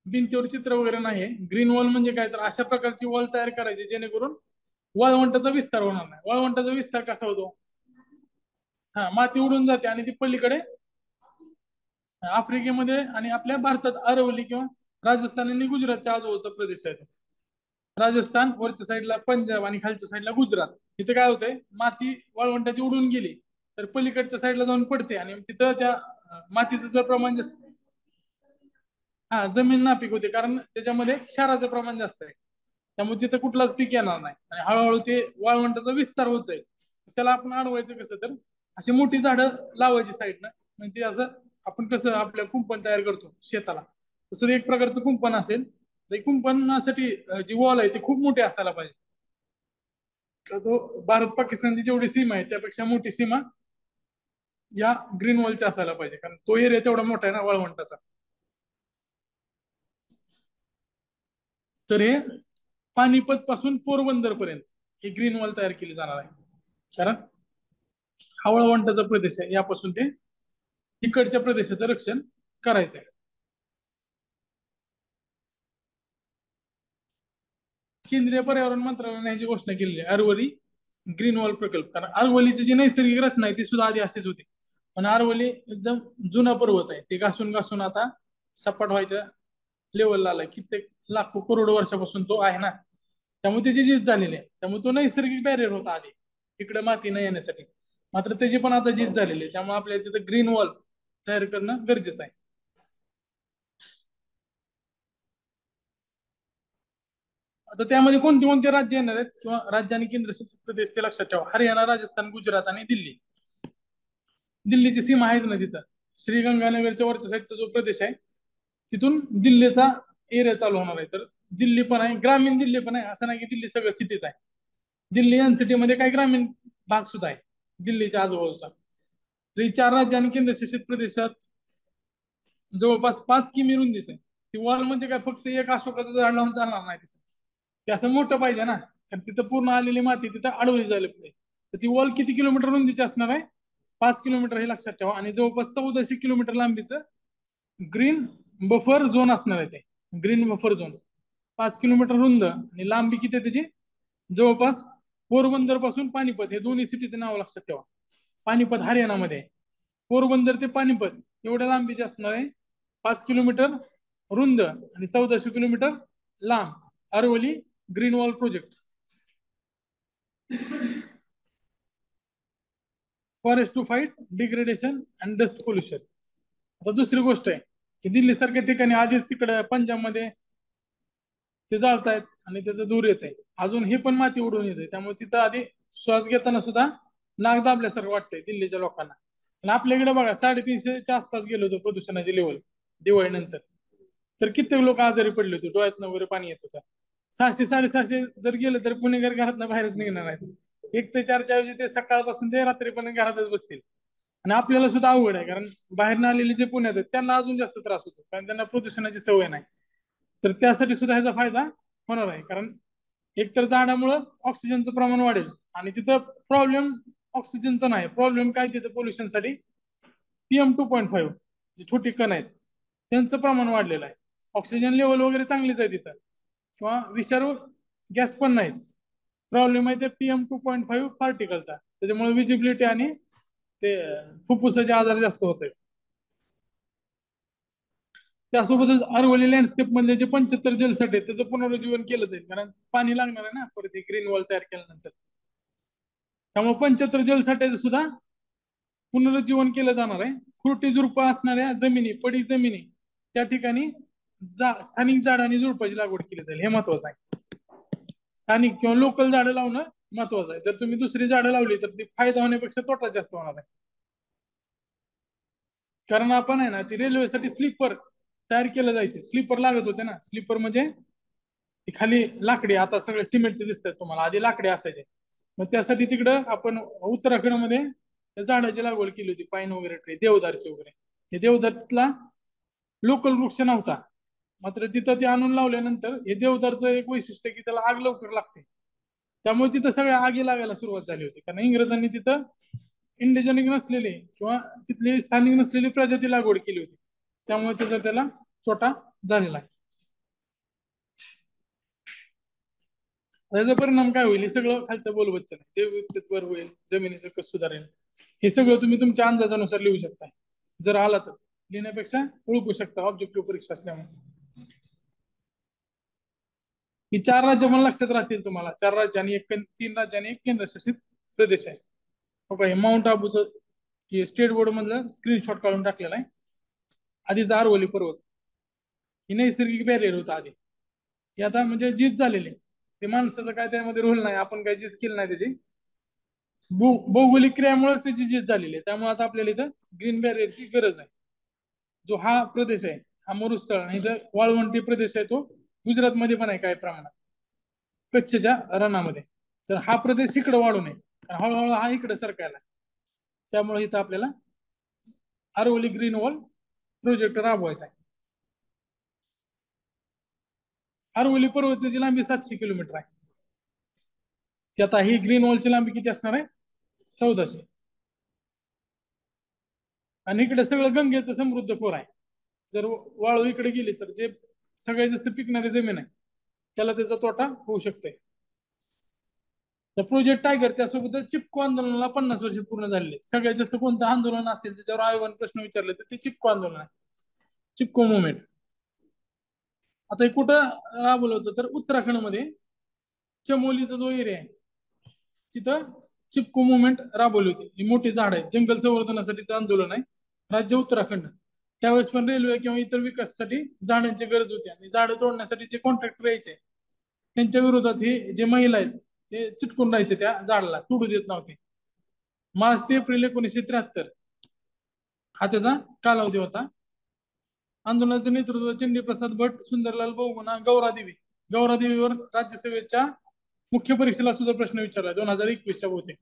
भिंतीवर चित्र वगैरे नाही. ग्रीन वॉल म्हणजे काय, तर अशा प्रकारची वॉल तयार करायची जेणेकरून वाळवंटाचा विस्तार होणार नाही. वाळवंटाचा विस्तार कसा होतो? हा, माती उडून जाते आणि ती पलीकडे आफ्रिकेमध्ये आणि आपल्या भारतात अरवली किंवा राजस्थान आणि गुजरातच्या आजूबाजूचा प्रदेश आहे. राजस्थान वरच्या साईडला पंजाब आणि खालच्या साईडला गुजरात. इथे काय होतंय, माती वाळवंटाची उडून गेली तर पलीकडच्या साईडला जाऊन पडते आणि तिथं त्या मातीचं जर प्रमाण जास्त, हा, जमीन नापीक होते कारण त्याच्यामध्ये क्षाराचं प्रमाण जास्त आहे. त्यामुळे तिथं कुठलाच पीक येणार नाही आणि हळूहळू ते वाळवंटाचा विस्तार होत जाईल. त्याला आपण अडवायचं कसं, तर अशी मोठी झाडं लावायची साईडनं. म्हणजे ते असं आपण कसं आपल्या कुंपण तयार करतो शेताला, तसं एक प्रकारचं कुंपण असेल. तर कुंपणासाठी जी वॉल आहे ती खूप मोठी असायला पाहिजे. तर तो भारत पाकिस्तानची जेवढी सीमा आहे त्यापेक्षा मोठी सीमा या ग्रीन वॉलची असायला पाहिजे, कारण तो एरिया तेवढा मोठा आहे ना वाळवंटाचा. तर हे पानिपत पासून पोरबंदर पर्यंत ही ग्रीन वॉल तयार केली जाणार आहे. कारण हा वाळवंटाचा प्रदेश आहे, यापासून ते इकडच्या प्रदेशाचं रक्षण करायचं आहे. केंद्रीय पर्यावरण मंत्रालयाने याची घोषणा केलेली आहे, अरवली ग्रीन वॉल प्रकल्प. कारण अरवलीची जी नैसर्गिक रचना आहे ती सुद्धा आधी अशीच होती. पण अरवली एकदम जुना पर्वत आहे, ते घासून घासून आता सपाट व्हायच्या लेवलला आलाय. कित्येक लाखो करोड वर्षापासून तो आहे ना, त्यामुळे त्याची झीज झालेली आहे. त्यामुळे तो नैसर्गिक बॅरियर होता आधी इकडे माती न येण्यासाठी. मात्र त्याची पण आता झीज झालेली आहे. त्यामुळे आपल्याला तिथं ग्रीन वॉल तयार करणं गरजेचं आहे. आता त्यामध्ये कोणते कोणते राज्य येणार आहेत किंवा राज्य आणि केंद्रशासित प्रदेश ते लक्षात ठेवा. हरियाणा, राजस्थान, गुजरात आणि दिल्ली. दिल्लीची सीमा आहेच ना तिथं. श्रीगंगानगरच्या वरच्या साईडचा जो प्रदेश आहे तिथून दिल्लीचा एरिया चालू होणार आहे. तर दिल्ली पण आहे, ग्रामीण दिल्ली पण आहे. असं नाही की दिल्ली सगळं सिटीज आहे. दिल्ली एनसीटी मध्ये काही ग्रामीण भाग सुद्धा आहे दिल्लीच्या आजूबाजूचा. तर ही 4 राज्य आणि केंद्रशासित प्रदेशात जवळपास 5 किमी रुंदीच आहे. ती वॉल म्हणजे काय फक्त एक अशोकाचं झाड लावून चालणार नाही तिथं. ते असं मोठं पाहिजे ना, कारण तिथं पूर्ण आलेली माती तिथं अडवली जायला पाहिजे. तर ती वॉल किती किलोमीटर रुंदीची असणार आहे? 5 किलोमीटर हे लक्षात ठेवा. आणि जवळपास 1400 किलोमीटर लांबीचं ग्रीन बफर झोन असणार आहे ते. ग्रीन बफर झोन 5 किलोमीटर रुंद आणि लांबी किती आहे त्याची? जवळपास पोरबंदर पासून पानिपत हे दोन्ही सिटीचं नाव लक्षात ठेवा. पानिपत हरियाणामध्ये, पोरबंदर ते पानिपत एवढ्या लांबीचे असणार आहे. 5 किलोमीटर रुंद आणि 1400 किलोमीटर लांब Aravalli green wall project. Forest to fight degradation and dust pollution. आता दुसरी गोष्ट आहे की दिल्ली सारख्या ठिकाणी आधीच तिकडे पंजाबमध्ये ते जाळतायत आणि त्याचं धूर येत आहे. अजून हे पण माती उडून येते. त्यामुळे तिथं आधी श्वास घेताना सुद्धा नाक दाबल्यासारखं वाटतंय दिल्लीच्या लोकांना. आणि आपल्याकडे बघा 350च्या आसपास गेलो होतो प्रदूषणाची लेवल दिवाळीनंतर. तर कित्येक लोक आजारी पडले होते, डोळ्यातनं वगैरे पाणी येत होतं. 600 साडेसहाशे जर गेलं तर पुणेकर घरातनं बाहेरच निघणार नाहीत. 1 ते 4च्या ऐवजी ते सकाळपासून ते रात्रीपर्यंत घरातच बसतील. आणि आपल्याला सुद्धा अवघड आहे, कारण बाहेर आलेले जे पुण्यात आहेत त्यांना अजून जास्त त्रास होतो, कारण त्यांना प्रदूषणाची सवय नाही. तर त्यासाठी सुद्धा ह्याचा फायदा होणार आहे. कारण एकतर झाडामुळं ऑक्सिजनचं प्रमाण वाढेल आणि तिथं प्रॉब्लेम ऑक्सिजनचा नाही, प्रॉब्लेम काय तिथं पोल्युशनसाठी PM2.5 जी छोटी कण आहेत त्यांचं प्रमाण वाढलेलं आहे. ऑक्सिजन लेवल वगैरे चांगलीच आहे तिथं किंवा विषारू गॅस पण नाहीत. प्रॉब्लेम आहे ते PM2.5 पार्टिकलचा, त्याच्यामुळे विजिबिलिटी आणि ते फुफ्फुसाचे आजार जास्त होत आहेत. त्यासोबतच अरवली लँडस्केप मधले जे 75 जलसाठे त्याचं पुनरुज्जीवन केलं जाईल, कारण पाणी लागणार आहे ना परत ग्रीन वॉल तयार केल्यानंतर. त्यामुळे 75 जलसाठ्याचं सुद्धा पुनरुज्जीवन केलं जाणार आहे. खुरटी झुडपं असणाऱ्या जमिनी, पडी जमिनी त्या ठिकाणी स्थानिक झाड आणि झुडपाची लागवड केली जाईल, हे महत्वाचं आहे. स्थानिक किंवा लोकल झाडं लावणं महत्वाचं आहे. जर तुम्ही दुसरी झाडं लावली तर ती फायदा होण्यापेक्षा तोटा जास्त होणार आहे. कारण आपण आहे ना ती रेल्वेसाठी स्लीपर तयार केलं जायचे, स्लीपर लागत होते ना. स्लीपर म्हणजे ती खाली लाकडी, आता सगळे सिमेंटचे दिसतात तुम्हाला, आधी लाकडी असायचे. मग त्यासाठी तिकडं आपण उत्तराखंडमध्ये झाडाची लागवड केली होती, पाईन वगैरे ट्री, देवदारचे वगैरे. हे देवदारला लोकल वृक्ष नव्हता, मात्र तिथं ते आणून लावल्यानंतर हे देवदारचं एक वैशिष्ट्य की त्याला आग लवकर लागते. त्यामुळे तिथं सगळ्या आगी लागायला सुरुवात झाली होती, कारण इंग्रजांनी तिथं इंडिजनिक नसलेली किंवा तिथली स्थानिक नसलेली प्रजाती लागवड केली होती. त्यामुळे त्याला तोटा झालेला आहे. त्याचा परिणाम काय होईल, हे सगळं खालचं बोलवच्चन आहे. ते व्यवस्थित वर होईल, जमिनीचं कस सुधारेल, हे सगळं तुम्ही तुमच्या अंदाजानुसार लिहू शकता. जर आला तर लिहिण्यापेक्षा ओळखू शकता ऑब्जेक्टिव्ह परीक्षा असल्यामुळे. ही 4 राज्य मला लक्षात राहतील तुम्हाला. 4 राज्य आणि 3 राज्य आणि 1 केंद्रशासित प्रदेश आहे. ओके, माउंट आबूचं स्टेट बोर्ड मधलं स्क्रीनशॉट काढून टाकलेला आहे. आधी अरवली पर्वत ही नैसर्गिक बॅरियर होता आधी, हे आता म्हणजे जीज झालेले. ते माणसाचं काय त्यामध्ये रोल नाही, आपण काय जीज केलं नाही त्याची. भौगोलिक क्रियामुळेच त्याची झीज झालेली आहे. त्यामुळे आता आपल्याला इथं ग्रीन बॅरियरची गरज आहे. जो हा प्रदेश आहे हा मरुस्थळ आणि इथं वाळवंटी प्रदेश आहे, तो गुजरातमध्ये पण आहे काही प्रमाणात, कच्छच्या रणामध्ये. तर हा प्रदेश इकडे वाढू नये, हळूहळू हा इकडे सरकायला. त्यामुळे इथं आपल्याला अरवली ग्रीन वॉल प्रोजेक्ट राबवायचा आहे. अरवली पर्वताची लांबी 700 किलोमीटर आहे. ती आता ही ग्रीन वॉलची लांबी किती असणार आहे, 1400. आणि इकडे सगळं गंगेचं समृद्ध खोर आहे. जर वाळू इकडे गेली तर जे सगळ्यात जास्त पिकणारी जमीन आहे त्याला त्याचा तोटा होऊ शकतोय. तर प्रोजेक्ट टायगर त्यासोबत चिपको आंदोलनाला 50 वर्ष पूर्ण झालेले. सगळ्यात जास्त कोणतं आंदोलन असेल ज्याच्यावर आयोगाने प्रश्न विचारले तर ते चिपको आंदोलन आहे, चिपको मुवमेंट. आता हे कुठं राबवलं होतं तर उत्तराखंड मध्ये चमोलीचा जो एरिया आहे तिथं चिपको मुवमेंट राबवली होती. ही मोठी झाड आहे, जंगल संवर्धनासाठीचं आंदोलन आहे, राज्य उत्तराखंड. त्यावेळेस पण रेल्वे किंवा इतर विकासासाठी झाडांची गरज होती आणि झाडं तोडण्यासाठी जे कॉन्ट्रॅक्टर यायचे त्यांच्या विरोधात हे जे महिला आहेत ते चिटकून राहायचे, त्या झाडाला तोडू देत नव्हते. मार्च ते एप्रिल 1973 हा त्याचा कालावधी होता. आंदोलनाचे नेतृत्व चंडीप्रसाद भट, सुंदरलाल बहुगुणा, गौरादेवीवर राज्यसभेच्या मुख्य परीक्षेला सुद्धा प्रश्न विचारला 2021च्या बहुतेक.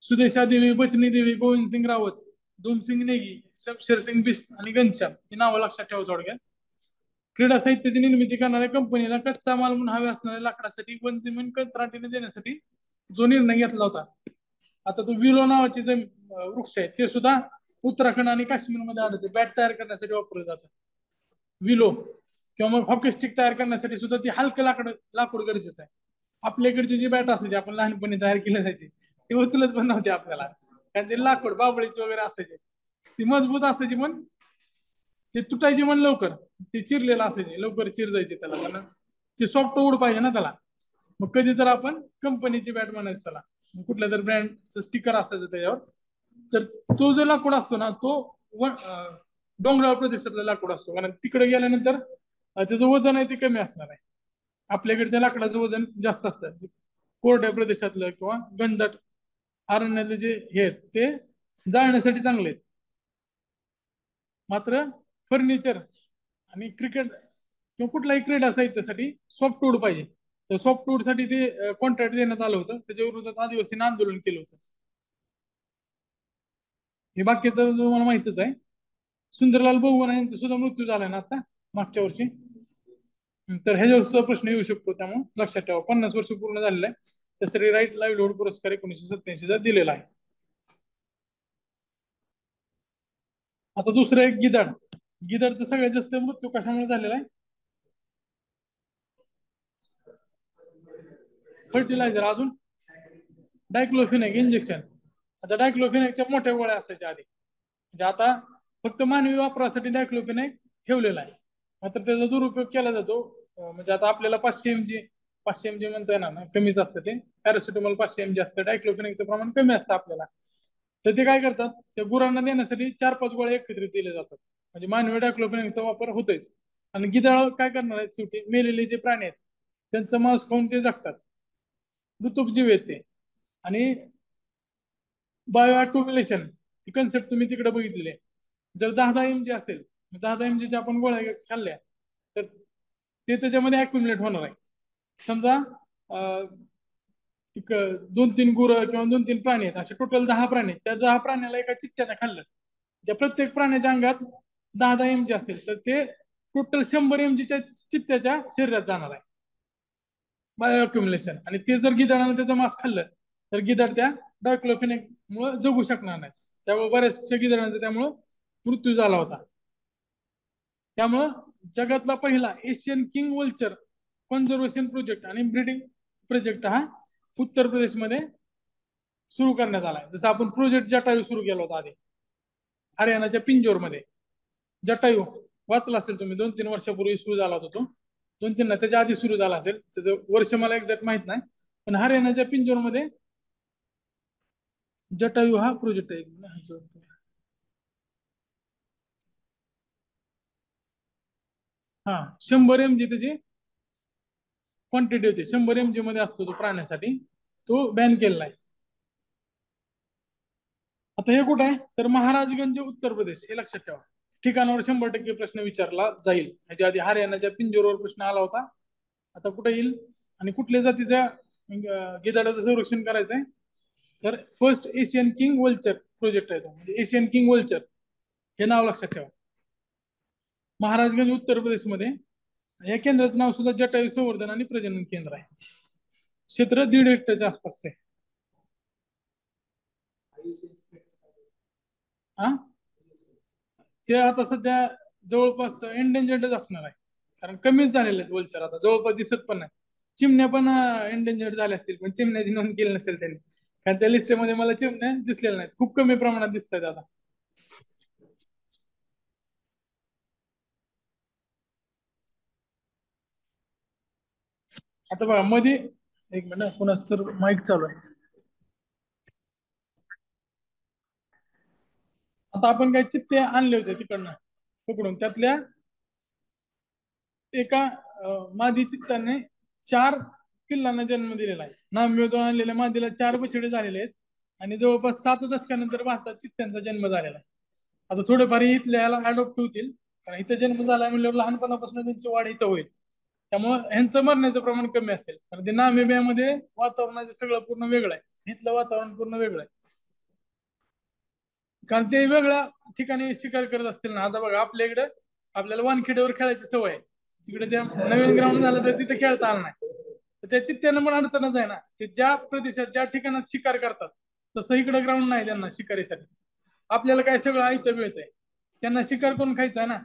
सुदेशा देवी, बचनी देवी, गोविंद सिंग रावत, धूमसिंग नेगी, शमशेर सिंग बिस्ट आणि घनश्याम ही नावं लक्षात ठेवा थोडक्यात. क्रीडा साहित्याची निर्मिती करणाऱ्या कंपनीला कच्चा माल म्हणून हवे असणाऱ्या लाकडासाठी वन जमीन कंत्राटीने देण्यासाठी जो निर्णय घेतला होता, आता तो विलो नावाचे जे वृक्ष आहे ते सुद्धा उत्तराखंड आणि काश्मीरमध्ये आढळते. बॅट तयार करण्यासाठी वापरलं जातं विलो, किंवा मग हॉकी स्टिक तयार करण्यासाठी सुद्धा ती हलकं लाकूड गरजेचं आहे. आपल्याकडची जी बॅट असायची आपण लहानपणी तयार केली जायची ती उचलत पण नव्हती आपल्याला, कारण ते लाकूड बाबळीची वगैरे असायचे, ती मजबूत असायची पण ते तुटायची पण लवकर, ते चिरलेलं असायचे लवकर चिर जायचे त्याला, कारण ते सॉफ्ट वूड पाहिजे ना त्याला. मग कधी तर आपण कंपनीची बॅट म्हणायचो त्याला, कुठल्या तर ब्रँडचं स्टिकर असायचं त्याच्यावर. तर तो जो लाकूड असतो ना तो डोंगराळ प्रदेशातला लाकूड असतो, कारण तिकडे गेल्यानंतर त्याचं वजन आहे ते कमी असणार आहे. आपल्याकडच्या लाकडाचं वजन जास्त असतं. कोरड्या प्रदेशातलं किंवा घनदाट अरण्यातले जे हे आहेत ते जाळण्यासाठी चांगले आहेत. मात्र फर्निचर आणि क्रिकेट किंवा कुठल्याही क्रीडा साहित्यासाठी सॉफ्टवूड पाहिजे. तर सॉफ्टवूड साठी ते कॉन्ट्रॅक्ट देण्यात आलं होतं, त्याच्या विरोधात आदिवासींनी आंदोलन केलं होतं. हे बाकी तर तुम्हाला माहितच आहे. सुंदरलाल बहुगुणा यांचा सुद्धा मृत्यू झालाय ना आता मागच्या वर्षी. तर ह्याच्यावर सुद्धा प्रश्न येऊ शकतो, त्यामुळे लक्षात ठेवा. 50 वर्ष पूर्ण झालेलं आहे. त्यासाठी राईट लाईव्हलीहूड पुरस्कार 1987 दिलेला आहे. आता दुसरं एक गिधाड. गिधाडचा सगळ्यात जास्त मृत्यू कशामुळे झालेला आहे, फर्टिलायझर, अजून डायक्लोफिनेक इंजेक्शन. आता डायक्लोफिनेकच्या मोठ्या गोळ्या असायच्या आधी, म्हणजे आता फक्त मानवी वापरासाठी डायक्लोफिनेक ठेवलेला आहे. मात्र त्याचा दुरुपयोग केला जातो. म्हणजे आता आपल्याला 500 mg म्हणता येणार ना, कमीच असतं ते. पॅरासिटामॉल 500 mg असतं, डायक्लोफिनेकचं प्रमाण कमी असतं आपल्याला. तर ते काय करतात, त्या गुरांना देण्यासाठी 4-5 गोळ्या एकत्रित दिले जातात. म्हणजे मानवी डायक्लोफेनाकचा वापर होतोच. आणि गिधाळ काय करणार आहेत, शेवटी मेलेले जे प्राणी आहेत त्यांचं मांस खाऊन ते जगतात, ऋतूप जीव आहेत ते. आणि बायो अक्युम्युलेशन ही कन्सेप्ट तुम्ही तिकडे बघितलेली आहे. जर 10-10 mg असेल, 10-10 mg आपण गोळ्या खाल्ल्या तर ते त्याच्यामध्ये अक्युमुलेट होणार आहे. समजा एक 2-3 गुरं किंवा 2-3 प्राणी आहेत, असे टोटल 10 प्राणी आहेत. त्या 10 प्राण्याला एका चित्त्याने खाल्लं, त्या प्रत्येक प्राण्याच्या अंगात 10-10 mg असेल तर ते टोटल 100 mg त्या चित्त्याच्या शरीरात जाणार आहे, बायो अक्युमुलेशन. आणि ते जर गिधाडानं त्याचं मांस खाल्लं तर गिधाड त्या डायक्लोफेनेक मुळे जगू शकणार नाही. त्यामुळे बऱ्याचशा गिधाडांचा त्यामुळं मृत्यू झाला होता. त्यामुळं जगातला पहिला Asian king vulture conservation project आणि ब्रीडिंग प्रोजेक्ट हा उत्तर प्रदेशमध्ये सुरू करण्यात आला. जसं आपण प्रोजेक्ट जटायू सुरू केला होता आधी हरियाणाच्या पिंजोर मध्ये. जटायू वाचला असेल तुम्ही, 2-3 वर्षापूर्वी सुरू झाला होता तो. 2-3 ना त्याच्या आधी सुरू झाला असेल, त्याचं वर्ष मला एक्झॅक्ट माहित नाही. पण हरियाणाच्या पिंजोर मध्ये जटायू हा प्रोजेक्ट आहे. हा 100 mg त्याची क्वांटिटी होती, 100 mg मध्ये असतो तो प्राण्यासाठी, तो बॅन केलेला आहे. आता हे कुठं आहे तर महाराजगंज उत्तर प्रदेश, हे लक्षात ठेवा. ठिकाणावर 100% प्रश्न विचारला जाईल. ह्याच्या आधी हरियाणाच्या पिंजोरवर प्रश्न आला होता, आता कुठे येईल. आणि कुठल्या जातीच्या गिधाडाचं संरक्षण करायचंय तर first Asian king vulture project आहे तो, म्हणजे एशियन किंग वल्चर हे नाव लक्षात ठेवा. महाराजगंज उत्तर प्रदेशमध्ये या केंद्राचं नाव सुद्धा जटायू संवर्धन आणि प्रजनन केंद्र आहे. क्षेत्र 1.5 हेक्टरच्या आसपास आहे. हा ते आता सध्या जवळपास एंडेंजर्डच असणार आहे, कारण कमीच झालेले आहेत वल्चर, आता जवळपास दिसत पण नाही. चिमण्या पण एंडेंजर्ड झाल्या असतील, पण चिमण्याची नोंद केली नसेल त्यांनी, कारण त्या लिस्टमध्ये मला चिमण्या दिसलेल्या नाहीत, खूप कमी प्रमाणात दिसत आहेत आता. आता बघा मध्ये, एक मिनिट कोणाच तर माईक चालू आहे. आता आपण काही चित्ते आणले होते तिकडनं पकडून, त्यातल्या एका मादी चित्ताने 4 पिल्लांना जन्म दिलेला आहे. नामिळून आणलेल्या मादीला 4 बछडे झालेले आहेत आणि जवळपास 7 दशकानंतर भारतात चित्त्यांचा जन्म झालेला आहे. आता थोडेफार इथल्या याला अडॉप्ट होतील, कारण इथं जन्म झाला म्हणजे लहानपणापासून त्यांची वाढ इथं होईल. त्यामुळे ह्यांचं मरण्याचं प्रमाण कमी असेल, कारण ते नामिबियामध्ये वातावरणाचं सगळं पूर्ण वेगळं आहे, इथलं वातावरण पूर्ण वेगळं आहे. कारण ते वेगळ्या ठिकाणी शिकार करत असतील ना. आता बघा आपल्या इकडे आपल्याला वानखेड्यावर खेळायची सवय आहे, तिकडे त्या नवीन ग्राउंड झालं तर तिथे खेळता आलं नाही, तर त्या चित्त्यानं पण अडचणच आहे ना. ते ज्या प्रदेशात ज्या ठिकाणात शिकार करतात तसं इकडे ग्राउंड नाही त्यांना शिकारीसाठी. आपल्याला काय सगळं ऐकतं मिळतंय, त्यांना शिकार करून खायचं आहे ना,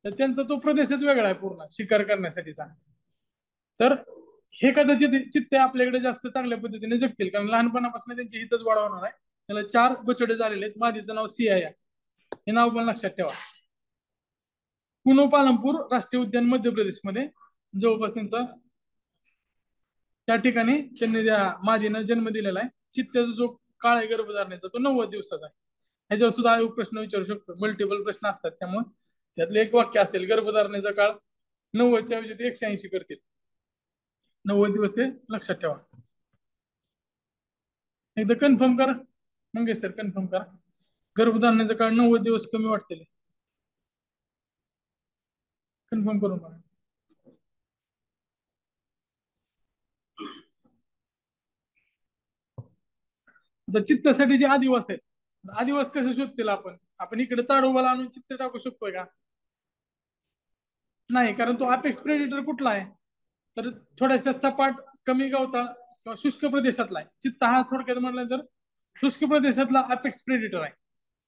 तर त्यांचा तो प्रदेशच वेगळा आहे पूर्ण शिकार करण्यासाठीचा. तर हे कदाचित चित्ते आपल्याकडे जास्त चांगल्या पद्धतीने जगतील, कारण लहानपणापासून त्यांची हितच वाढवणार आहे. त्याला 4 बछडे झालेले आहेत. मादीचं नाव सिया आहे, हे नाव पण लक्षात ठेवा. कुनो पालमपूर राष्ट्रीय उद्यान मध्य प्रदेशमध्ये जवळपास त्यांचा, त्या ठिकाणी त्यांनी त्या मादीनं जन्म दिलेला आहे. चित्त्याचा जो काळ आहे गर्भधारणेचा तो 90 दिवसाचा आहे. ह्याच्यावर सुद्धा आयोग प्रश्न विचारू शकतो, मल्टिपल प्रश्न असतात. त्यामुळे त्यातलं एक वाक्य असेल, गर्भधारणेचा काळ 90च्या ऐवजी ते 180 करतील. 90 दिवस ते लक्षात ठेवा. एकदा कन्फर्म करा मंगेश सर, कन्फर्म करा. गर्भधारणेचा काळ 90 दिवस कमी वाटतील, कन्फर्म करून बघा. आता चित्तासाठी जे आदिवास आहेत, आदिवास कसे शोधतील आपण आपण इकडे ताडोबाला आणून चित्त टाकू शकतोय का? नाही, कारण तो अपेक्स प्रेडिटर कुठला आहे तर थोड्याशा सपाट कमी गवताळ किंवा शुष्क प्रदेशातला आहे. चित्ता हा थोडक्यात म्हटलं तर शुष्क प्रदेशातला अपेक्स प्रेडिटर आहे.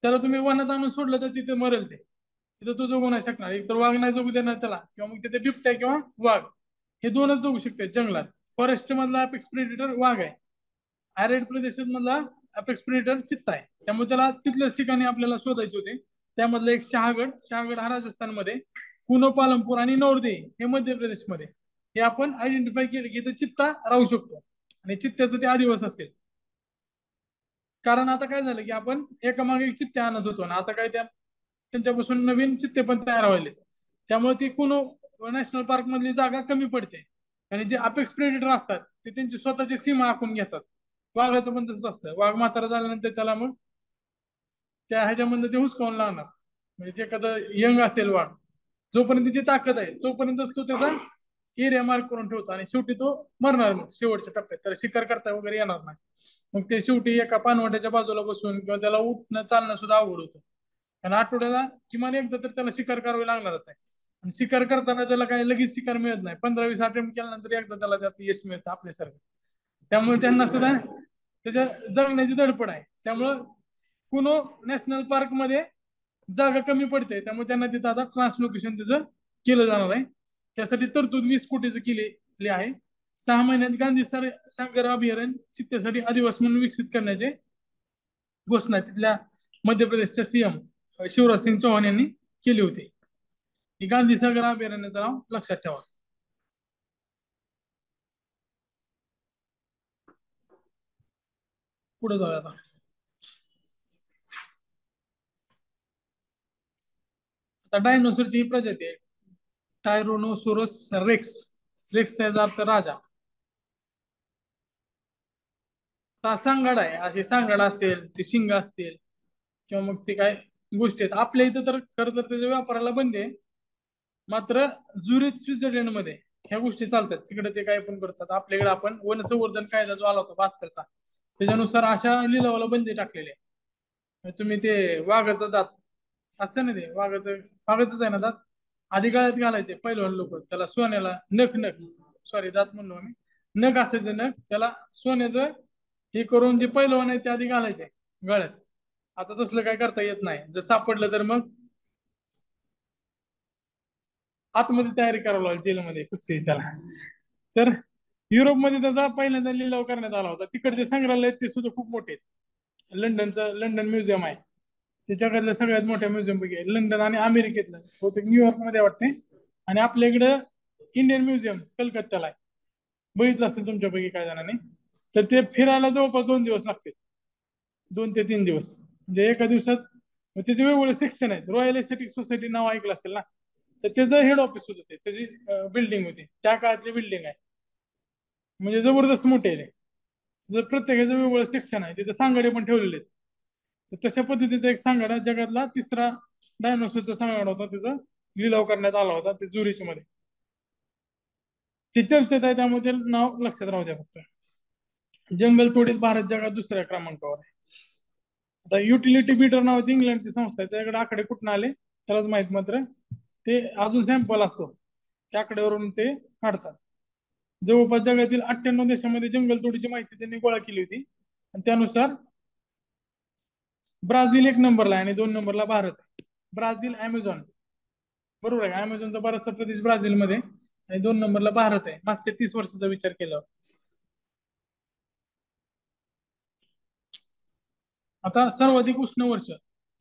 त्याला तुम्ही वनात आणून सोडलं तर तिथे मरेल ते, तिथं तो जगू नाही शकणार. एक तर वाघ नाही जगू देणार त्याला, किंवा मग तिथे बिबट्या किंवा वाघ हे दोनच जगू शकते जंगलात. फॉरेस्ट मधला अपेक्स प्रेडिटर वाघ आहे, ऍरिड प्रदेशात मधला अपेक्स प्रेडिटर चित्ता आहे. त्यामुळे त्याला तिथल्याच ठिकाणी आपल्याला शोधायचे होते. त्यामधलं एक शहागड हा राजस्थानमध्ये, कुनो पालमपूर आणि नौरदे हे मध्य प्रदेशमध्ये, हे आपण आयडेंटिफाय केले की इथं चित्ता राहू शकतो आणि चित्त्याचं ते आदिवास असेल. कारण आता काय झालं की आपण एकामागे एक चित्ते आणत होतो ना, आता काय त्यांच्यापासून नवीन चित्ते पण तयार व्हायले. त्यामुळे ती कुनो नॅशनल पार्क मधली जागा कमी पडते. आणि जे अपेक्स प्रेडेटर असतात ते त्यांची स्वतःची सीमा आखून घेतात. वाघाचं पण तसंच असतं. वाघ म्हातारा झाल्यानंतर त्याला मग त्या ह्याच्यामधनं ते हुसकावून लागणार. म्हणजे ते एखादं यंग असेल वाघ, जोपर्यंत त्याची ताकद आहे तोपर्यंतच तो त्याचा एरिया मार्क करून ठेवतो, आणि शेवटी तो मरणार मग शेवटच्या टप्प्यात, त्याला शिकार करता वगैरे येणार नाही. मग ते शेवटी एका पानवट्याच्या बाजूला बसून किंवा त्याला उठणं चालणं सुद्धा अवघड होतं. आणि आठवड्याला किमान एकदा तर त्याला शिकार करावी लागणारच आहे. आणि शिकार करताना त्याला काही लगेच शिकार मिळत नाही. 15-20 अटेम्प्ट केल्यानंतर एकदा त्याला त्यात यश मिळतं आपल्यासारखं. त्यामुळे त्यांना सुद्धा त्याच्या जगण्याची धडपड आहे. त्यामुळं कुनो नॅशनल पार्क मध्ये जागा कमी पडते, त्यामुळे त्यांना तिथं आता ट्रान्सलोकेशन त्याचं केलं जाणार आहे. त्यासाठी तरतूद 20 कोटीचं केलेली आहे. 6 महिन्यात गांधी सागर अभयारण्य चित्त्यासाठी आदिवासी म्हणून विकसित करण्याचे घोषणा तिथल्या मध्य प्रदेशच्या सीएम शिवराज सिंग चौहान यांनी केली होती. ही गांधी सागर अभयारण्याचं नाव लक्षात ठेवा. पुढे जाऊया आता. आता डायनोसरची ही प्रजाती आहे टायरोनोसोरस रेक्स. रेक्स याचा अर्थ राजा. हा सांगाड आहे. असे सांगाड असेल, ते शिंग असतील, किंवा मग ते काय गोष्टी आहेत. आपल्या इथं तर खरं तर त्याच्या व्यापाराला बंदी आहे. मात्र झुरिच स्वित्झर्लंड मध्ये ह्या गोष्टी चालतात. तिकडे ते काय पण करतात. आपल्याकडे आपण वन संवर्धन कायदा जो आला होता 72चा, त्याच्यानुसार अशा लिलावाला बंदी टाकलेली आहे. तुम्ही ते वाघाचा दात असते ना, ते वाघाचंच आहे ना दात, आधी काळात घालायचे पहिलवान लोक त्याला सोन्याला. नख नख सॉरी दात म्हणलो आम्ही. नख असायचं, नख त्याला सोन्याचं हे करून जे पहिलवान आहे ते आधी घालायचे गळ्यात. आता तसलं काय करता येत नाही. जर सापडलं तर मग आतमध्ये तयारी करावं लागेल जेलमध्ये कुस्ती त्याला. तर युरोपमध्ये त्याचा पहिल्यांदा लिलाव करण्यात आला होता. तिकडचे संग्रहालय ते सुद्धा खूप मोठे आहेत. लंडन म्युझियम आहे, ते जगातल्या सगळ्यात मोठ्या म्युझियम पैकी आहे. लंडन आणि अमेरिकेतलं बहुतेक न्यूयॉर्क मध्ये वाटते. आणि आपल्या इकडं इंडियन म्युझियम कलकत्त्याला आहे. बघितलं असेल तुमच्यापैकी काय जणांनी. तर ते फिरायला जवळपास 2 दिवस लागतील. 2 ते 3 दिवस म्हणजे एका दिवसात. त्याचे वेगवेगळे सेक्शन आहेत. रॉयल एस्थेटिक सोसायटी नाव ऐकलं असेल ना, तर त्याचं हेड ऑफिस होतं, ते त्याची बिल्डिंग होती, त्या काळातली बिल्डिंग आहे. म्हणजे जबरदस्त मोठे आहे. त्याचं प्रत्येकाचं वेगवेगळं सेक्शन आहे. तिथे सांगाडे पण ठेवलेले आहेत. तर तशा पद्धतीचा एक सांगाडा जगातला तिसरा डायनोसॉरचा सांगाडा होता, त्याचा लिलाव करण्यात आला होता ते झुरिच मध्ये. ते चर्चेत आहे, त्यामुळे ते नाव लक्षात राहू द्या फक्त. जंगल तोडीत भारत जगात दुसऱ्या क्रमांकावर आहे. आता युटिलिटी बीटर नावाची इंग्लंडची संस्था आहे, त्याकडे आकडे कुठून आले त्यालाच माहित. मात्र ते अजून सॅम्पल असतो, त्या आकड्यावरून ते काढतात. जवळपास जगातील 98 देशांमध्ये जंगलतोडीची माहिती त्यांनी गोळा केली होती. आणि त्यानुसार ब्राझील 1 नंबरला आहे आणि 2 नंबरला भारत आहे. ब्राझील अमेझॉन, बरोबर आहे. अमेझॉनचा बराचसा प्रदेश ब्राझीलमध्ये, आणि 2 नंबरला भारत आहे मागच्या 30 वर्षाचा विचार केला. आता सर्वाधिक उष्ण वर्ष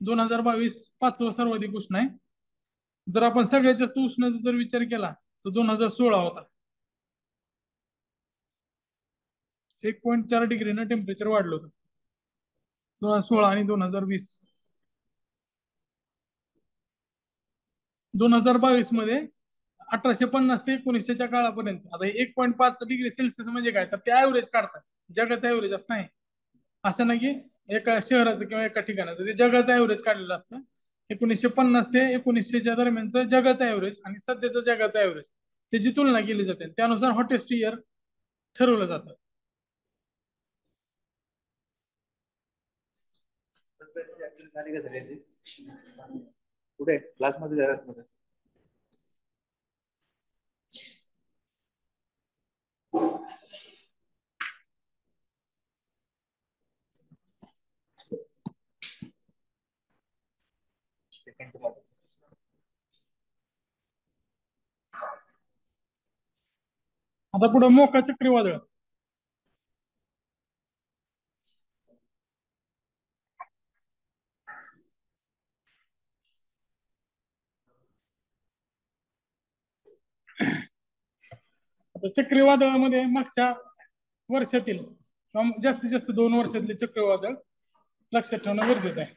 2022 5वं सर्वाधिक उष्ण आहे. जर आपण सगळ्यात जास्त उष्णाचा जर विचार केला तर 2016 होता. 1.4 डिग्रीनं टेम्परेचर वाढलं होतं 2016 आणि 2020. 2022 मध्ये 1850 ते 1900च्या काळापर्यंत. आता 1.5 डिग्री सेल्सिअस म्हणजे काय, तर ते ऍव्हरेज काढतात. जगाचं ऍव्हरेज असं नाही. असं नाही की एका शहराचं किंवा एका ठिकाणाचं, ते जगाचं ऍव्हरेज काढलेलं असतं. 1950 ते 1900च्या दरम्यानचं जगाचं ऍव्हरेज आणि सध्याचं जगाचं ऍव्हरेज त्याची तुलना केली जाते. त्यानुसार हॉटेस्ट इयर ठरवलं जातं. झाली का सगळ्यांची? कुठे क्लासमध्ये जरा आता पुढे मोका चक्रीवादळ. आता चक्रीवादळामध्ये मागच्या वर्षातील किंवा जास्तीत जास्त 2 वर्षातले चक्रीवादळ लक्षात ठेवणं गरजेचं आहे.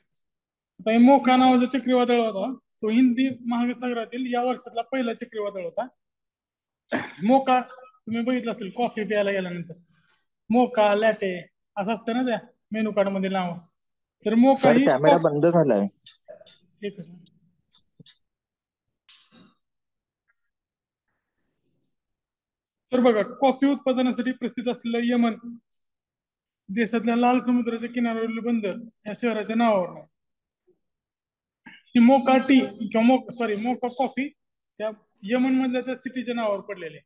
आता हे मोका नावाचा चक्रीवादळ होता, तो हिंदी महासागरातील या वर्षातला पहिला चक्रीवादळ होता. मोका तुम्ही बघितलं असेल कॉफी प्यायला गेल्यानंतर मोका लॅटे असं असतं ना त्या मेनू कार्ड मध्ये नाव. तर मोका सर ही कॅमेरा बंद झालाय. एकच मिनिट. तर बघा, कॉफी उत्पादनासाठी प्रसिद्ध असलेलं यमन देशातल्या लाल समुद्राच्या किनाऱ्यावरील बंदर या शहराच्या नावावर आहे. ही मोका टी किंवा मोका कॉफी त्या यमन मधल्या त्या सिटीच्या नावावर पडलेले.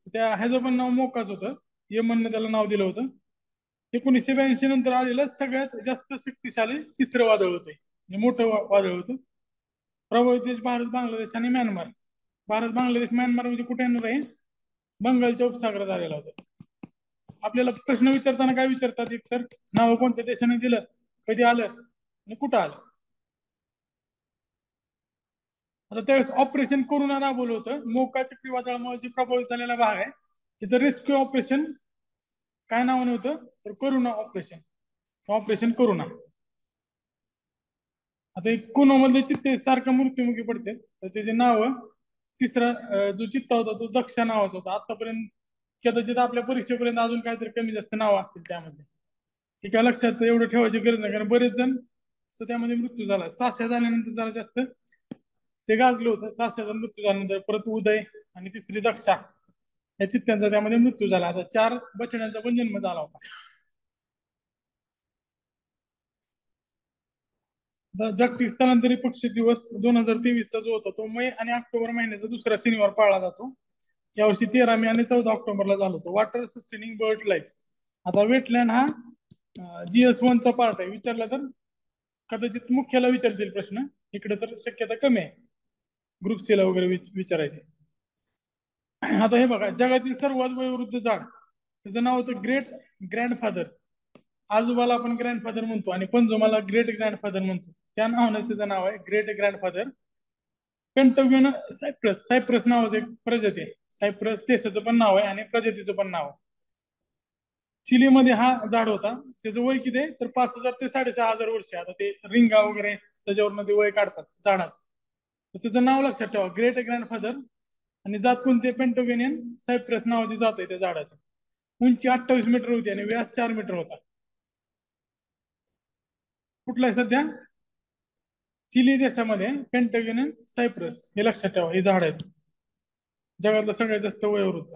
त्या ह्याचं पण नाव मोकाच होतं, यमनने त्याला नाव दिलं होतं. 1982 नंतर आलेलं सगळ्यात जास्त शक्तिशाली तिसरं वादळ होतं, मोठं वादळ होतं. प्रभावित देश भारत, बांगलादेश आणि म्यानमार. भारत, बांगलादेश, म्यानमार म्हणजे कुठे येणार आहे? बंगालच्या उपसागरात आलेला होता. आपल्याला प्रश्न विचारताना काय विचारतात, एक तर नाव कोणत्या देशाने दिलं, कधी आलं आणि कुठं आलं. आता त्यावेळेस ऑपरेशन करुणा राबवलं होतं. मोका चक्रीवादळामुळे जे प्रभावित झालेला भाग आहे तिथं रेस्क्यू ऑपरेशन काय नावाने होतं, तर करुणा ऑपरेशन, ऑपरेशन करुणा. आता एक कुनोमध्ये चित्ते सारखा मृत्युमुखी पडते, तर त्याचे नाव तिसरा जो चित्ता होता तो दक्ष नावाचा होता. आतापर्यंत कदाचित आपल्या परीक्षेपर्यंत अजून काहीतरी कमी जास्त नाव असतील त्यामध्ये. ठीक आहे, लक्षात एवढं ठेवायची गरज नाही, कारण बरेच जण त्यामध्ये मृत्यू झाला. 600 झाल्यानंतर जरा जास्त ते गाजलं होतं. 600चा मृत्यू झाल्यानंतर परत उदय आणि तिसरी दक्षा या चित्त्यांचा त्यामध्ये मृत्यू झाला. आता 4 बछड्यांचा पण जन्म झाला होता. जागतिक स्थलांतरित पक्षी दिवस 2023 जो होता तो मे आणि ऑक्टोबर महिन्याचा दुसरा शनिवार पाळला जातो. यावर्षी 13 मे आणि 14 ऑक्टोबरला झाला होतो. Water sustaining bird life. आता वेटलँड हा GS1 चा पार्ट आहे. विचारला तर कदाचित मुख्याला विचारतील प्रश्न, इकडे तर शक्यता कमी आहे ग्रुप सी ला वगैरे विचारायचे. आता हे बघा, जगातील सर्वात वयोवृद्ध झाड त्याचं नाव होतं ग्रेट ग्रँडफादर. आजोबाला आपण ग्रँडफादर म्हणतो आणि पंजोबाला ग्रेट ग्रँडफादर म्हणतो. त्या नावानेच त्याचं नाव आहे great grandfather. Pentagon Cyprus, Cyprus नावाचं एक प्रजाती आहे. सायप्रस देशाचं पण नाव आहे आणि प्रजातीचं पण नाव आहे. चिलीमध्ये हा झाड होता. त्याचं वय किती आहे, तर 5000 ते 6500 वर्ष. आता ते रिंगा वगैरे त्याच्यावरनं ते वय काढतात झाडाचं. तर त्याचं नाव लक्षात ठेवा, ग्रेट ग्रँडफादर. आणि जात कोणती? पेंटागोनियन सायप्रस नावाची जात आहे त्या झाडाची. उंची 28 मीटर होती आणि व्यास 4 मीटर होता. कुठला आहे सध्या? चिली देशामध्ये पेंटागोनियन सायप्रस, हे लक्षात ठेवा, हे झाड आहेत. जगातलं सगळ्यात जास्त वयोवृद्ध.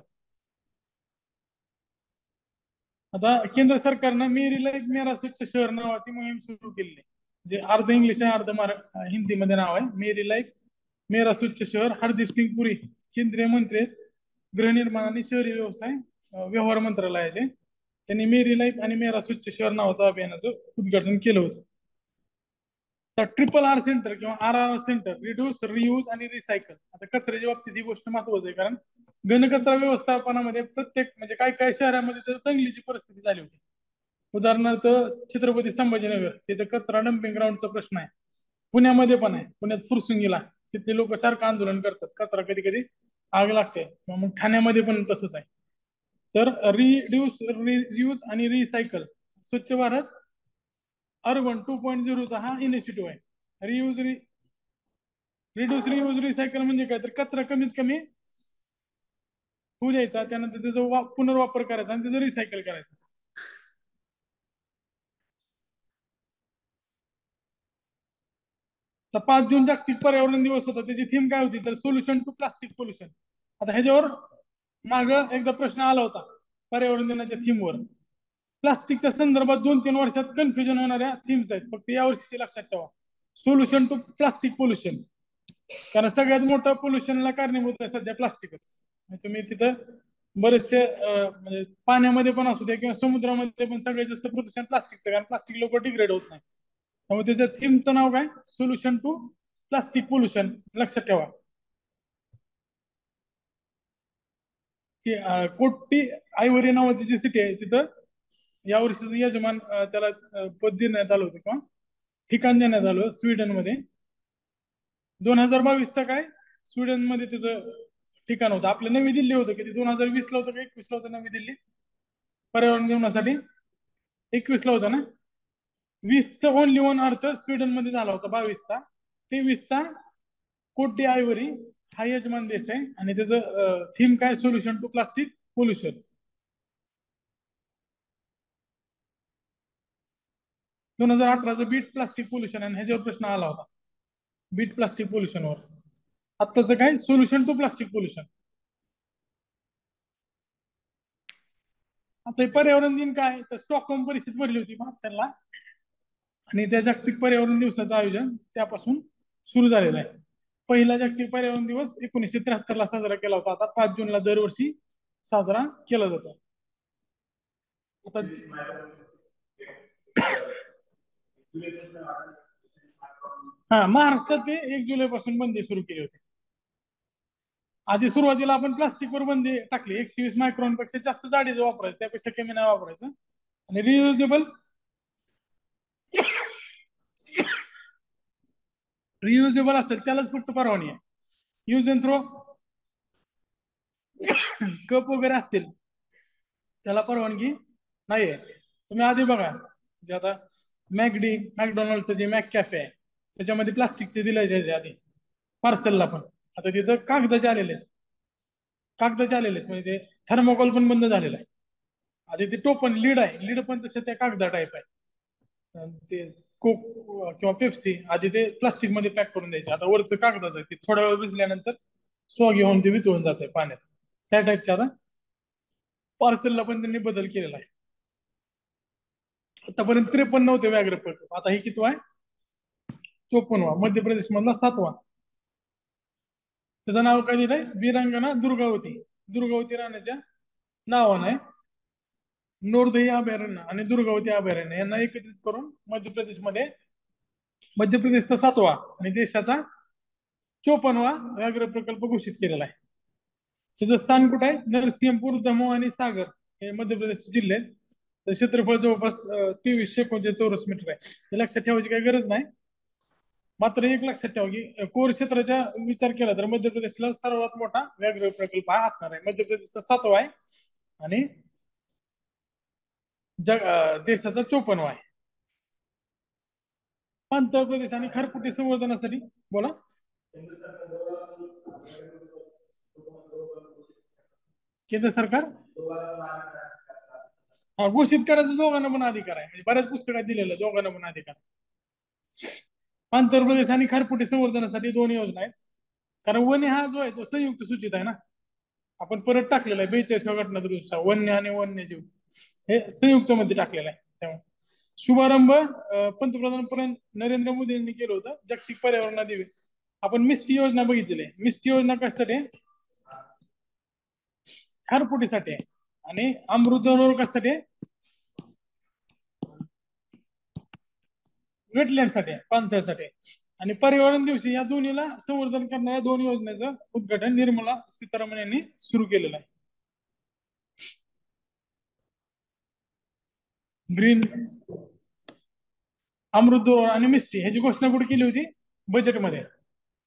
आता केंद्र सरकारनं मेरी लाईफ मेरा स्वच्छ शहर नावाची मोहीम सुरू केली. जे अर्ध इंग्लिश आहे अर्ध हिंदीमध्ये नाव आहे, मेरी लाईफ मेरा स्वच्छ शहर. हरदीप सिंग पुरी केंद्रीय मंत्री आहेत, गृहनिर्माण आणि शहरी व्यवहार मंत्रालयाचे. त्यांनी मेरी लाईफ आणि मेरा स्वच्छ शहर नावाचं अभियानाचं उद्घाटन केलं होतं. तर RRR सेंटर किंवा RRR सेंटर, रिड्यूस, रियूज आणि रिसायकल. आता कचऱ्याच्या बाबतीत ही गोष्ट महत्वाची आहे, कारण घनकचरा व्यवस्थापनामध्ये प्रत्येक म्हणजे काय काय शहरामध्ये तर दंगलीची परिस्थिती झाली होती. उदाहरणार्थ छत्रपती संभाजीनगर, तिथे कचरा डम्पिंग ग्राउंडचा प्रश्न आहे. पुण्यामध्ये पण आहे, पुण्यात फुरसुंगीला तिथले लोक सारखं आंदोलन करतात, कचरा कधी कधी आग लागते. मग ठाण्यामध्ये पण तसंच आहे. तर रिड्यूस, रियूज आणि रिसायकल, स्वच्छ भारत अर्बन 2.0 हा इनिशिएटिव्ह आहे. रियूज, रिड्यूस, रियूज, रिसायकल म्हणजे काय, तर कचरा कमीत कमी होऊ द्यायचा, त्यानंतर त्याचा पुनर्वापर करायचा आणि त्याचं रिसायकल करायचं. तर 5 जून जागतिक पर्यावरण दिवस होता. त्याची थीम काय होती, तर सोल्युशन टू प्लास्टिक पोल्युशन. आता ह्याच्यावर माग एकदा प्रश्न आला होता पर्यावरण दिनाच्या थीमवर. प्लास्टिकच्या संदर्भात 2-3 वर्षात कन्फ्युजन होणाऱ्या थीम्स आहेत, फक्त या वर्षीची लक्षात ठेवा. सोल्युशन टू प्लास्टिक पोल्युशन, कारण सगळ्यात मोठं पोल्युशनला कारणीभूत आहे सध्या प्लास्टिकच. तुम्ही तिथं बरेचसे म्हणजे पाण्यामध्ये पण असू द्या किंवा समुद्रामध्ये पण सगळ्यात जास्त प्रदूषण प्लास्टिकचं, कारण प्लास्टिक लवकर डिग्रेड होत नाही. त्यामुळे त्याच्या थीमचं नाव काय, सोल्युशन टू प्लास्टिक पोल्युशन, लक्षात ठेवा. ती कोट्टी आयव्हरी नावाची जी सिटी आहे तिथं या वर्षीचं यजमान त्याला पद देण्यात आलं होतं किंवा ठिकाण देण्यात आलं स्वीडनमध्ये. 2022चा काय स्वीडनमध्ये त्याचं ठिकाण होतं. आपलं नवी दिल्ली होतं, किती 2020ला होतं का 21ला होतं नवी दिल्ली पर्यावरण दिवसासाठी? 21ला होतं ना. 20चा ओनली वन अर्थ स्वीडन मध्ये झाला होता 22चा. 23चा कोट डी आयव्हरी हा यजमान देश आहे आणि त्याचं थीम काय सोल्युशन टू प्लास्टिक पोल्युशन. 2018चं बीट प्लास्टिक पोल्युशन आणि ह्याच्यावर प्रश्न आला होता बीट प्लास्टिक पोल्युशनवर. आत्ताचं काय सोल्युशन टू प्लास्टिक पोल्युशन. आता हे पर्यावरण दिन काय तर स्टॉकहोम परिषद भरली होती 72ला आणि त्या जागतिक पर्यावरण दिवसाचं आयोजन त्यापासून सुरू झालेलं आहे. पहिला जागतिक पर्यावरण दिवस 1973ला साजरा केला होता. आता 5 जूनला दरवर्षी साजरा केला जातो. आता हा महाराष्ट्रात ते 1 जुलै पासून बंदी सुरू केली होती. आधी सुरुवातीला आपण प्लास्टिकवर बंदी टाकली 120 मायक्रॉन पेक्षा जास्त जाडीचं वापरायचं त्यापेक्षा कमी नाही वापरायचं आणि रियुजेबल असेल त्यालाच फक्त परवानगी आहे. यूज अँड थ्रो कप वगैरे असतील त्याला परवानगी नाहीये. तुम्ही आधी बघा जे आता मॅकडॉनल्डचं जे मॅक कॅफे आहे त्याच्यामध्ये प्लास्टिकचे दिले आधी पार्सलला पण. आता तिथं कागदाचे आलेले आहेत म्हणजे ते थर्मोकॉल पण बंद झालेला आहे. आधी ते टोपण लीड पण तसं त्या कागदा टाईप आहे. ते कोक किंवा पेप्सी आधी ते प्लास्टिक मध्ये पॅक करून द्यायचे. आता वरचं कागदाचं आहे ते थोडा वेळ भिजल्यानंतर स्वागी होऊन ते वितळून जाते पाण्यात. त्या टाईपच्या आता पार्सलला पण त्यांनी बदल केलेला आहे. आतापर्यंत 53 होते व्याघ्र प्रकल्प. आता हे कितवा आहे 54वा. मध्य प्रदेश मधला 7वा. त्याचं नाव काय दिलंय वीरांगना दुर्गावती राण्याच्या नावानं आहे. नोरदई अभयारण्य आणि दुर्गावती अभयारण्य यांना एकत्रित करून मध्य प्रदेशचा 7वा आणि देशाचा 54वा व्याघ्र प्रकल्प घोषित केलेला आहे. त्याचं स्थान कुठे आहे नरसिंहपूर दमोह आणि सागर हे मध्य प्रदेशचे जिल्हे आहेत. तर क्षेत्रफळ जवळपास 2349 चौरस मीटर आहे. हे लक्षात ठेवायची काही गरज नाही. मात्र एक लक्षात ठेवा की कोर क्षेत्राचा विचार केला तर मध्य प्रदेशला सर्वात मोठा व्याघ्र प्रकल्प हा असणार आहे. मध्य प्रदेशचा 7वा आहे आणि देशाचा 54वा आहे. आंध्र प्रदेश आणि खारफुटी संवर्धनासाठी बोला केंद्र सरकार घोषित करायचं दोघांना पण अधिकार आहे. म्हणजे बऱ्याच पुस्तकात दिलेलं दोघांना पण अधिकार. आंध्र प्रदेश आणि खारफुटी संवर्धनासाठी 2 योजना आहेत. कारण वन्य हा जो आहे तो संयुक्त सूचित आहे ना. आपण परत टाकलेला आहे 42व्या घटना दुरुस्तीचा वन्य आणि वन्यजीव हे संयुक्त मध्ये टाकलेलं आहे. त्यामुळे शुभारंभ पंतप्रधान नरेंद्र मोदी यांनी केलं होतं जागतिक पर्यावरण दिवस. आपण मिस्टी योजना बघितलेली आहे. मिस्टी योजना कशासाठी खारफुटीसाठी आहे आणि अमृत कशासाठी वेटलँडसाठी पाणथळसाठी आणि पर्यावरण दिवशी या दोन्हीला संवर्धन करणाऱ्या 2 योजनेचं उद्घाटन निर्मला सीतारामन यांनी सुरू केलेलं आहे. ग्रीन अमृत आणि मिस्टी ह्याची घोषणा कुठे केली होती बजेटमध्ये.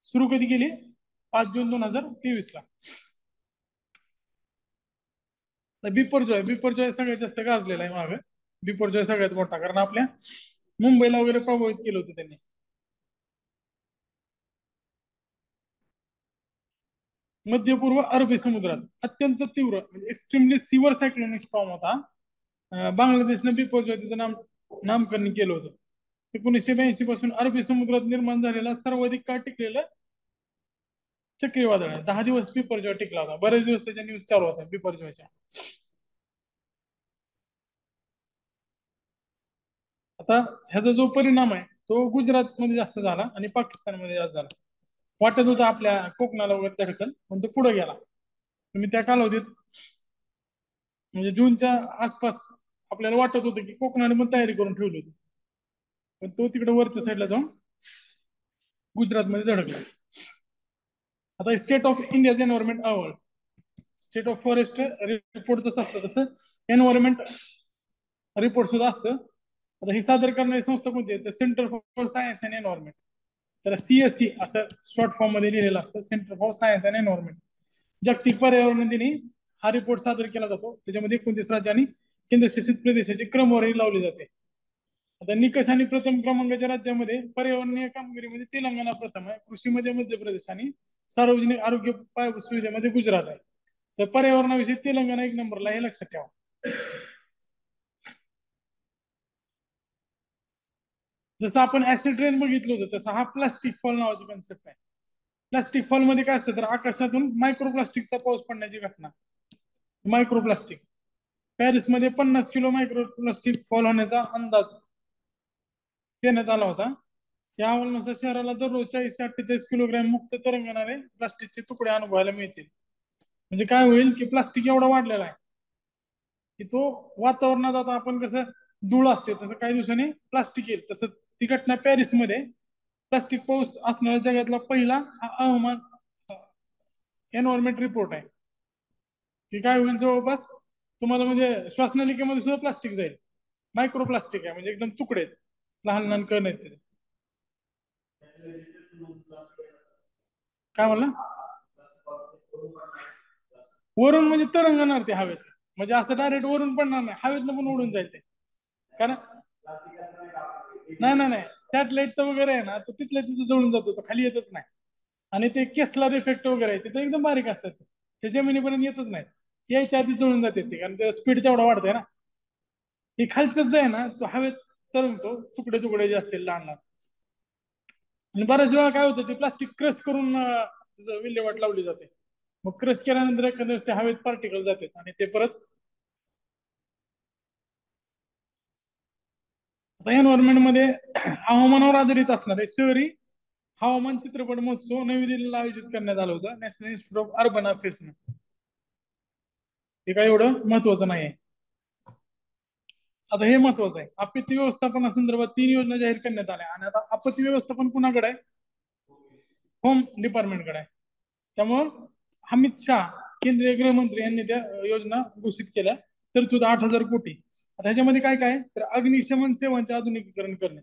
सुरू कधी केली 5 जून 2023ला. बिपरजॉय सगळ्यात जास्त गाजलेला आहे मागे. बिपरजॉय सगळ्यात मोठा कारण आपल्या मुंबईला वगैरे प्रभावित केलं होतं त्यांनी. मध्य पूर्व अरबी समुद्रात अत्यंत तीव्र म्हणजे एक्स्ट्रीमली सिव्हर सायक्लोनिक स्टॉर्म होता. बांगलादेशने बिपरजॉयचं नामकरण केलं होतं. 1982 पासून अरबी समुद्रात निर्माण झालेला सर्वाधिक काळ टिकलेलं चक्रीवादळ आहे. 10 दिवस बिपरजॉय टिकला होता. बरेच दिवस त्याच्या न्यूज चालू होत्या बिपरजॉयच्या. आता ह्याचा जो परिणाम आहे तो गुजरात मध्ये जास्त झाला आणि पाकिस्तानमध्ये जास्त झाला. वाटत होतं आपल्या कोकणाला वगैरे धडकल पण तो पुढे गेला. तुम्ही त्या कालावधीत म्हणजे जूनच्या आसपास आपल्याला वाटत होतं की कोकणाने पण तयारी करून ठेवली होती पण तो तिकडे वरच्या साईडला जाऊन गुजरातमध्ये धडकला. आता स्टेट ऑफ इंडियाचं environment award state of forest report जसं असतं तसं एन्व्हायरमेंट रिपोर्ट सुद्धा असतं. आता ही सादर करणारी संस्था कोणती आहे तर centre for science and environment. त्याला CSE असं शॉर्ट फॉर्म मध्ये लिहिलेलं असतं centre for science and environment. जागतिक पर्यावरण दिनी हा रिपोर्ट सादर केला जातो. त्याच्यामध्ये 29 राज्य आणि केंद्रशासित प्रदेशाची क्रमवारी लावली जाते. आता निकष आणि प्रथम क्रमांकाच्या राज्यामध्ये पर्यावरणीय कामगिरीमध्ये तेलंगणा प्रथम आहे, कृषीमध्ये मध्य प्रदेश आणि सार्वजनिक आरोग्य पायाभूत सुविधेमध्ये गुजरात आहे. तर पर्यावरणाविषयी तेलंगणा एक नंबरला, हे लक्षात ठेवा. जसं आपण ऍसिड रेन बघितलं होतं तसं हा प्लास्टिक फॉल नावाची कन्सेप्ट आहे. प्लास्टिक फॉल मध्ये काय असतं तर आकाशातून मायक्रोप्लास्टिकचा पाऊस पडण्याची घटना. मायक्रोप्लास्टिक पॅरिसमध्ये 50 किलो मायक्रोप्लास्टिक फॉल होण्याचा अंदाज देण्यात आला होता. या अहवालानुसार शहराला दररोज 40 ते 48 किलोग्रॅम मुक्त तरंगणारे प्लास्टिकचे तुकडे अनुभवायला मिळतील. म्हणजे काय होईल की प्लास्टिक एवढा वाढलेला आहे की तो वातावरणात, आता आपण कसं धूळ असते तसं काही दिवसांनी प्लास्टिक येईल, तसं ती घटना पॅरिसमध्ये प्लास्टिक पाऊस असणारा जगातला पहिला हा हवामान एन्व्हायरमेंट रिपोर्ट आहे. की काय होईल जवळपास तुम्हाला म्हणजे श्वासनलिकेमध्ये सुद्धा प्लास्टिक जाईल. मायक्रो प्लास्टिक आहे, म्हणजे एकदम तुकडे आहेत, लहान लहान कण आहेत त्याचे. काय म्हणला? वरून म्हणजे तरंगणार ते हवेत, म्हणजे असं डायरेक्ट वरून पडणार नाही, हवेतनं पण उडून जाईल ते. कारण नाही नाही नाही, सॅटेलाइटचं वगैरे आहे ना, तो तिथल्या तिथे जळून जातो, तो खाली येतच नाही. आणि ते केसलर इफेक्ट वगैरे आहे तिथे एकदम बारीक असतात, ते जमिनीपर्यंत येतच नाही. यायच्या आधी जळून जाते ते, कारण ते स्पीड तेवढा वाढतंय ना. हे खालचंच जे आहे ना, तो हवेत तरंगतो, तुकडे तुकडे जे असतील लहान लहान. आणि बऱ्याच वेळा काय होतं, ते प्लास्टिक क्रश करून त्याचं विल्हेवाट लावली जाते. मग क्रश केल्यानंतर एखाद्या वेळेस ते हवेत पार्टिकल जातात आणि ते परत. आता एन्व्हायरमेंट मध्ये हवामानावर आधारित असणारे शहरी हवामान चित्रपट महोत्सव नवी दिल्लीला आयोजित करण्यात आला होता, national institute of urban affairs. हे काय एवढं महत्वाचं नाही आहे. आता हे महत्वाचं आहे, आपत्ती व्यवस्थापनासंदर्भात 3 योजना जाहीर करण्यात आल्या. आणि आता आपत्ती व्यवस्थापन कुणाकडे आहे? होम डिपार्टमेंटकडे आहे. त्यामुळं अमित शाह केंद्रीय गृहमंत्री यांनी त्या योजना घोषित केल्या. तरतूद 8,000 कोटी. आता ह्याच्यामध्ये काय काय तर अग्निशमन सेवांचे आधुनिकीकरण करणे.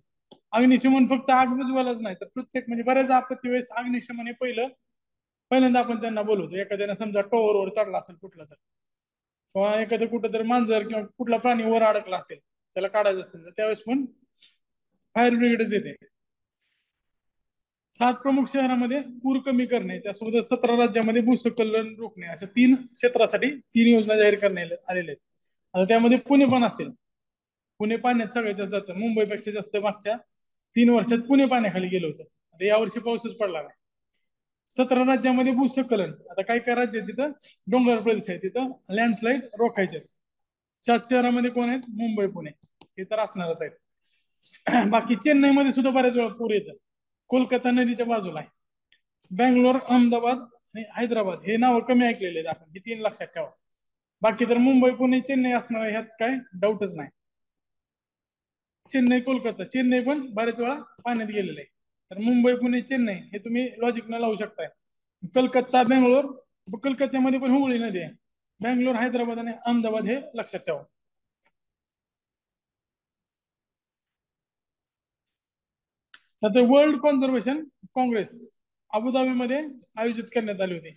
अग्निशमन फक्त आग बुजवायलाच नाही, तर प्रत्येक म्हणजे बऱ्याच आपत्ती वेळेस अग्निशमन हे पहिल्यांदा आपण त्यांना बोलवतो. एखाद्यानं समजा टॉवरवर चढला असेल कुठला तर, किंवा एखादं कुठं तर मांजर किंवा कुठला प्राणी वर अडकला असेल, त्याला काढायचं असेल तर त्यावेळेस पण फायर ब्रिगेडच येते. 7 प्रमुख शहरामध्ये पूर कमी करणे, त्यासोबत 17 राज्यामध्ये भूस्खलन रोखणे, अशा 3 क्षेत्रासाठी 3 योजना जाहीर करण्यात आलेल्या आहेत. आता त्यामध्ये पुणे पण असेल. पुणे पाण्यात सगळ्यात जास्त जातं, मुंबईपेक्षा जास्त मागच्या 3 वर्षात पुणे पाण्याखाली गेलं होतं. आता यावर्षी पाऊसच पडला नाही. 17 राज्यामध्ये भूस्खलन, आता काय काय राज्य आहेत तिथं डोंगराळ प्रदेश आहे, तिथं लँडस्लाईड रोखायचे. 7 शहरामध्ये कोण आहेत? मुंबई पुणे, हे तर असणारच आहेत. बाकी चेन्नईमध्ये सुद्धा बऱ्याच वेळा पूर येतात, कोलकाता नदीच्या बाजूला आहे. बँगलोर, अहमदाबाद आणि हैदराबाद हे नाव कमी ऐकलेले आहेत आपण, हे 3 लक्षात ठेवा. बाकी तर मुंबई पुणे चेन्नई असणार, ह्यात काय डाऊटच नाही. चेन्नई कोलकाता, चेन्नई पण बऱ्याच वेळा पाण्यात गेलेलं आहे. तर मुंबई पुणे चेन्नई हे तुम्ही लॉजिक न लावू शकताय. कलकत्ता बेंगलोर, कलकत्त्यामध्ये पण हुगळी नदी आहे. बँगलोर, हैदराबाद आणि अहमदाबाद हे लक्षात ठेवा. तर वर्ल्ड कॉन्झर्वेशन काँग्रेस अबुधाबीमध्ये आयोजित करण्यात आली होती.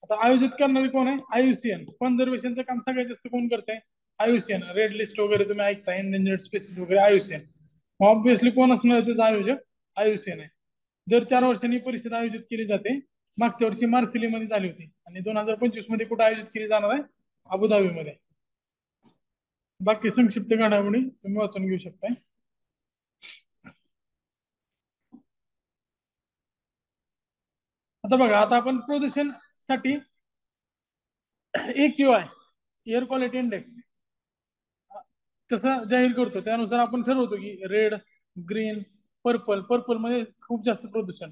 आता आयोजित करणारे कोण आहे? आयुसीएन. कॉन्झर्वेशनचं काम सगळ्यात जास्त कोण करतंय? आयुसीएन. रेड लिस्ट वगैरे तुम्ही ऐकता, एंडेंजर्ड स्पेसिस वगैरे, आयुसीएन. ऑब्विसली कोण असणार त्याचं आयोजक? आयुसीएन आहे. दर 4 वर्षांनी परिषद आयोजित केली जाते. मागच्या वर्षी मार्सिलीमध्ये झाली होती आणि 2025 मध्ये कुठे आयोजित केली जाणार आहे? अबुधाबीमध्ये. बाकी संक्षिप्त घडामोडी तुम्ही वाचून घेऊ शकताय. आता बघा, आता आपण प्रदूषणसाठी AQI एअर क्वालिटी इंडेक्स तसं जाहीर करतो. त्यानुसार आपण ठरवतो की रेड, ग्रीन, पर्पल. पर्पल मध्ये खूप जास्त प्रदूषण.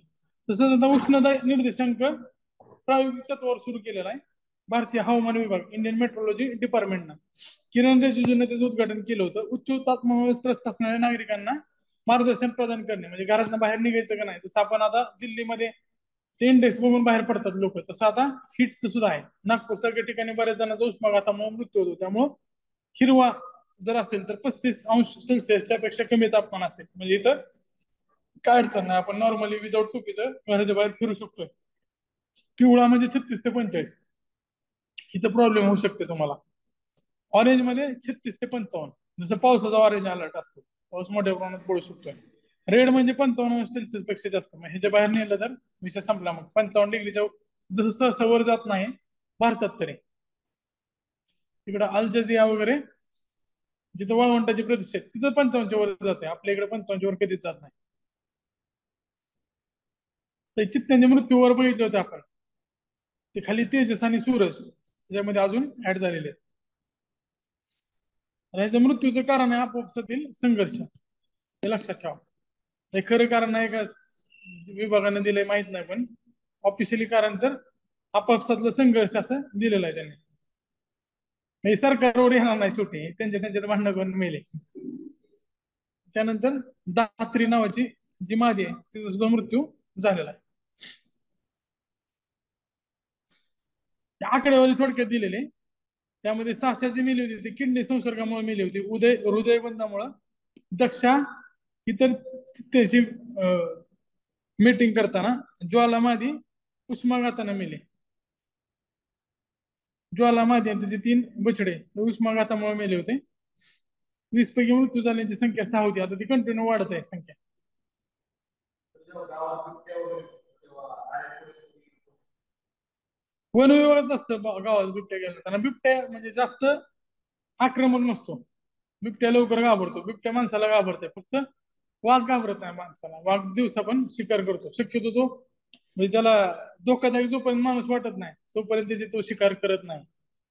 तसंच आता उष्णता निर्देशांक प्रायोगिक तत्वावर सुरू केलेला आहे भारतीय हवामान विभाग, इंडियन मेट्रोलॉजी डिपार्टमेंटनं. किरण रिजिजूने त्याचं उद्घाटन केलं होतं. उच्च तापमानावर त्रस्त असणाऱ्या नागरिकांना मार्गदर्शन प्रदान करणे, म्हणजे घरातनं बाहेर निघायचं का नाही. जसं आपण आता दिल्लीमध्ये ते इंडेक्स बघून बाहेर पडतात लोक, तसं आता हिटचं सुद्धा आहे. नागपूर सारख्या ठिकाणी बऱ्याच जणांचा उष्माघातामुळे मृत्यू होतो. त्यामुळं हिरवा जर असेल तर 35°C पेक्षा कमी तापमान असेल म्हणजे इथं काय अडचण नाही, आपण नॉर्मली विदाऊट टोपीचं घराच्या बाहेर फिरू शकतोय. पिवळा म्हणजे 36 ते 45, इथं प्रॉब्लेम होऊ शकते तुम्हाला. ऑरेंज मध्ये 36 ते 55. जसं पावसाचा ऑरेंज अलर्ट असतो, पाऊस मोठ्या प्रमाणात पडू शकतोय. रेड म्हणजे 55 अंश सेल्सिअस पेक्षा जास्त, मग ह्याच्या बाहेर नेलं तर विषय संपला. मग 55 डिग्रीच्या जसं सहसा वर जात नाही भारतात तरी. तिकडं अल जझिरा वगैरे जिथं वाळवंटाचे प्रदेश आहेत तिथं 55च्या वर जाते, आपल्या इकडे 55च्या वर कधीच जात नाही. तर चित्त्यांच्या मृत्यूवर बघितले होते आपण, ते खाली तेजस आणि सूरज त्याच्यामध्ये अजून ऍड झालेले आहेत. आणि याच्या मृत्यूचं कारण आहे आपोआपसातील संघर्ष, हे लक्षात ठेवा. हे खरं कारण आहे का विभागाने दिलंय माहित नाही, पण ऑफिशियली कारण तर आपापसातला संघर्ष असं दिलेलं आहे त्यांनी. हे सरकारवर येणार नाही शेवटी, त्यांच्या त्यांच्यात भांडण करून मेले. त्यानंतर दात्री नावाची जी मादी आहे तिचा सुद्धा मृत्यू झालेला आहे. आकडेवारी थोडक्यात दिलेले, त्यामध्ये 600 जी मेली होती ती किडनी संसर्गामुळे मेली होती, हृदयबंधामुळे. दक्षा इतर त्याची मीटिंग करताना, ज्वालामादी उष्माघाताने मेले. ज्वालामादी आणि त्याचे 3 बछडे उष्माघातामुळे मेले होते. 20 पैकी मृत्यू झाल्याची संख्या 6 होती, आता ती कंटिन्यू वाढत आहे संख्या. वन विभागच असतं गावात बिबट्या गेला, आणि बिबट्या म्हणजे जास्त आक्रमक नसतो. बिबट्या लवकर घाबरतो, बिबट्या माणसाला घाबरते, फक्त वाघ घाबरत नाही माणसाला. वाघ दिवसा पण शिकार करतो शक्यतो, तो म्हणजे त्याला धोकादायक जोपर्यंत माणूस वाटत नाही तोपर्यंत त्याची तो शिकार करत नाही.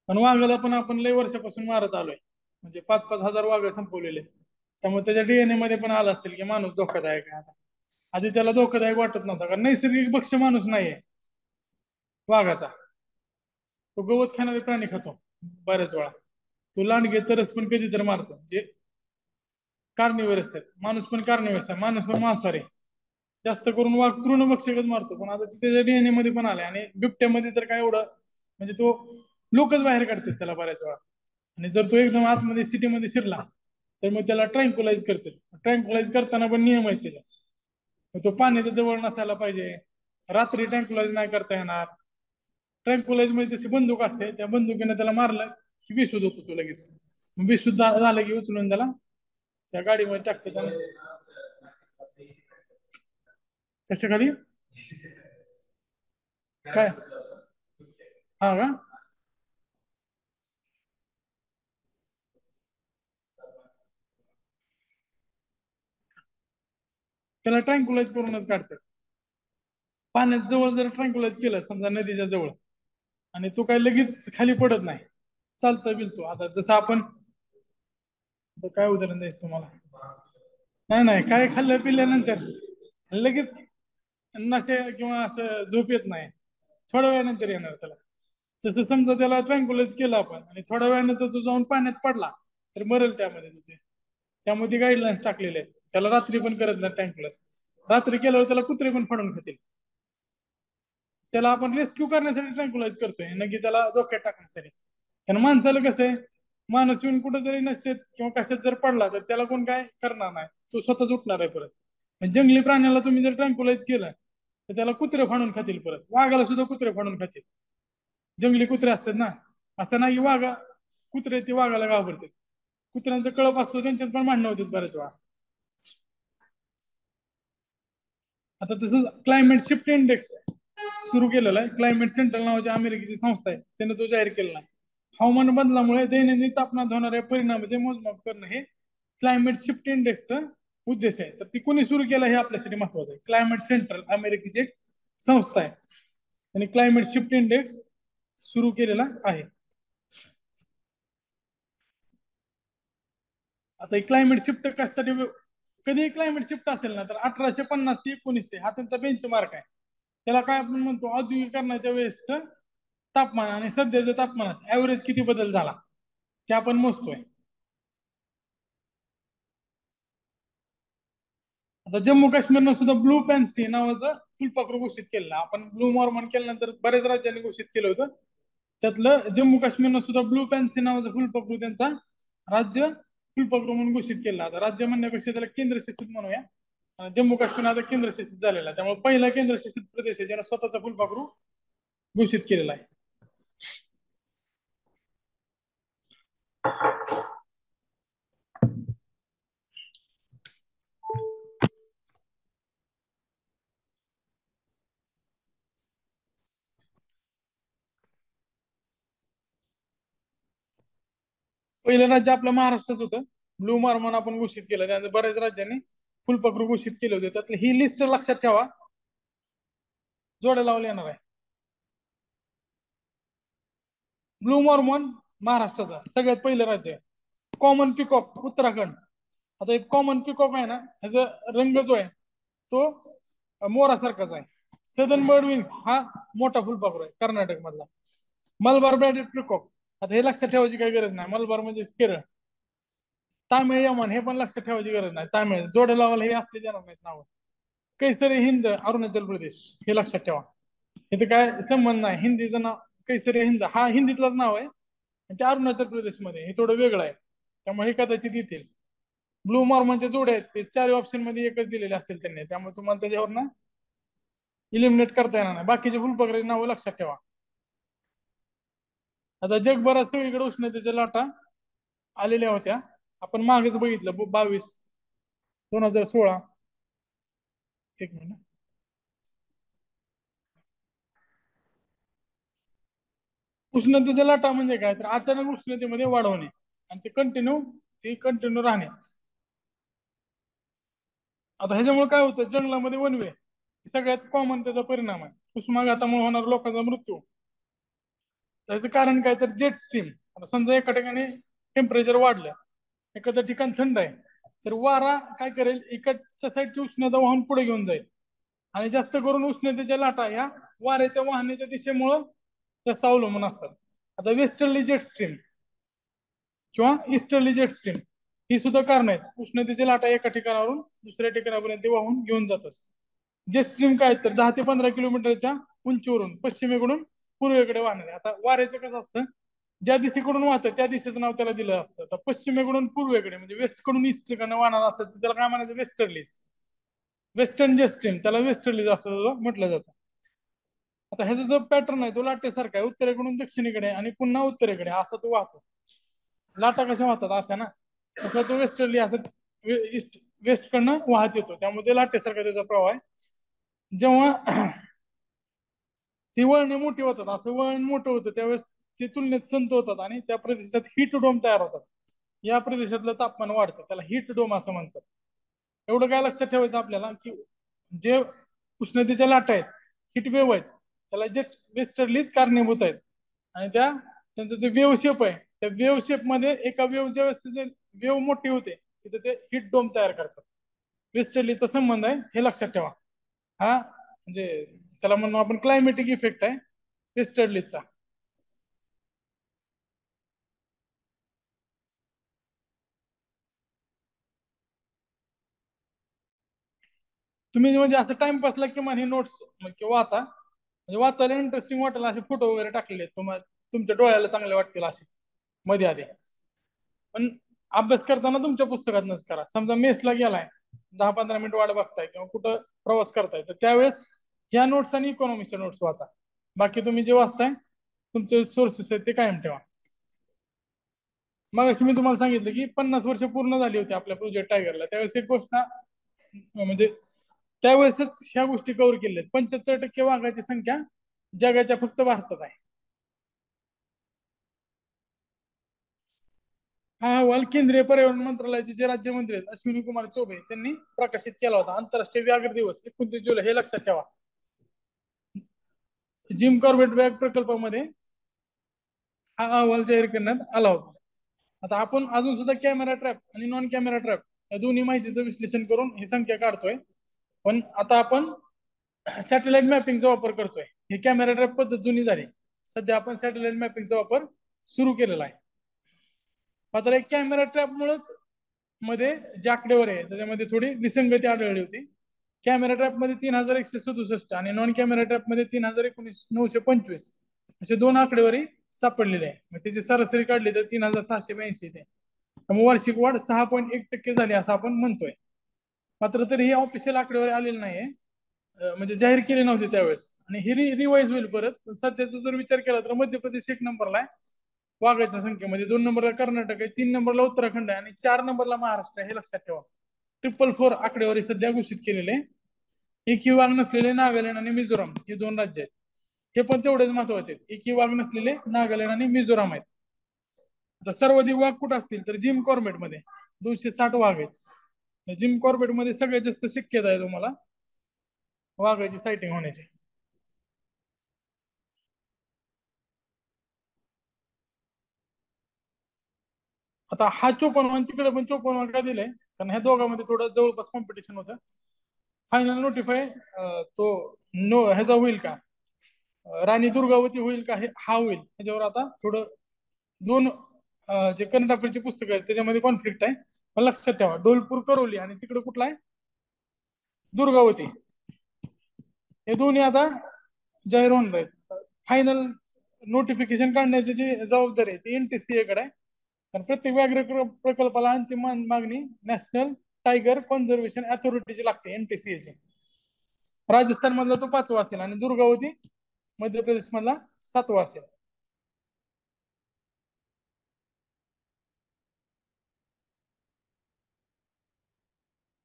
पण वाघाला पण आपण लय वर्षापासून मारत आलोय, म्हणजे 5-5 हजार वाघ संपवलेले. त्यामुळे त्याच्या डीएनए मध्ये पण आलं असेल की माणूस धोकादायक आहे. आता आधी त्याला धोकादायक वाटत नव्हता, कारण नैसर्गिक भक्ष्य माणूस नाहीये वाघाचा. तो गवत खाणारे प्राणी खातो बऱ्याच वेळा, तो लांडगे तरच पण कधी तर मारतो. जे कार्निवरस आहे, माणूस पण कार्निवरस आहे, माणूस पण मांसाहारी. जास्त करून वाघ तृणभक्षकच मारतो, पण आता त्याच्या डीएनए मध्ये पण आले. आणि बिबट्यामध्ये तर काय एवढं, म्हणजे तो लोकच बाहेर काढतात त्याला बऱ्याच वेळा. आणि जर तो एकदम आतमध्ये सिटीमध्ये शिरला तर मग त्याला ट्रँक्युलाइज करते. ट्रँक्युलाइज करताना पण नियम आहेत त्याच्या, तो पाण्याच्या जवळ नसायला पाहिजे, रात्री ट्रँक्युलाइज नाही करता येणार. ट्रँक्युलाइज मध्ये तशी बंदूक असते, त्या बंदुकीने त्याला मारलं की बेशुद्ध होतो तो लगेच. बेशुद्ध झालं की उचलून त्याला त्या गाडीमध्ये टाकतात. आणि कशा खाली काय, हा का, त्याला ट्रँक्युलाइज करूनच काढतात. पाण्यात जवळ जर ट्रँक्युलाइज केलं समजा नदीच्या जवळ, आणि तो काही लगेच खाली पडत नाही, चालतं बिलतो. आता जसं आपण काय उदाहरण द्यायचं तुम्हाला, नाही नाही, काय खाल्लं पिल्यानंतर लगेच नशे किंवा असं झोप येत नाही, थोड्या वेळानंतर येणार त्याला. तसं समजा त्याला ट्रँक्युलाइज केलं आपण आणि थोड्या वेळानंतर तो जाऊन पाण्यात पडला तर मरेल त्यामध्ये. त्यामध्ये गाईडलाईन्स टाकलेले आहेत, त्याला रात्री पण करत नाही ट्रँक्युलाइज. रात्री केल्यावर त्याला कुत्रे पण फाडून खातील. त्याला आपण रेस्क्यू करण्यासाठी ट्रँक्युलाइज करतोय, न की त्याला धोक्यात टाकण्यासाठी. कारण माणसाला कसं आहे, माणूस येऊन कुठं जरी नशेत किंवा कशात जर पडला तर त्याला कोण काय करणार नाही, तो स्वतःच उठणार आहे परत. जंगली प्राण्याला तुम्ही जर ट्रँक्युलाइज केलं तर त्याला कुत्रे फाडून खातील, परत वाघाला सुद्धा कुत्रे फाडून खातील. जंगली कुत्रे असतात ना, असं नाही की वाघा कुत्रे ते वाघाला घाबरतात. कुत्र्यांचा कळप असतो, त्यांच्यात पण भांडणं होतात बऱ्याच वेळा. आता तसंच क्लायमेट शिफ्ट इंडेक्स सुरू केलेला आहे, क्लायमेट सेंट्रल नावाची अमेरिकेची संस्था आहे, त्याने तो जाहीर केलेला आहे. हवामान बदलामुळे दैनंदिन तापमानात होणाऱ्या परिणामाचे मोजमाप करणं हे क्लायमेट शिफ्ट इंडेक्सचा उद्देश आहे. तर ती कोणी सुरू केलं हे आपल्यासाठी महत्वाचं आहे. क्लायमेट सेंट्रल अमेरिकेची एक संस्था आहे, आणि क्लायमेट शिफ्ट इंडेक्स सुरू केलेला आहे. आता क्लायमेट शिफ्ट कशासाठी, कधी क्लायमेट शिफ्ट असेल ना तर 1850 ते 1900 हा त्यांचा बेंच मार्क आहे. त्याला काय आपण म्हणतो, औद्योगिकरणाच्या वेळेस तापमान आणि सध्याच्या तापमानात ऍव्हरेज किती बदल झाला ते आपण मोजतोय. आता जम्मू काश्मीरनं सुद्धा ब्लू पॅन्सी नावाचं फुलपाखरू घोषित केलं. आपण ब्लू मॉर्मन केल्यानंतर बऱ्याच राज्यांनी घोषित केलं होतं, त्यातलं जम्मू काश्मीरनं सुद्धा ब्लू पॅन्सी नावाचं फुलपाखरू त्यांचा राज्य फुलपाखरू म्हणून घोषित केला. आता राज्य म्हणण्यापेक्षा त्याला केंद्रशासित म्हणूया. जम्मू काश्मीर आता केंद्रशासित झालेला आहे, त्यामुळे पहिला केंद्रशासित प्रदेश आहे ज्याला स्वतःचा फुलपाखरू घोषित केलेला आहे. पहिलं राज्य आपलं महाराष्ट्रच होतं. ब्लू मॉर्मन आपण घोषित केलं, त्यानंतर बऱ्याच राज्यांनी फुलपाखरू घोषित केले होते. त्यातली ही लिस्ट लक्षात ठेवा, जोड्या लावल्या येणार आहे. ब्लू मॉर्मन महाराष्ट्राचा सगळ्यात पहिलं राज्य आहे. Common peacock Uttarakhand. आता एक कॉमन पिकॉक आहे ना, ह्याचा रंग जो आहे तो मोरासारखाच आहे. सदर्न बर्ड विंग्स हा मोठा फुलपाखरू आहे कर्नाटक मधला. मलबार बॅडेड पिकॉक, आता हे लक्षात ठेवायची काही गरज नाही, मलबार म्हणजे केरळ. तामिळ यमन हे पण लक्षात ठेवायची गरज नाही, तामिळ जोड्या लावायला हे असले देणार नाहीत नाव. कैसरी हिंद अरुणाचल प्रदेश हे लक्षात ठेवा, इथे काय संबंध नाही. हिंदीचं नाव कैसरी हिंद हा हिंदीतलंच नाव आहे, ते अरुणाचल प्रदेशमध्ये हे थोडं वेगळं आहे, त्यामुळे हे कदाचित येतील. ब्लू मॉर्मनच्या जोड्या आहेत ते 4 ऑप्शन मध्ये एकच दिलेले असेल त्यांनी, त्यामुळे तुम्हाला त्याच्यावर ना इलिमिनेट करता येणार नाही. बाकीचे फुलपाखराची नावं लक्षात ठेवा. आता जगभरात सगळीकडे उष्णतेच्या लाटा आलेल्या होत्या. आपण मागेच बघितलं 2016. एक मिनिट. उष्णतेच्या लाटा म्हणजे काय, तर अचानक उष्णतेमध्ये वाढ होणे आणि ते कंटिन्यू राहणे. आता ह्याच्यामुळे काय होतं, जंगलामध्ये वनवे सगळ्यात कॉमन त्याचा परिणाम आहे. उष्माघातामुळे होणारा लोकांचा मृत्यू. त्याचं कारण काय, तर जेट स्ट्रीम. आता समजा एका ठिकाणी टेम्परेचर वाढलं, एखादं ठिकाण थंड आहे, तर वारा काय करेल, इकडच्या साईडची उष्णता वाहून पुढे घेऊन जाईल. आणि जास्त करून उष्णतेच्या लाटा या वाऱ्याच्या वाहण्याच्या दिशेमुळं जास्त अवलंबून असतात. आता वेस्टर्ली जेट स्ट्रीम किंवा ईस्टर्ली जेट स्ट्रीम ही सुद्धा कारण आहेत. उष्णतेच्या लाटा एका ठिकाणावरून दुसऱ्या ठिकाणापर्यंत ते वाहून घेऊन जातात. जेट स्ट्रीम काय, तर 10 ते 15 किलोमीटरच्या उंचीवरून पश्चिमेकडून पूर्वेकडे वाहणारे. आता वाऱ्याचं कसं असतं, ज्या दिशेकडून वाहतं त्या दिशेचं नाव त्याला दिलं असतं. तर पश्चिमेकडून पूर्वेकडे म्हणजे वेस्ट कडून ईस्ट कडे वाहणार असेल तर त्याला काय म्हणायचं, वेस्टर्लीज. वेस्टर्न जेट स्ट्रीम त्याला वेस्टर्लीज असं म्हटलं जातं. आता ह्याचा जो पॅटर्न आहे तो लाटेसारखा आहे, उत्तरेकडून दक्षिणेकडे आणि पुन्हा उत्तरेकडे असा तो वाहतो. लाटा कशा वाहतात अशा ना, तसा तो वेस्टर्ली असं ईस्ट वेस्ट कडनं वाहत येतो, त्यामुळे ते लाटेसारखा त्याचा प्रवाह आहे. जेव्हा ती वळणे मोठी होतात, असं वळण मोठं होतं त्यावेळेस ते तुलनेत संत होतात आणि त्या प्रदेशात हीट डोम तयार होतात. या प्रदेशातलं तापमान वाढतं, त्याला हीट डोम असं म्हणतात. एवढं काय लक्षात ठेवायचं आपल्याला, की जे उष्णतेच्या लाटा आहेत, हीट वेव्ह आहेत, त्याला जे वेस्टर्लीच कारणीभूत आहेत. आणि त्यांचं जे वेव्ह शेप आहे, त्या वेव्ह शेप मध्ये एका वेव्ह ज्या वेळेस त्याचे वेव्ह मोठी होते तिथे ते हीट डोम तयार करतात. वेस्टर्लीचा संबंध आहे हे लक्षात ठेवा. हा म्हणजे त्याला म्हणून आपण क्लायमेटिक इफेक्ट आहे वेस्टर्लीचा. तुम्ही म्हणजे असं टाइमपासला किमान हे नोट्स वाचा, म्हणजे वाचायला इंटरेस्टिंग वाटेल असे फोटो वगैरे टाकलेले आहेत, तुम्हाला तुमच्या डोळ्याला चांगले वाटतील असे मध्ये आधी. पण अभ्यास करताना तुमच्या पुस्तकातनच करा. समजा मेसला गेलाय, 10-15 मिनिट वाट बघताय किंवा कुठं प्रवास करताय, तर त्यावेळेस ह्या नोट्स आणि इकॉनॉमिक्सच्या नोट्स वाचा. बाकी तुम्ही जे वाचताय तुमचे सोर्सेस आहेत ते कायम ठेवा. मग अशी मी तुम्हाला सांगितलं की 50 वर्ष पूर्ण झाली होती आपल्या प्रोजेक्ट टायगरला, त्यावेळेस एक गोष्ट म्हणजे त्यावेळेसच ह्या गोष्टी कव्हर केल्या आहेत. 75% वाघाची संख्या जगाच्या फक्त भारतात आहे. हा अहवाल केंद्रीय पर्यावरण मंत्रालयाचे जे राज्यमंत्री आहेत अश्विनी कुमार चौबे त्यांनी प्रकाशित केला होता. आंतरराष्ट्रीय व्याघ्र दिवस 29 जुलै हे लक्षात ठेवा. जिम कॉर्बेट व्याघ्र प्रकल्पामध्ये हा अहवाल जाहीर करण्यात आला होता. आता आपण अजून सुद्धा कॅमेरा ट्रॅप आणि नॉन कॅमेरा ट्रॅप या दोन्ही माहितीचं विश्लेषण करून ही संख्या काढतोय. पण आता आपण सॅटेलाइट मॅपिंगचा वापर करतोय. ही कॅमेरा ट्रॅप पद्धत जुनी झाली, सध्या आपण सॅटेलाइट मॅपिंगचा वापर सुरू केलेला आहे. मात्र एक कॅमेरा ट्रॅप मुळेच मध्ये जे आकडेवारी आहे त्याच्यामध्ये थोडी विसंगती आढळली होती. कॅमेरा ट्रॅप मध्ये 3167 आणि नॉन कॅमेरा ट्रॅप मध्ये 3019,925 असे दोन आकडेवारी सापडलेले आहे. मग त्याची सरासरी काढली तर 3682 ते त्यामुळे वार्षिक वाढ 6.1% झाली असं आपण म्हणतोय. मात्र तरी ही ऑफिशियल आकडेवारी आलेली नाहीये, म्हणजे जाहीर केले नव्हते त्यावेळेस. आणि हे रिवाईज होईल परत. सध्याचा जर विचार केला तर मध्य प्रदेश 1 नंबरला आहे वाघाच्या संख्येमध्ये, 2 नंबरला कर्नाटक आहे, 3 नंबरला उत्तराखंड आहे आणि 4 नंबरला महाराष्ट्र आहे. हे लक्षात ठेवा. 444 आकडेवारी सध्या घोषित केलेले. एकही वाघ नसलेले नागालँड आणि मिझोराम हे 2 राज्य आहेत. हे पण तेवढेच महत्वाचे आहेत. एकही वाघ नसलेले नागालँड आणि मिझोराम आहेत. तर सर्वाधिक वाघ कुठं असतील तर जिम कॉर्बेट मध्ये 260 वाघ आहेत. जिम कॉर्बेट मध्ये सगळ्यात जास्त शक्यता आहे तुम्हाला वाघाची सायटिंग होण्याची. आता हा 54 तिकडे पण 54 का दिलंय कारण ह्या दोघांमध्ये थोडं जवळपास कॉम्पिटिशन होतं. फायनल नोटिफाय तो ह्याचा होईल का, राणी दुर्गावती होईल का, हे हा होईल ह्याच्यावर आता थोडं दोन जे करंट अफेअरची पुस्तकं आहेत त्याच्यामध्ये कॉन्फ्लिक्ट आहे. पण लक्षात ठेवा डोलपूर करवली आणि तिकडे कुठला आहे दुर्गावती, हे दोन्ही आता जाहीर होणार आहेत. फायनल नोटिफिकेशन काढण्याची जी जबाबदारी आहे ती NTCA कडे आहे. कारण प्रत्येक व्याघ्र प्रकल्पाला अंतिम मागणी नॅशनल टायगर कन्झर्वेशन अथॉरिटीची लागते NTCA ची. राजस्थान मधला तो 5वा असेल आणि दुर्गावती मध्य प्रदेश मधला 7वा असेल.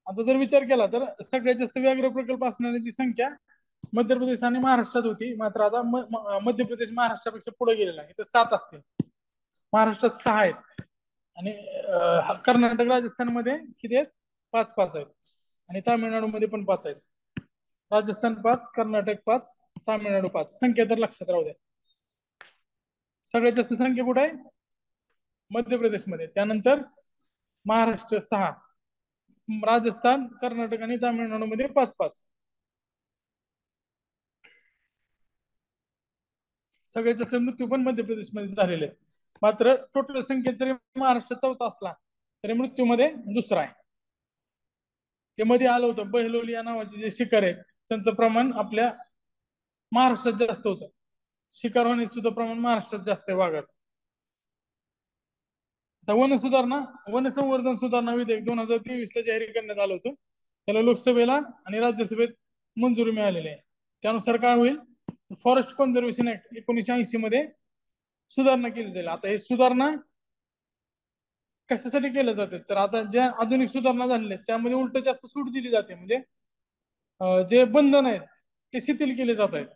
आता जर विचार केला तर सगळ्यात जास्त व्याघ्र प्रकल्प असणाऱ्यांची संख्या मध्य प्रदेश आणि महाराष्ट्रात होती. मात्र आता मध्य प्रदेश महाराष्ट्रापेक्षा पुढे गेलेला आहे. इथं 7 असतील, महाराष्ट्रात 6 आहेत आणि कर्नाटक राजस्थान मध्ये किती आहेत 5-5 आहेत आणि तामिळनाडूमध्ये पण 5 आहेत. राजस्थान 5, कर्नाटक 5, तामिळनाडू 5. संख्या तर लक्षात राहू द्या. सगळ्यात जास्त संख्या कुठे आहे मध्य प्रदेशमध्ये, त्यानंतर महाराष्ट्र 6, राजस्थान कर्नाटक आणि तामिळनाडूमध्ये 5-5. सगळ्यात जास्त मृत्यू पण मध्य प्रदेशमध्ये झालेले आहेत. मात्र टोटल संख्येत जरी महाराष्ट्र 4था असला तरी मृत्यूमध्ये दुसरा आहे. ते मध्ये आलं होतं बहलोली या नावाचे जे शिकार आहेत त्यांचं प्रमाण आपल्या महाराष्ट्रात जास्त होतं. शिकार होण्याचं सुद्धा प्रमाण महाराष्ट्रात जास्त आहे वाघाचं. आता वन संवर्धन सुधारणा विधेयक 2023 ला जाहीर करण्यात आलं होतं. त्याला लोकसभेला आणि राज्यसभेत मंजुरी मिळालेली आहे. त्यानुसार काय होईल, फॉरेस्ट कन्झर्वेशन ऍक्ट 1980 मध्ये सुधारणा केली जाईल. आता हे सुधारणा कशासाठी केलं जाते तर आता ज्या आधुनिक सुधारणा झालेल्या आहेत त्यामध्ये उलट जास्त सूट दिली जाते. म्हणजे जे बंधन आहेत ते शिथिल केले जात आहेत.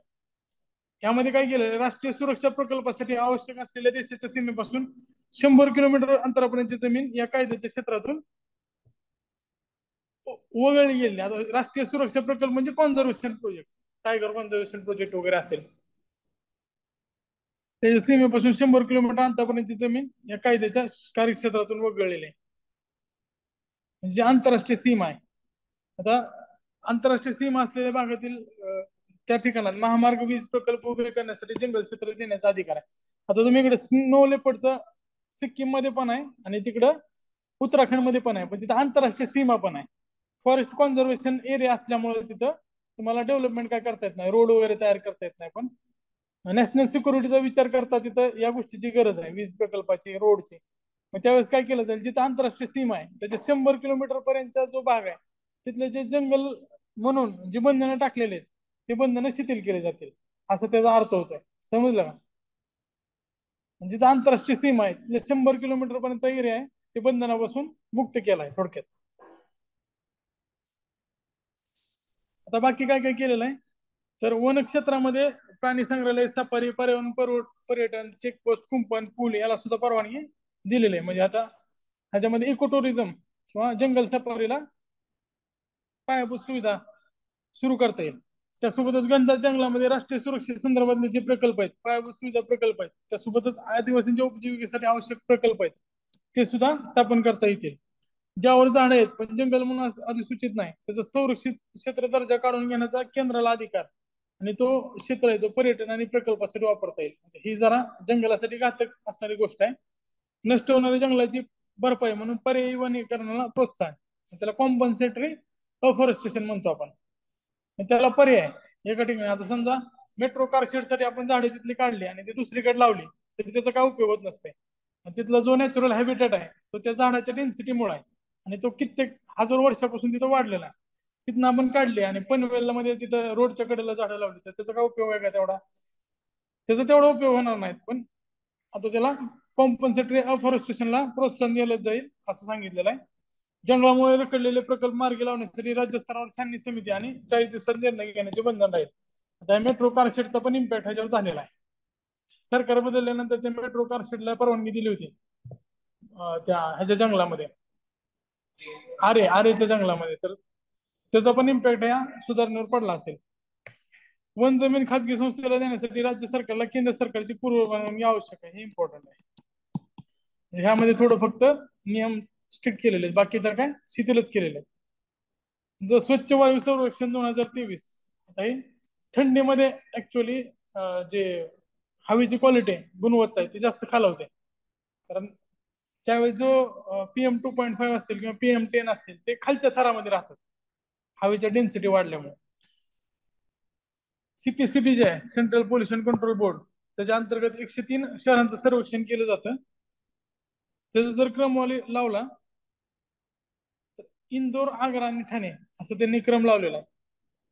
यामध्ये काय केलं, राष्ट्रीय सुरक्षा प्रकल्पासाठी आवश्यक असलेल्या देशाच्या सीमेपासून 100 किलोमीटर अंतरापर्यंतची जमीन या कायद्याच्या क्षेत्रातून वगळली गेली. आता राष्ट्रीय सुरक्षा प्रकल्प म्हणजे conservation project, tiger conservation project वगैरे असेल त्याच्या सीमेपासून 100 किलोमीटर अंतरापर्यंतची जमीन या कायद्याच्या कार्यक्षेत्रातून वगळलेली आहे. म्हणजे आंतरराष्ट्रीय सीमा आहे. आता आंतरराष्ट्रीय सीमा असलेल्या भागातील त्या ठिकाणात महामार्ग वीज प्रकल्प उभे करण्यासाठी जंगल क्षेत्र देण्याचा अधिकार आहे. आता तुम्ही इकडे स्नो लेपर्डचं सिक्कीम मध्ये पण आहे आणि तिकडं उत्तराखंड मध्ये पण आहे, पण तिथं आंतरराष्ट्रीय सीमा पण आहे. फॉरेस्ट कॉन्झर्वेशन एरिया असल्यामुळे तिथं तुम्हाला डेव्हलपमेंट काय करता येत नाही, रोड वगैरे तयार करता येत नाही. पण नॅशनल सिक्युरिटीचा विचार करता तिथं या गोष्टीची गरज आहे, वीज प्रकल्पाची, रोडची. मग त्यावेळेस काय केलं जाईल, जिथं आंतरराष्ट्रीय सीमा आहे त्याच्या 100 किलोमीटर पर्यंतचा जो भाग आहे तिथले जे जंगल म्हणून जी बंधनं टाकलेले आहेत ते बंधनं शिथिल केले जातील असं त्याचा अर्थ होतोय. समजलं का? जिथं आंतरराष्ट्रीय सीमा आहे तिथले 100 किलोमीटर पर्यंतचा एरिया आहे ते बंधनापासून मुक्त केला आहे थोडक्यात. आता बाकी काय काय केलेलं आहे तर वन क्षेत्रामध्ये प्राणी संग्रहालय, सफारी, पर्यावरण पर्यटन, चेकपोस्ट, कुंपण, पूल याला सुद्धा परवानगी दिलेली आहे. म्हणजे आता ह्याच्यामध्ये इको टुरिझम किंवा जंगल सफारीला पायाभूत सुविधा सुरू करता येईल. त्यासोबतच गंधार जंगलामध्ये राष्ट्रीय सुरक्षे संदर्भातले जे प्रकल्प आहेत, पायाभूत सुविधा प्रकल्प आहेत, त्यासोबतच आदिवासींच्या उपजीविकेसाठी आवश्यक प्रकल्प आहेत ते सुद्धा स्थापन करता येतील. ज्यावर झाड आहेत पण जंगल म्हणून अधिसूचित नाही त्याचा संरक्षित क्षेत्र दर्जा काढून घेण्याचा केंद्राला अधिकार आणि तो क्षेत्र आहे तो पर्यटन आणि प्रकल्पासाठी वापरता येईल. ही जरा जंगलासाठी घातक असणारी गोष्ट आहे. नष्ट होणाऱ्या जंगलाची भरपाई म्हणून पर्यायी वनीकरणाला प्रोत्साहन, त्याला कॉम्पन्सेटरी अफॉरेस्टेशन म्हणतो आपण. त्याला पर्याय एका ठिकाणी आता समजा मेट्रो कार शेड साठी आपण झाडे तिथली काढली आणि ती दुसरीकडे लावली तरी त्याचा काय उपयोग होत नसते. तिथला जो नॅचरल हॅबिटेट आहे तो त्या झाडाच्या डेन्सिटीमुळे आहे आणि तो कित्येक हजार वर्षापासून तिथं वाढलेला आहे. तिथनं आपण काढली आणि पनवेल मध्ये तिथं रोडच्या कडेला झाडं लावली तर त्याचा काय उपयोग आहे का तेवढा, त्याचा तेवढा उपयोग होणार नाही. पण आता त्याला कॉम्पन्सेटरी अफॉरेस्टेशनला प्रोत्साहन दिलं जाईल असं सांगितलेलं आहे. जंगलामुळे रखडलेले प्रकल्प मार्गी लावण्यासाठी राज्य स्तरावर छाननी समिती आणि 40 दिवसात निर्णय घेण्याचे बंधन राहील. आता मेट्रो कार शेडचा पण इम्पॅक्ट ह्याच्यावर झालेला आहे. सरकार बदलल्यानंतर त्या मेट्रो कारशेडला परवानगी दिली होती त्या ह्याच्या जंगलामध्ये, आरेच्या जंगलामध्ये. तर त्याचा पण इम्पॅक्ट या सुधारणेवर पडला असेल. वन जमीन खाजगी संस्थेला देण्यासाठी राज्य सरकारला केंद्र सरकारची पूर्व परवानगी आवश्यक आहे, हे इम्पॉर्टंट आहे. ह्यामध्ये थोडं फक्त नियम स्ट्रिक्ट केलेले आहेत, बाकी तर काय शिथिलच केलेले आहेत. जर स्वच्छ वायू सर्वेक्षण 2023, थंडीमध्ये ऍक्च्युअली जे हवेची क्वालिटी गुणवत्ता आहे ती जास्त खालावते. कारण त्यावेळेस जो PM2.5 असतील किंवा PM10 असतील ते खालच्या थरामध्ये राहतात हवेच्या डेन्सिटी वाढल्यामुळे. CPCB जे आहे, सेंट्रल पोल्युशन कंट्रोल बोर्ड, त्याच्या अंतर्गत 103 शहरांचं सर्वेक्षण केलं जातं. त्याचा जर क्रमवारी लावला तर इंदोर, आग्रा आणि ठाणे असं त्यांनी क्रम लावलेला आहे.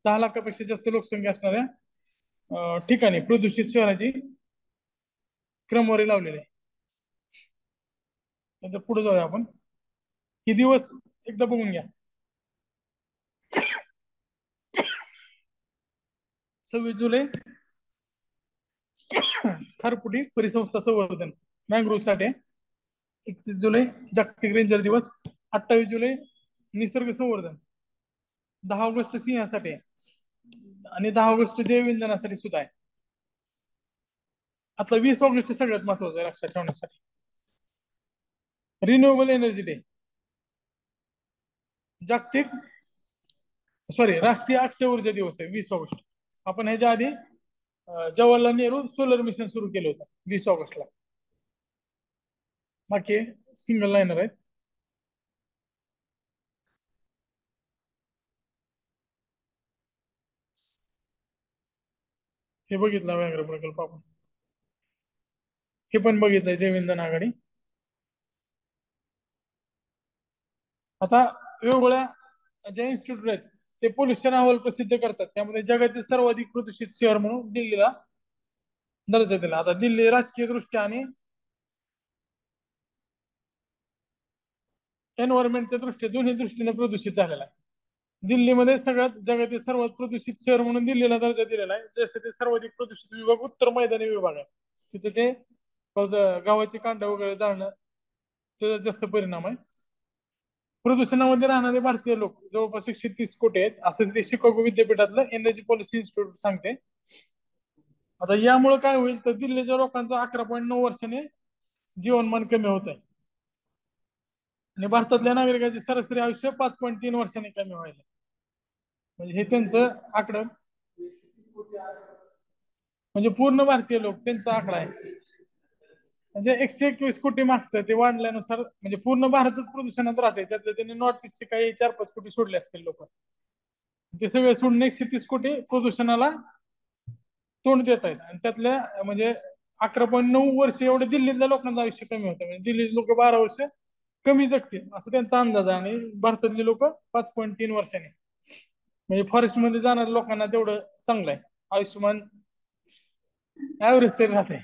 10 लाखापेक्षा जास्त लोकसंख्या असणाऱ्या ठिकाणी प्रदूषित शहराची क्रमवारी लावलेली आहे. नंतर पुढे जाऊया आपण. हे दिवस एकदा बघून घ्या. 26 जुलै खारपुटी परिसंस्था संवर्धन मॅंग्रोव्ह साठी. 31 जुलै जागतिक रेंजर दिवस. 28 जुलै निसर्ग संवर्धन. 10 ऑगस्ट सिंहासाठी आणि 10 ऑगस्ट जैव इंधनासाठी सुद्धा आहे. आता 20 ऑगस्ट सगळ्यात महत्वाचं आहे लक्षात ठेवण्यासाठी, रिन्युएबल एनर्जी डे. राष्ट्रीय अक्षय ऊर्जा दिवस आहे 20 ऑगस्ट. आपण ह्याच्या आधी जवाहरलाल नेहरू सोलर मिशन सुरू केलं होतं 20 ऑगस्टला. बाकी सिंगल लाईनर आहेत. हे बघितलं व्याघ्र प्रकल्प आपण, हे पण बघितलंय जैव इंधन आघाडी. आता वेगवेगळ्या ज्या इन्स्टिट्यूट आहेत ते पोल्युशन अहवाल प्रसिद्ध करतात. त्यामध्ये जगातील सर्वाधिक प्रदूषित शहर म्हणून दिल्लीला दर्जा दिला. आता दिल्ली राजकीय दृष्ट्या आणि एन्व्हायरमेंटच्या दृष्टीने दोन्ही दृष्टीने प्रदूषित झालेला आहे. दिल्लीमध्ये सगळ्यात जगातील सर्वात प्रदूषित शहर म्हणून दिल्लीला दर्जा दिलेला आहे. जसे ते सर्वाधिक प्रदूषित विभाग उत्तर मैदानी विभाग आहे. तिथे ते गावाची कांड वगैरे जाळणं त्याचा जास्त परिणाम आहे. प्रदूषणामध्ये राहणारे भारतीय लोक जवळपास 130 कोटी आहेत, असं ते शिकागो विद्यापीठातलं एनर्जी पॉलिसी इन्स्टिट्यूट सांगते. आता यामुळे काय होईल तर दिल्लीच्या लोकांचं 11.9 वर्षाने जीवनमान कमी होत आहे आणि भारतातल्या नागरिकांचे सरासरी आयुष्य 5.3 वर्षांनी कमी व्हायला. म्हणजे हे त्यांचं आकडं, म्हणजे पूर्ण भारतीय लोक त्यांचा आकडा आहे. म्हणजे 121 कोटी मागचं ते वाढल्यानुसार म्हणजे पूर्ण भारतच प्रदूषणात राहते. त्यातले त्यांनी नॉर्थ ईस्टचे काही 4-5 कोटी सोडले असतील लोक. ते सगळे सोडून 130 कोटी प्रदूषणाला तोंड देत आहेत. आणि त्यातल्या म्हणजे 11.9 वर्ष एवढे दिल्लीतल्या लोकांचं आयुष्य कमी होतं. म्हणजे दिल्ली लोक 12 वर्ष कमी जगतील असं त्यांचा अंदाज आहे. आणि भारतातली लोक 5.3 वर्षांनी. म्हणजे फॉरेस्ट मध्ये जाणाऱ्या लोकांना तेवढं चांगलं आहे आयुष्यमान, ऍव्हरेज तरी राहते.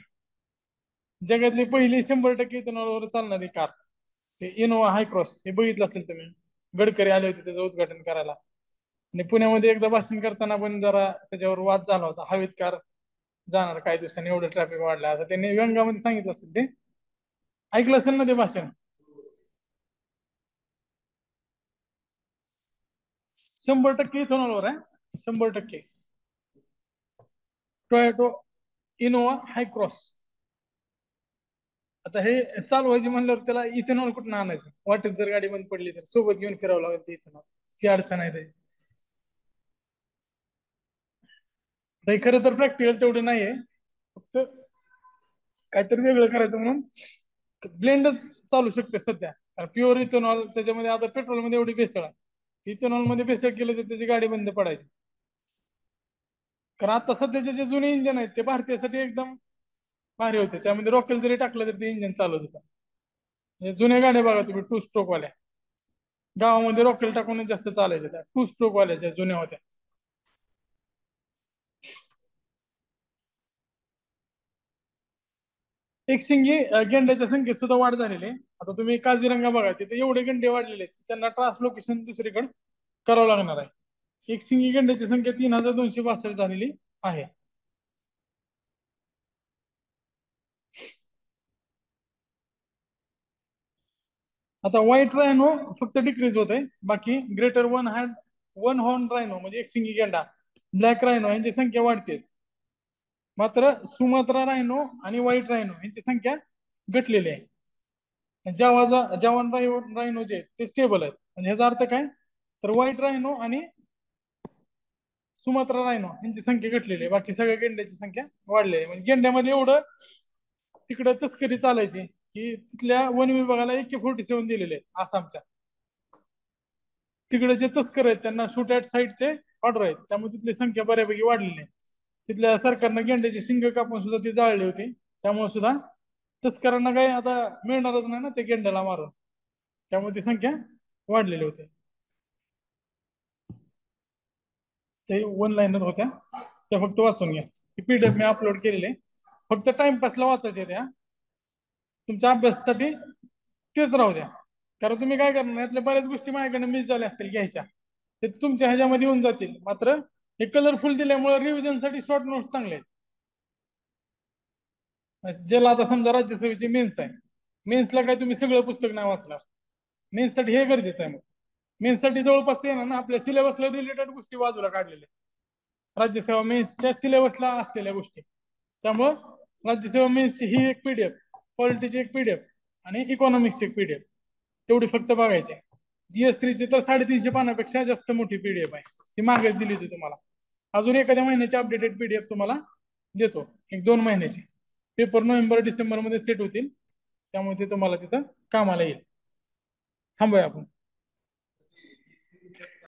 जगातली पहिली 100% इथेनॉलवर चालणारी कार इनोवा हायक्रॉस, हे बघितलं असेल तुम्ही. गडकरी आले होते त्याचं उद्घाटन करायला. आणि पुण्यामध्ये एकदा भाषण करताना पण जरा त्याच्यावर वाद झाला होता. हवेत कार जाणार काही दिवसांनी, एवढं ट्रॅफिक वाढलं असं त्यांनी व्यंगामध्ये सांगितलं असेल. ते ऐकलं असेल ना ते भाषण. 100% इथेनॉलवर आहे, 100%. Toyota Innova Hycross. आता हे चालवायची म्हणल्यावर त्याला इथेनॉल कुठून आणायचं, वाटेत जर गाडी बंद पडली तर सोबत घेऊन फिरावं लागेल ते इथेनॉल. ती अडचण आहे त्याची. खरं तर प्रॅक्टिकल तेवढे नाहीये, फक्त काहीतरी वेगळं करायचं म्हणून ब्लेंडच चालू शकते सध्या. प्युअर इथेनॉल त्याच्यामध्ये आता पेट्रोलमध्ये एवढी भेसळ आहे, इथेनॉल मध्ये भेसळ केलं तर त्याची गाडी बंद पडायची. कारण आता सध्याचे जे जुने इंजन आहेत ते भारतीयसाठी एकदम भारी होते. त्यामध्ये रॉकेल जरी टाकलं तर ते इंजन चालत होतं. जुन्या गाड्या बघा तुम्ही, 2 स्ट्रोक वाल्या, गावामध्ये रॉकेल टाकून जास्त चालायच्या. त्या 2 स्ट्रोक वाल्या जुन्या होत्या. एकशिंगी गेंड्याच्या संख्येत सुद्धा वाढ झालेली आहे. आता तुम्ही काझीरंगा बघा, तिथे एवढे गेंडे वाढलेले आहेत त्यांना ट्रान्सलोकेशन दुसरीकडे करावं लागणार आहे. एकशिंगी गेंड्याची संख्या 3262 झालेली आहे. आता व्हाईट रायनो फक्त डिक्रीज होत आहे, बाकी ग्रेटर वन हॉर्न रायनो म्हणजे एक शिंगी गेंडा, ब्लॅक रायनो यांची संख्या वाढतेच. मात्र सुमात्रा रायनो आणि व्हाईट रायनो यांची संख्या घटलेली आहे. जवान रायनो जे ते स्टेबल आहेत. म्हणजे ह्याचा अर्थ काय, तर व्हाईट रायनो आणि सुमात्रा रायनो यांची संख्या घटलेली आहे, बाकी सगळ्या गेंड्याची संख्या वाढलेली आहे. म्हणजे गेंड्यामध्ये एवढं तिकडे तस्करी चालायची की तिथल्या वन विभागाला AK-47 दिलेले आहेत आसामच्या. तिकडे जे तस्कर आहेत त्यांना शूट ॲट साईटचे ऑर्डर आहेत, त्यामुळे तिथली संख्या बऱ्यापैकी वाढलेली आहे. तिथल्या सरकारनं गेंड्याची शिंग कापून सुद्धा ती जाळली होती, त्यामुळे सुद्धा तस्करांना काही आता मिळणारच नाही ना ते गेंड्याला मारून, त्यामुळे ती संख्या वाढलेली होती. ते वन लाईनर होत्या, त्या फक्त वाचून घ्या. PDF मी अपलोड केलेले, फक्त टाइमपासला वाचायचे त्या, तुमच्या अभ्यासासाठी तेच राहू द्या. कारण तुम्ही काय करणार, यातल्या बऱ्याच गोष्टी माझ्याकडे मिस झाल्या असतील घ्यायच्या, ते तुमच्या ह्याच्यामध्ये येऊन जातील. मात्र हे कलरफुल दिल्यामुळे रिव्हिजनसाठी शॉर्ट नोट्स चांगले आहेत. ज्याला आता समजा राज्यसेवेची मेन्स आहे, मेन्सला काय तुम्ही सगळं पुस्तक नाही वाचणार, मेन्ससाठी हे गरजेचं आहे. मग मेन्ससाठी जवळपास येणार ना आपल्या सिलेबसला रिलेटेड गोष्टी बाजूला काढलेल्या, राज्यसेवा मेन्सच्या सिलेबसला असलेल्या गोष्टी. त्यामुळं राज्यसेवा मेन्सची ही एक PDF, पॉलिटीची एक PDF आणि इकॉनॉमिक्सची एक PDF तेवढी फक्त बघायची आहे. GS3ची तर 350 पानापेक्षा जास्त मोठी PDF आहे, ती मागे दिली होती तुम्हाला. अजून एखाद्या महिन्याची अपडेटेड PDF तुम्हाला देतो, 1-2 महिन्याची. पेपर नोव्हेंबर-डिसेंबर मध्ये सेट होतील, त्यामुळे ते तुम्हाला तिथं कामाला येईल. थांबूया आपण.